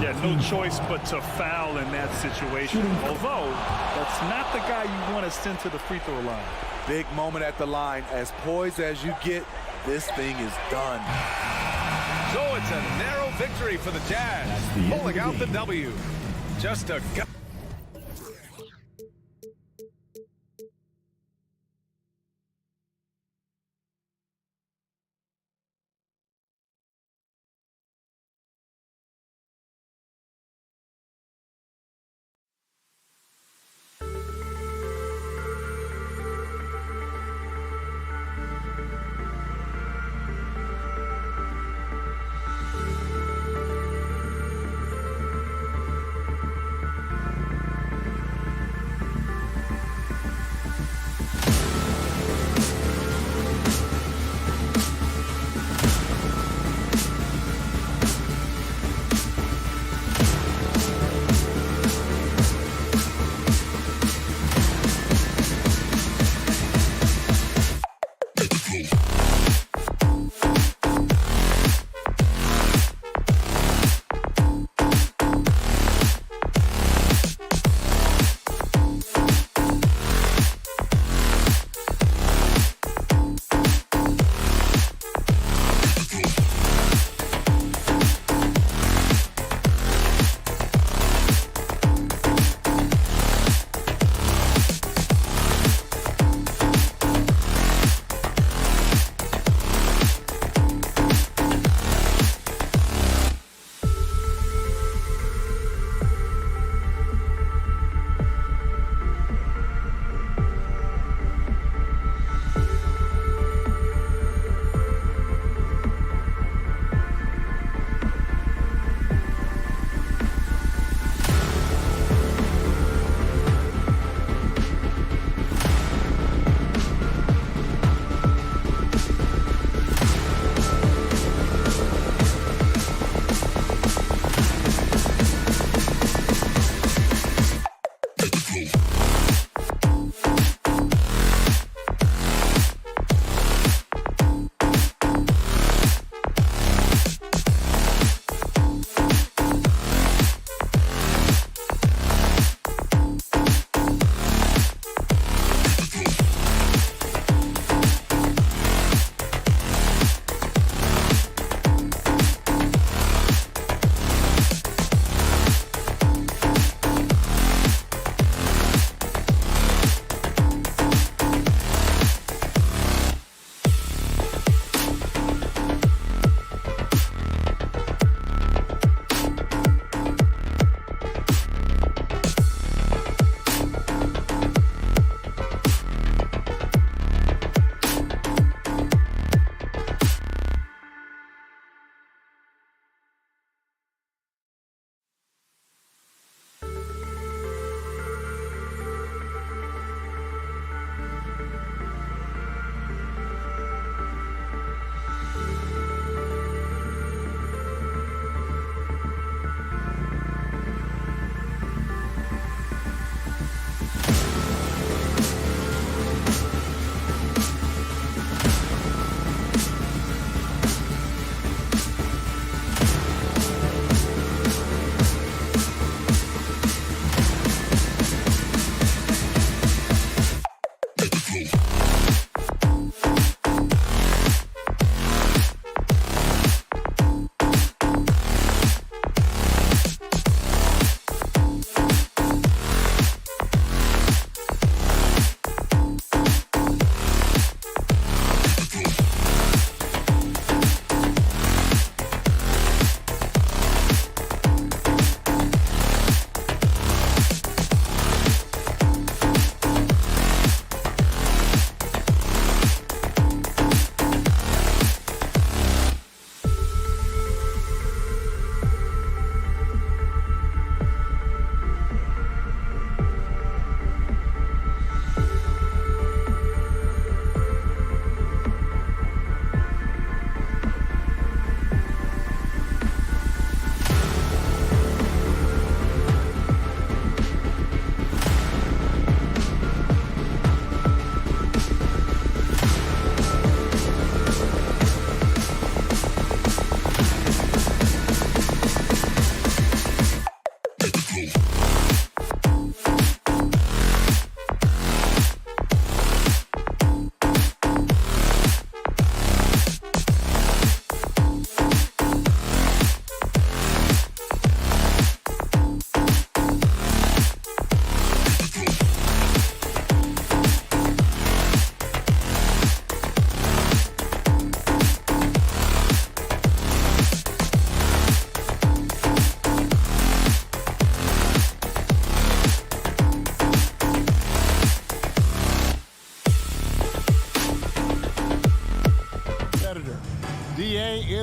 Yeah, no choice but to foul in that situation. Although, that's not the guy you want to send to the free throw line. Big moment at the line. As poised as you get, this thing is done. So it's a narrow victory for the Jazz. Pulling out the W. Just a gut.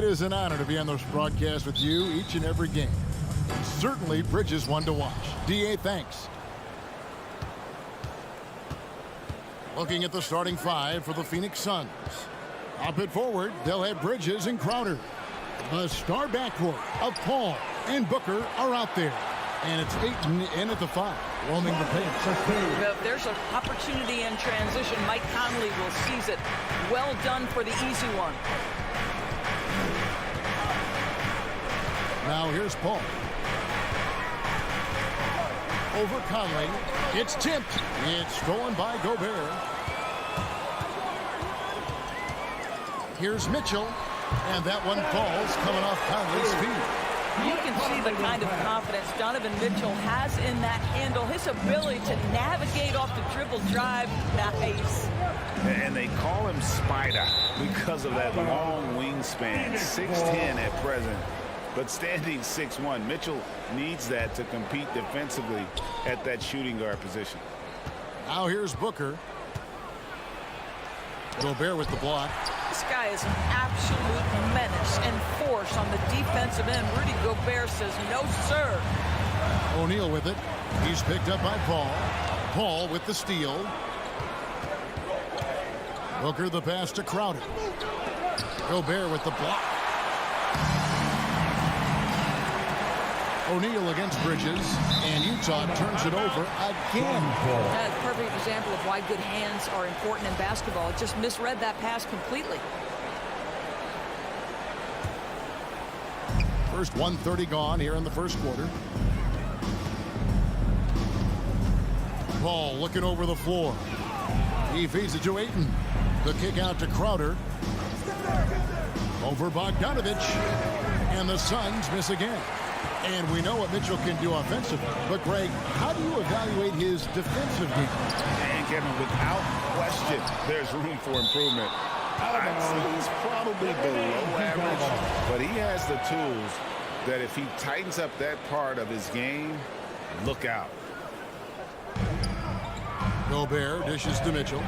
is an honor to be on this broadcast with you each and every game. Certainly, Bridges one to watch. D.A., thanks. Looking at the starting five for the Phoenix Suns. Up at forward, they'll have Bridges and Crowder. The star backcourt of Paul and Booker are out there. And it's Ayton in at the 5, roaming the paint. If there's an opportunity in transition, Mike Conley will seize it. Well done for the easy one. Now here's Paul. Over Conley. It's tipped. It's stolen by Gobert. Here's Mitchell. And that one falls coming off Conley's feet. You can see the kind of confidence Donovan Mitchell has in that handle. His ability to navigate off the dribble drive. Nice. And they call him Spider because of that long wingspan. 6'10" at present, but standing 6'1". Mitchell needs that to compete defensively at that shooting guard position. Now here's Booker. Gobert with the block. This guy is an absolute menace and force on the defensive end. Rudy Gobert says no, sir. O'Neal with it. He's picked up by Paul. Paul with the steal. Booker the pass to Crowder. Gobert with the block. O'Neal against Bridges, and Utah turns it over again. That's a perfect example of why good hands are important in basketball. Just misread that pass completely. First 1:30 gone here in the first quarter. Paul looking over the floor. He feeds it to Ayton. The kick out to Crowder. Over Bogdanovich. And the Suns miss again. And we know what Mitchell can do offensively. But, Greg, how do you evaluate his defensive game? And, Kevin, without question, there's room for improvement. I'd say he's probably below average, but he has the tools that if he tightens up that part of his game, look out. Gobert dishes to Mitchell.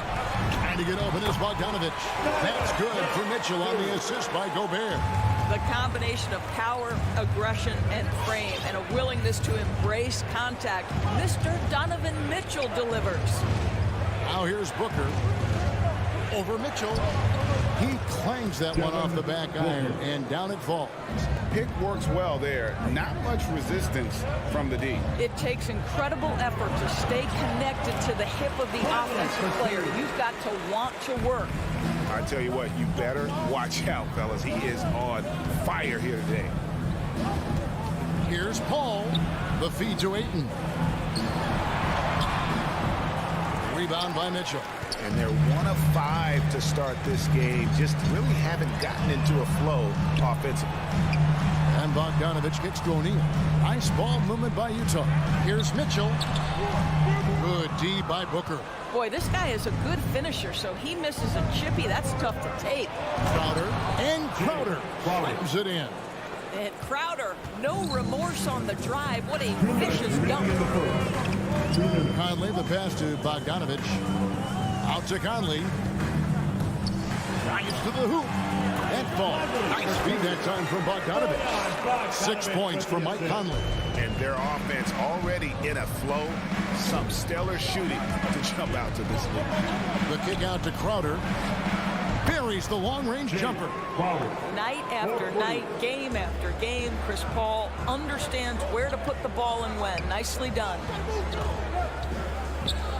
Trying to get open is Bogdanovich. That's good for Mitchell on the assist by Gobert. The combination of power, aggression, and frame, and a willingness to embrace contact. Mr. Donovan Mitchell delivers. Now here's Booker. Over Mitchell. He clangs that one off the back iron, and down it falls. Pick works well there. Not much resistance from the D. It takes incredible effort to stay connected to the hip of the offensive player. You've got to want to work. I tell you what, you better watch out, fellas. He is on fire here today. Here's Paul. The feed to Ayton. Rebound by Mitchell. And they're 1 of 5 to start this game. Just really haven't gotten into a flow offensively. And Bogdanovich kicks to O'Neal. Nice ball movement by Utah. Here's Mitchell. Good D by Booker. Boy, this guy is a good finisher, so he misses a chippy. That's tough to take. Crowder and Crowder slams it in. And Crowder, no remorse on the drive. What a vicious dunk. Conley, the pass to Bogdanovich. Out to Conley. Drives to the hoop. And falls. Nice feed that time from Bogdanovich. 6 points for Mike Conley. And their offense already in a flow. Some stellar shooting to jump out to this lead. The kick out to Crowder. Buries the long-range jumper. Night after night, game after game, Chris Paul understands where to put the ball and when. Nicely done.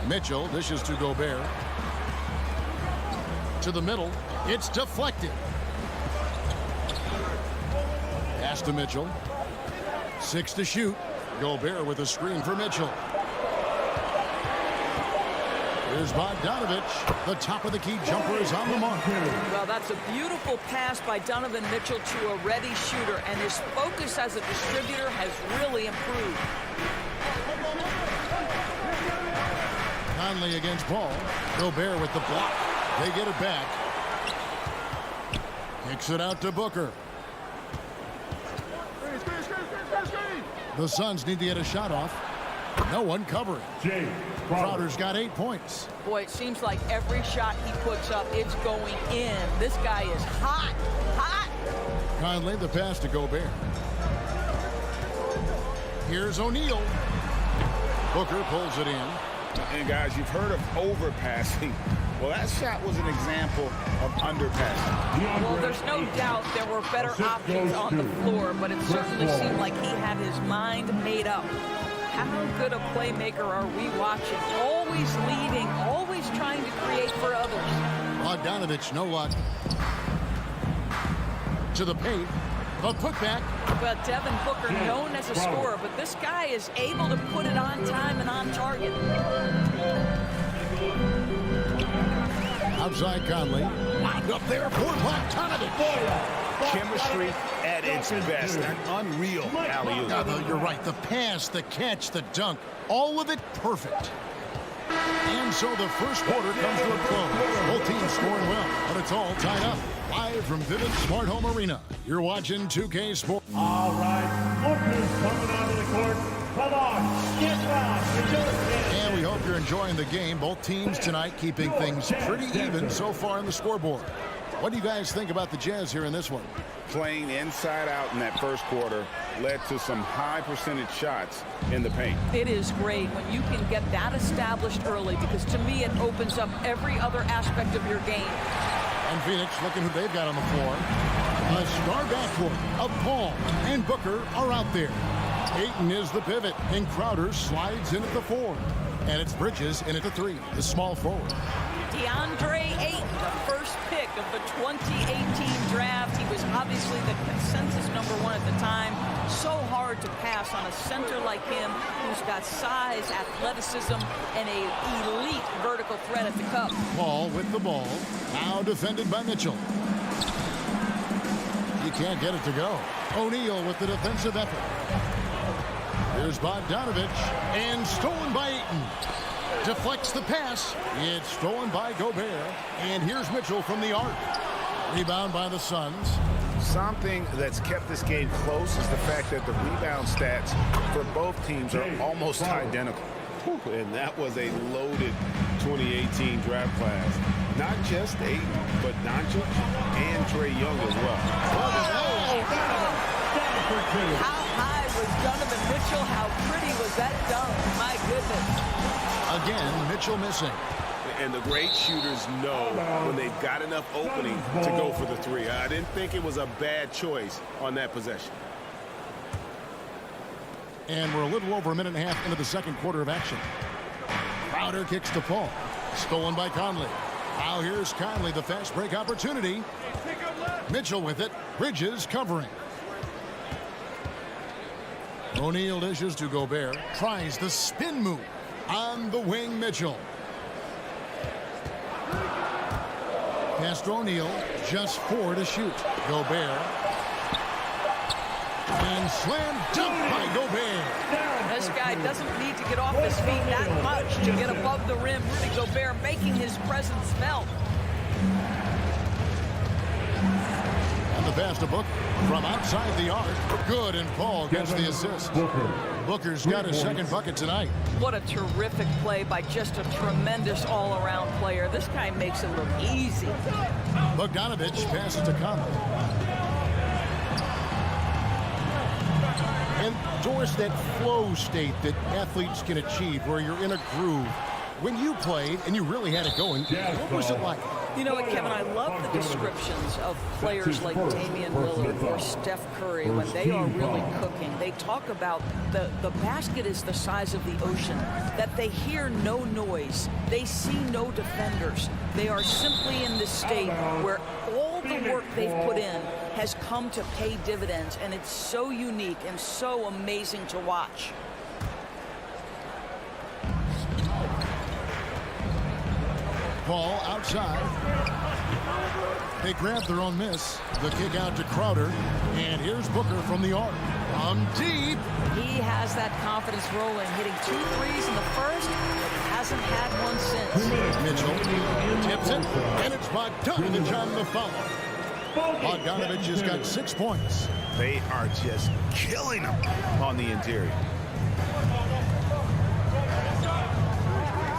Mitchell dishes to Gobert. To the middle. It's deflected. Pass to Mitchell. 6 to shoot. Gobert with a screen for Mitchell. Here's Bogdanovich. The top of the key jumper is on the mark. Well, that's a beautiful pass by Donovan Mitchell to a ready shooter, and his focus as a distributor has really improved. Conley against Paul. Gobert with the block. They get it back. Kicks it out to Booker. The Suns need to get a shot off. No one covering. Crowder's got 8 points. Boy, it seems like every shot he puts up, it's going in. This guy is hot, hot. Conley, the pass to Gobert. Here's O'Neal. Booker pulls it in. And guys, you've heard of overpassing. Well, that shot was an example of underpassing. Well, there's no doubt there were better options on the floor, but it certainly seemed like he had his mind made up. How good a playmaker are we watching? Always leading, always trying to create for others. Bogdanovich, no luck. To the paint. The putback. Well, Devin Booker, known as a scorer, but this guy is able to put it on time and on target. Outside Conley. Lined up there for Bogdanovich. Chemistry at its best. An unreal alley-oop. Yeah, you're right. The pass, the catch, the dunk. All of it perfect. And so the first quarter comes to a close. Both teams scoring well, but it's all tied up. Live from Vivint Smart Home Arena, you're watching 2K Sports. All right, look who's coming onto the court. Come on, get loud. And we hope you're enjoying the game. Both teams tonight keeping things pretty even so far on the scoreboard. What do you guys think about the Jazz here in this one? Playing inside out in that first quarter led to some high percentage shots in the paint. It is great when you can get that established early, because to me it opens up every other aspect of your game. And Phoenix, looking who they've got on the floor. A star backcourt of Paul and Booker are out there. Ayton is the pivot, and Crowder slides in at the 4. And it's Bridges in at the 3, the small forward. DeAndre Ayton, the first pick of the 2018 draft. He was obviously the consensus #1 at the time. So hard to pass on a center like him, who's got size, athleticism, and an elite vertical threat at the cup. Paul with the ball, now defended by Mitchell. You can't get it to go. O'Neal with the defensive effort. Here's Bogdanovich, and stolen by Ayton. Deflects the pass. It's stolen by Gobert. And here's Mitchell from the arc. Rebound by the Suns. Something that's kept this game close is the fact that the rebound stats for both teams are almost identical. And that was a loaded 2018 draft class. Not just Ayton, but Doncic and Trae Young as well. How high was Donovan Mitchell? How pretty was that dunk? My goodness. Again, Mitchell missing. And the great shooters know when they've got enough opening to go for the 3. I didn't think it was a bad choice on that possession. And we're a little over a minute and a half into the second quarter of action. Crowder kicks to Paul. Stolen by Conley. Now here's Conley, the fast break opportunity. Mitchell with it. Bridges covering. O'Neal dishes to Gobert. Tries the spin move. On the wing, Mitchell. Pass to O'Neal. Just 4 to shoot. Gobert. And slam dunk by Gobert. This guy doesn't need to get off his feet that much to get above the rim. Rudy Gobert making his presence felt. And the pass to Booker from outside the arc. Good, and Paul gets the assist. Booker's got his second bucket tonight. What a terrific play by just a tremendous all-around player. This guy makes it look easy. Bogdanovich passes to Conley. And Doris, that flow state that athletes can achieve where you're in a groove. When you played and you really had it going, what was it like? You know what, Kevin, I love the descriptions of players like Damian Lillard or Steph Curry when they are really cooking. They talk about the basket is the size of the ocean, that they hear no noise, they see no defenders. They are simply in this state where all the work they've put in has come to pay dividends, and it's so unique and so amazing to watch. Ball outside. They grab their own miss. The kick out to Crowder. And here's Booker from the arc. Deep. He has that confidence rolling, hitting 2 threes in the first, but hasn't had one since. Mitchell tips it, and it's Bogdanovich on the follow. Bogdanovich has got 6 points. They are just killing him on the interior.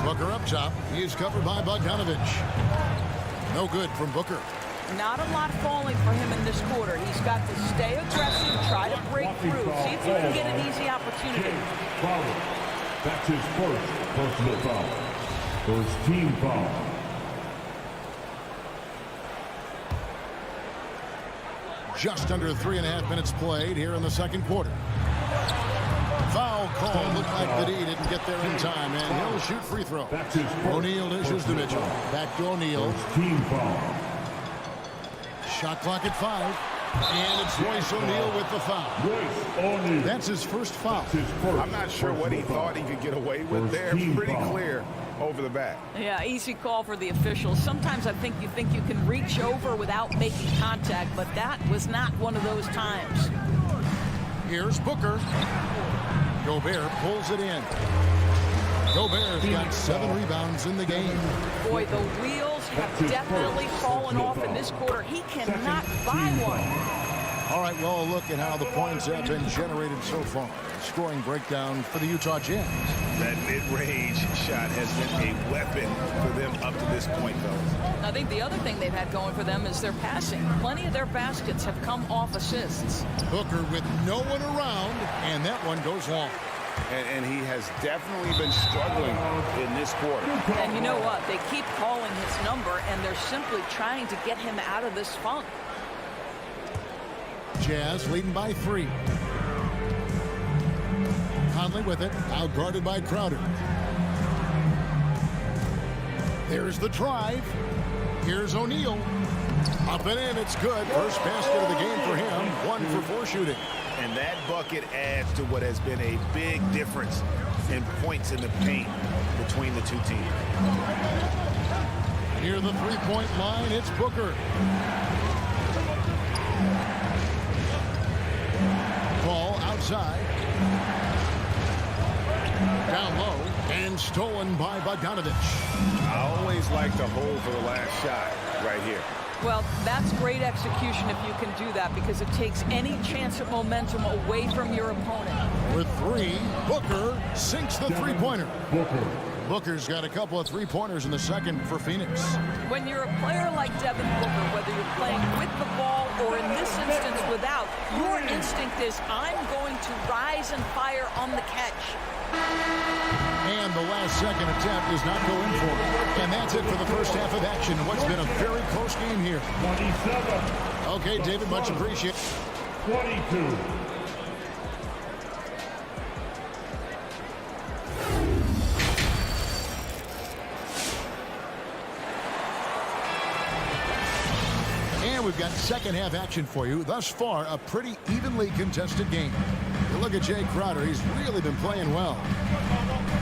Booker up top. He is covered by Bogdanovich. No good from Booker. Not a lot falling for him in this quarter. He's got to stay aggressive, try to break through, see if he can get an easy opportunity. That's his first personal foul. First team foul. Just under 3.5 minutes played here in the second quarter. Foul call. Looked like the D didn't get there in time, and he'll shoot free throw. O'Neal dishes to Mitchell. Back to O'Neal. Team foul. Shot clock at 5. And it's Royce O'Neal with the foul. That's his first foul. I'm not sure what he thought he could get away with there. Pretty clear over the back. Yeah, easy call for the officials. Sometimes I think you can reach over without making contact, but that was not one of those times. Here's Booker. Gobert pulls it in. Gobert's got 7 rebounds in the game. Boy, the wheels have definitely fallen off in this quarter. He cannot buy one. All right, well, look at how the points have been generated so far. Scoring breakdown for the Utah Jazz. That mid-range shot has been a weapon for them up to this point, though. I think the other thing they've had going for them is their passing. Plenty of their baskets have come off assists. Booker with no one around, and that one goes long. And he has definitely been struggling in this quarter. And you know what? They keep calling his number, and they're simply trying to get him out of this funk. Jazz leading by 3. Conley with it, out guarded by Crowder. There's the drive. Here's O'Neal. Up and in, it's good. First basket of the game for him. 1 for 4 shooting. And that bucket adds to what has been a big difference in points in the paint between the two teams. Near the three-point line, it's Booker. Ball outside. Down low and stolen by Bogdanovich. I always like to hold for the last shot right here. Well, that's great execution if you can do that, because it takes any chance at momentum away from your opponent. With 3, Booker sinks the three-pointer. Booker's got a couple of three-pointers in the second for Phoenix. When you're a player like Devin Booker, whether you're playing with the ball or in this instance without, your instinct is, I'm going to rise and fire on the catch. And the last second attempt does not go in for it. And that's it for the first half of action in what's been a very close game here. 27. Okay, David, much appreciated. 22. And we've got second half action for you. Thus far, a pretty evenly contested game. You look at Jay Crowder. He's really been playing well.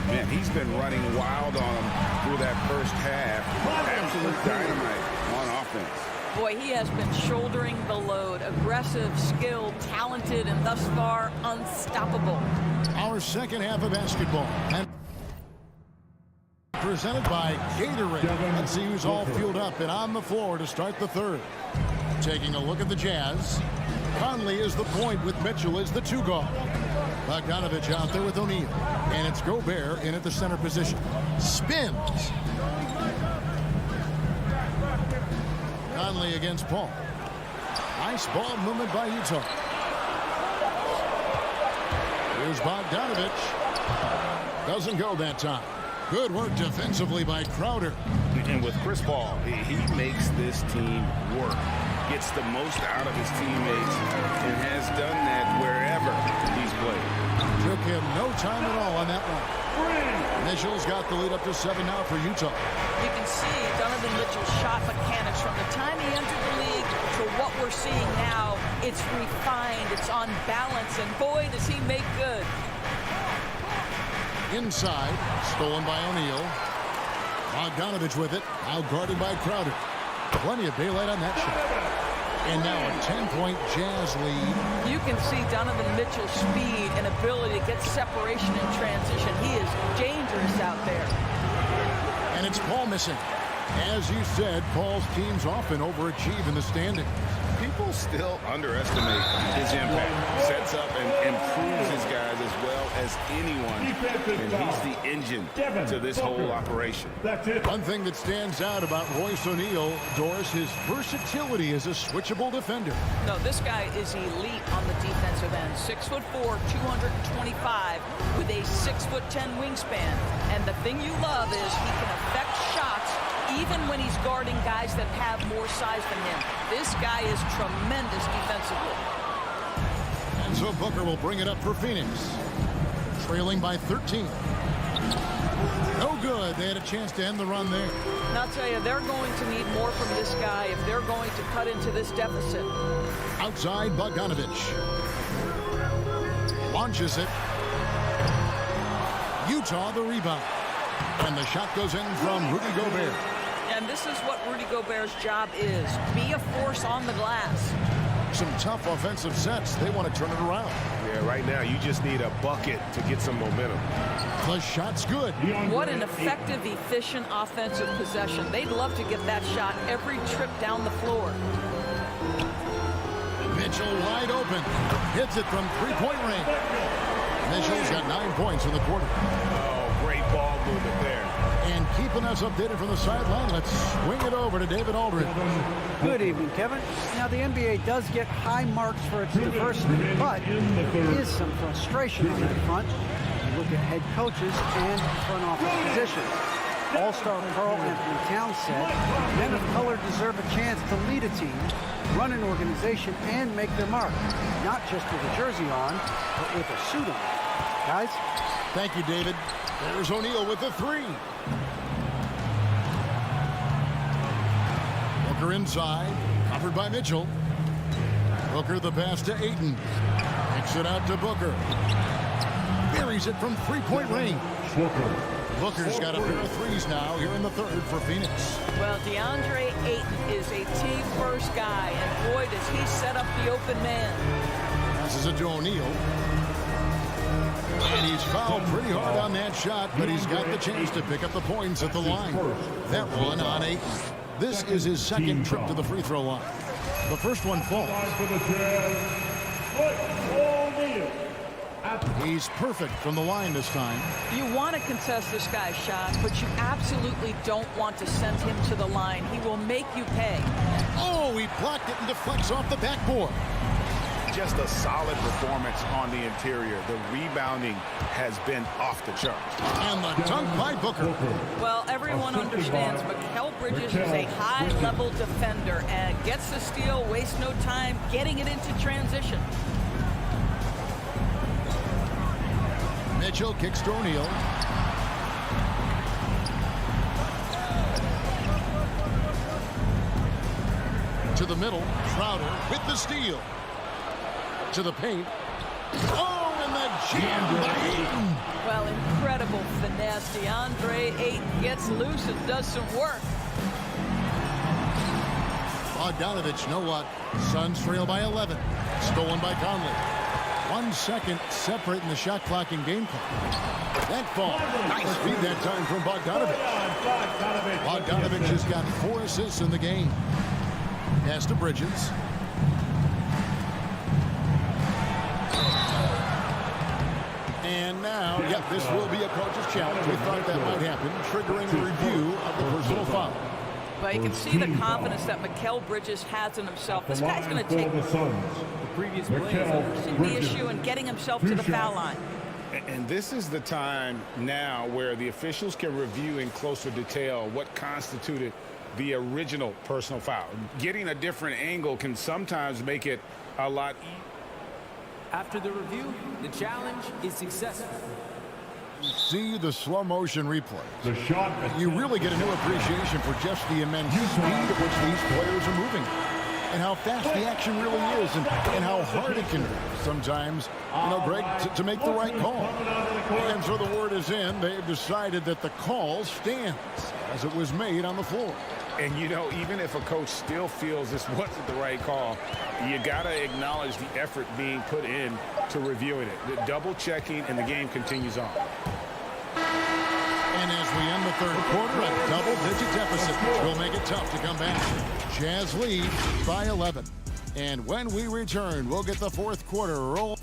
Man, he's been running wild on him through that first half. Absolute dynamite on offense. Boy, he has been shouldering the load. Aggressive, skilled, talented, and thus far unstoppable. Our second half of basketball. And presented by Gatorade. Let's see who's all fueled up and on the floor to start the third. Taking a look at the Jazz. Conley is the point with Mitchell as the 2 guard. Bogdanovich out there with O'Neal. And it's Gobert in at the center position. Spins. Conley against Paul. Nice ball movement by Utah. Here's Bogdanovich. Doesn't go that time. Good work defensively by Crowder. And with Chris Paul, he makes this team work. Gets the most out of his teammates and has done that wherever he's played. Took him no time at all on that one. Mitchell's got the lead up to 7 now for Utah. You can see Donovan Mitchell's shot mechanics from the time he entered the league to what we're seeing now. It's refined, it's on balance, and boy, does he make good. Inside, stolen by O'Neal. Bogdanovich with it, out guarded by Crowder. Plenty of daylight on that shot. And now a 10-point Jazz lead. You can see Donovan Mitchell's speed and ability to get separation in transition. He is dangerous out there. And it's Paul missing. As you said, Paul's teams often overachieve in the standings. People still underestimate his impact. Sets up and improves his guys as well as anyone, and he's the engine to this whole operation. That's it. One thing that stands out about Royce O'Neal, Doris, his versatility as a switchable defender. No, this guy is elite on the defensive end. 6'4", 225, with a 6'10" wingspan. And the thing you love is he can affect shots even when he's guarding guys that have more size than him. This guy is tremendous defensively. And so Booker will bring it up for Phoenix, trailing by 13. No good. They had a chance to end the run there. And I'll tell you, they're going to need more from this guy if they're going to cut into this deficit. Outside, Bogdanovich launches it. Utah the rebound. And the shot goes in from Rudy Gobert. And this is what Rudy Gobert's job is. Be a force on the glass. Some tough offensive sets. They want to turn it around. Yeah, right now you just need a bucket to get some momentum. The shot's good. What an effective, efficient offensive possession. They'd love to get that shot every trip down the floor. Mitchell wide open. Hits it from three-point range. Mitchell's got 9 points in the quarter. Oh, great ball movement there. And keeping us updated from the sideline, let's swing it over to David Aldridge. Good evening, Kevin. Now, the NBA does get high marks for its diversity, but there is some frustration on that front. You look at head coaches and front office positions. All-star Karl Anthony Towns said, men of color deserve a chance to lead a team, run an organization, and make their mark. Not just with a jersey on, but with a suit on. Guys? Thank you, David. There's O'Neal with the three. Booker inside, covered by Mitchell. Booker the pass to Ayton. Kicks it out to Booker. Buries it from three-point range. Booker's got a pair of threes now here in the third for Phoenix. Well, DeAndre Ayton is a team-first guy, and boy, does he set up the open man. Passes it to O'Neal. And he's fouled pretty hard on that shot, but he's got the chance to pick up the points at the line. That one on Ayton. This is his second trip to the free throw line. The first one falls. He's perfect from the line this time. You want to contest this guy's shots, but you absolutely don't want to send him to the line. He will make you pay. Oh, he blocked it and deflects off the backboard. Just a solid performance on the interior. The rebounding has been off the charts. And the dunk by Booker. Well, everyone understands Mikal Bridges is a high-level defender and gets the steal, wastes no time getting it into transition. Mitchell kicks to O'Neal. To the middle, Crowder with the steal. To the paint. Oh, and the jam by Ayton. Well, incredible finesse. DeAndre Ayton gets loose and does some work. Bogdanovich, know what? Suns trail by 11. Stolen by Conley. 1 second separating the shot clock and game clock. That fall. Nice feed that time from Bogdanovich. Bogdanovich has got 4 assists in the game. Pass to Bridges. And now, this will be a coach's challenge. We thought that might happen, triggering a review of the personal foul. But you can see the confidence that Mikal Bridges has in himself. This guy's going to take the previous play, the issue, and getting himself to the foul line. And this is the time now where the officials can review in closer detail what constituted the original personal foul. Getting a different angle can sometimes make it a lot easier. After the review, the challenge is successful. See the slow motion replay. The shot. You really get a new appreciation for just the immense speed at which these players are moving. And how fast the action really is, and how hard it can be sometimes, Greg, to make the right call. And so the word is in. They've decided that the call stands as it was made on the floor. And, even if a coach still feels this wasn't the right call, you got to acknowledge the effort being put in to reviewing it. The double checking, and the game continues on. And as we end the third quarter, a double-digit deficit will make it tough to come back. Jazz lead by 11. And when we return, we'll get the fourth quarter roll.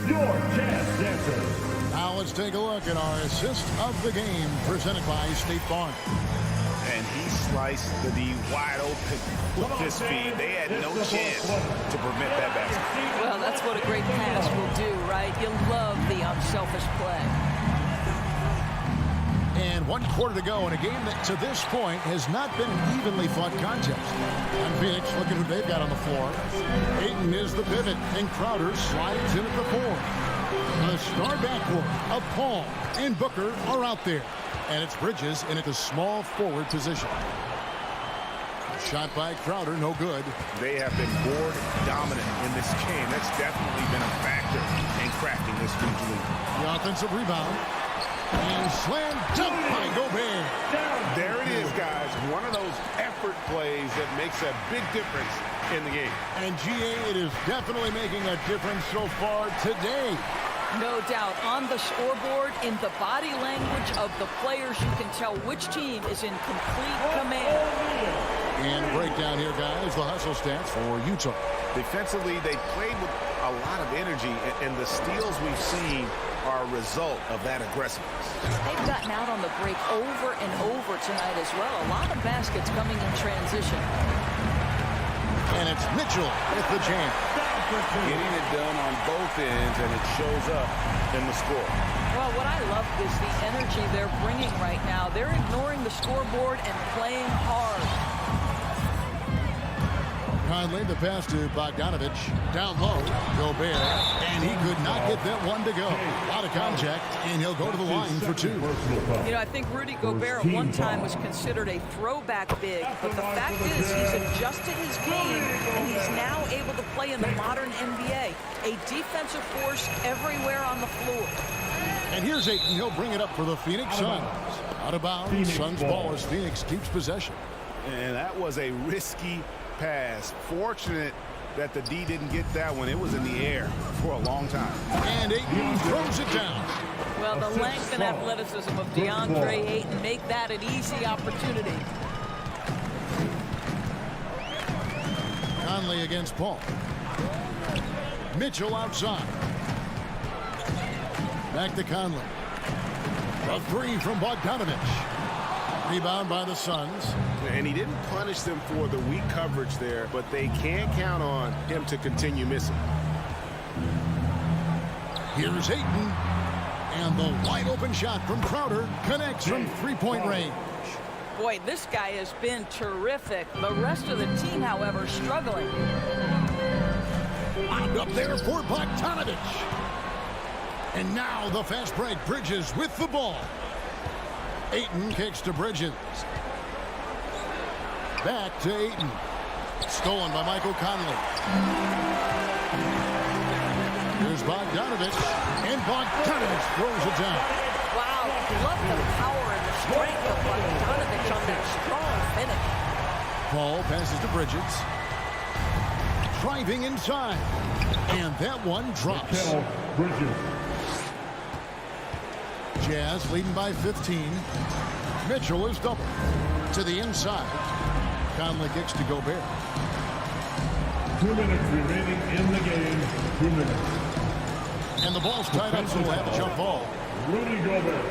your jazz dancers. Now let's take a look at our assist of the game presented by State Farm. And he sliced the D wide open with his feet. They had no chance to prevent that basket. Well, that's what a great pass will do, right? You'll love the unselfish play. And 1 quarter to go in a game that to this point has not been an evenly fought contest. And Phoenix, look at who they've got on the floor. Ayton is the pivot, and Crowder slides in at the 4. The star backcourt of Paul and Booker are out there. And it's Bridges in at the small forward position. Shot by Crowder, no good. They have been board dominant in this game. That's definitely been a factor in cracking this huge lead. The offensive rebound. And slam dunk by Gobert. There it is, guys. One of those effort plays that makes a big difference in the game. And GA, it is definitely making a difference so far today. No doubt. On the scoreboard, in the body language of the players, you can tell which team is in complete command. And breakdown here, guys, the hustle stats for Utah. Defensively, they played with a lot of energy, and the steals we've seen are a result of that aggressiveness. They've gotten out on the break over and over tonight as well. A lot of baskets coming in transition. And it's Mitchell with the jam. Getting it done on both ends, and it shows up in the score. Well, what I love is the energy they're bringing right now. They're ignoring the scoreboard and playing hard. Conley, the pass to Bogdanovich. Down low, Gobert. And he could not get that one to go. A lot of contact, and he'll go to the line for 2. You know, I think Rudy Gobert at one time was considered a throwback big, but the fact is he's adjusted his game, and he's now able to play in the modern NBA. A defensive force everywhere on the floor. And here's Ayton. He'll bring it up for the Phoenix Suns. Out of bounds. Suns ball as Phoenix keeps possession. And that was a risky pass. Fortunate that the D didn't get that one. It was in the air for a long time. And Ayton throws it down. Well, the length and athleticism of DeAndre Ayton make that an easy opportunity. Conley against Paul. Mitchell outside. Back to Conley. A 3 from Bogdanovich. Rebound by the Suns. And he didn't punish them for the weak coverage there, but they can't count on him to continue missing. Here's Ayton. And the wide open shot from Crowder connects from 3-point range. Boy, this guy has been terrific. The rest of the team, however, struggling. Wound up there for Bogdanovich. And now the fast break. Bridges with the ball. Ayton kicks to Bridges. Back to Ayton. Stolen by Michael Conley. Here's Bogdanovich. And Bogdanovich throws it down. Wow, love the power and the strength of Bogdanovich on that strong finish. Paul passes to Bridges. Driving inside. And that one drops. Bridges. Jazz leading by 15. Mitchell is double. To the inside. Conley kicks to Gobert. 2 minutes remaining in the game. 2 minutes. And the ball's tied up, so we'll have a jump ball. Rudy Gobert.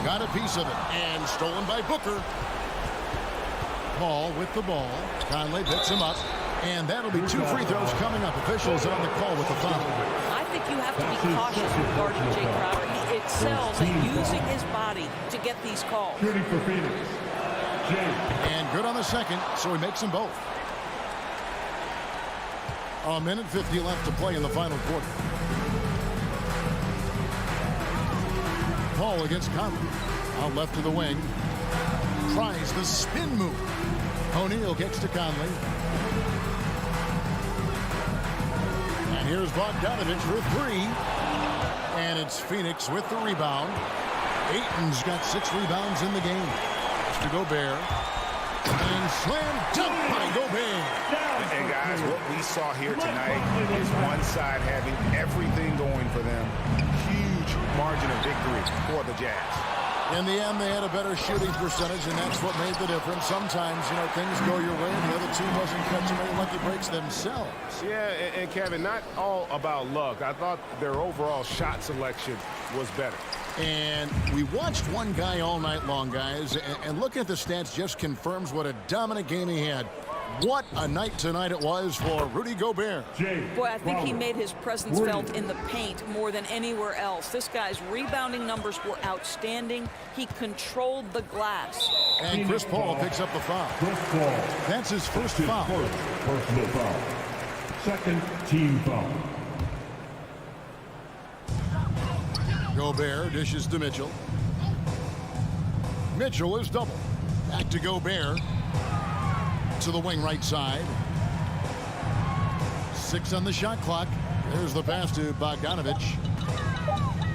Got a piece of it. And stolen by Booker. Paul with the ball. Conley picks him up. And that'll be 2 free throws coming up. Officials on the call with the foul. I think you have to be cautious with guarding Jay Crowder. He excels at using his body to get these calls. Shooting for Phoenix. Jay. And good on the second, so he makes them both. A minute 50 left to play in the final quarter. Paul against Conley. Out left to the wing. Tries the spin move. O'Neal kicks to Conley. And here's Bogdanovich for 3. And it's Phoenix with the rebound. Ayton's got 6 rebounds in the game. To Gobert. And slam dunk by Gobert. And guys, what we saw here tonight is one side having everything going for them. Huge margin of victory for the Jazz. In the end, they had a better shooting percentage, and that's what made the difference. Sometimes, you know, things go your way, and the other team wasn't catching any lucky breaks themselves. Yeah, and Kevin, not all about luck. I thought their overall shot selection was better. And we watched one guy all night long, guys, and looking at the stats just confirms what a dominant game he had. What a night tonight it was for Rudy Gobert. Boy, I think he made his presence felt in the paint more than anywhere else. This guy's rebounding numbers were outstanding. He controlled the glass. And Chris Paul picks up the foul. That's his first foul. Personal foul. Second team foul. Gobert dishes to Mitchell. Mitchell is double. Back to Gobert. To the wing right side. 6 on the shot clock. There's the pass to Bogdanovich.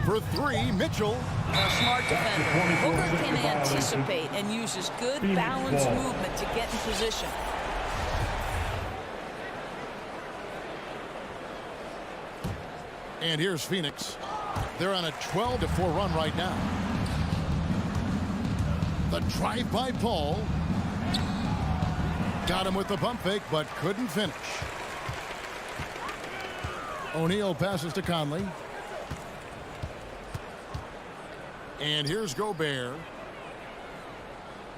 For 3, Mitchell. A smart defender. Booker can anticipate and uses good balanced movement to get in position. And here's Phoenix. They're on a 12-4 run right now. The drive by Paul. Got him with the pump fake, but couldn't finish. O'Neal passes to Conley. And here's Gobert.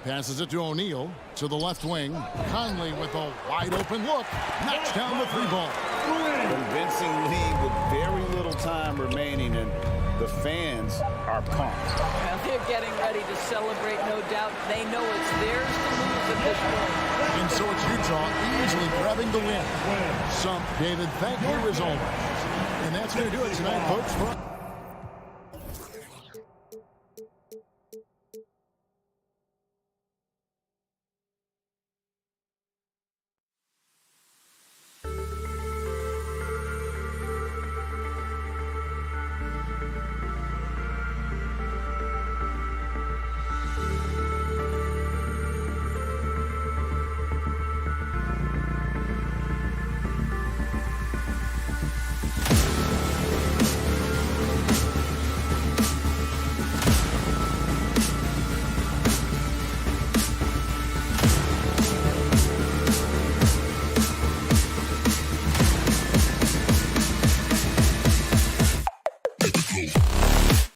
Passes it to O'Neal to the left wing. Conley with a wide open look. Knocks down the 3 ball. Convincing lead with very little time remaining, and the fans are pumped. Well, they're getting ready to celebrate, no doubt. They know it's theirs to lose at this point. And so it's Utah easily grabbing the win. David, thank you as always. And that's going to do it tonight, folks.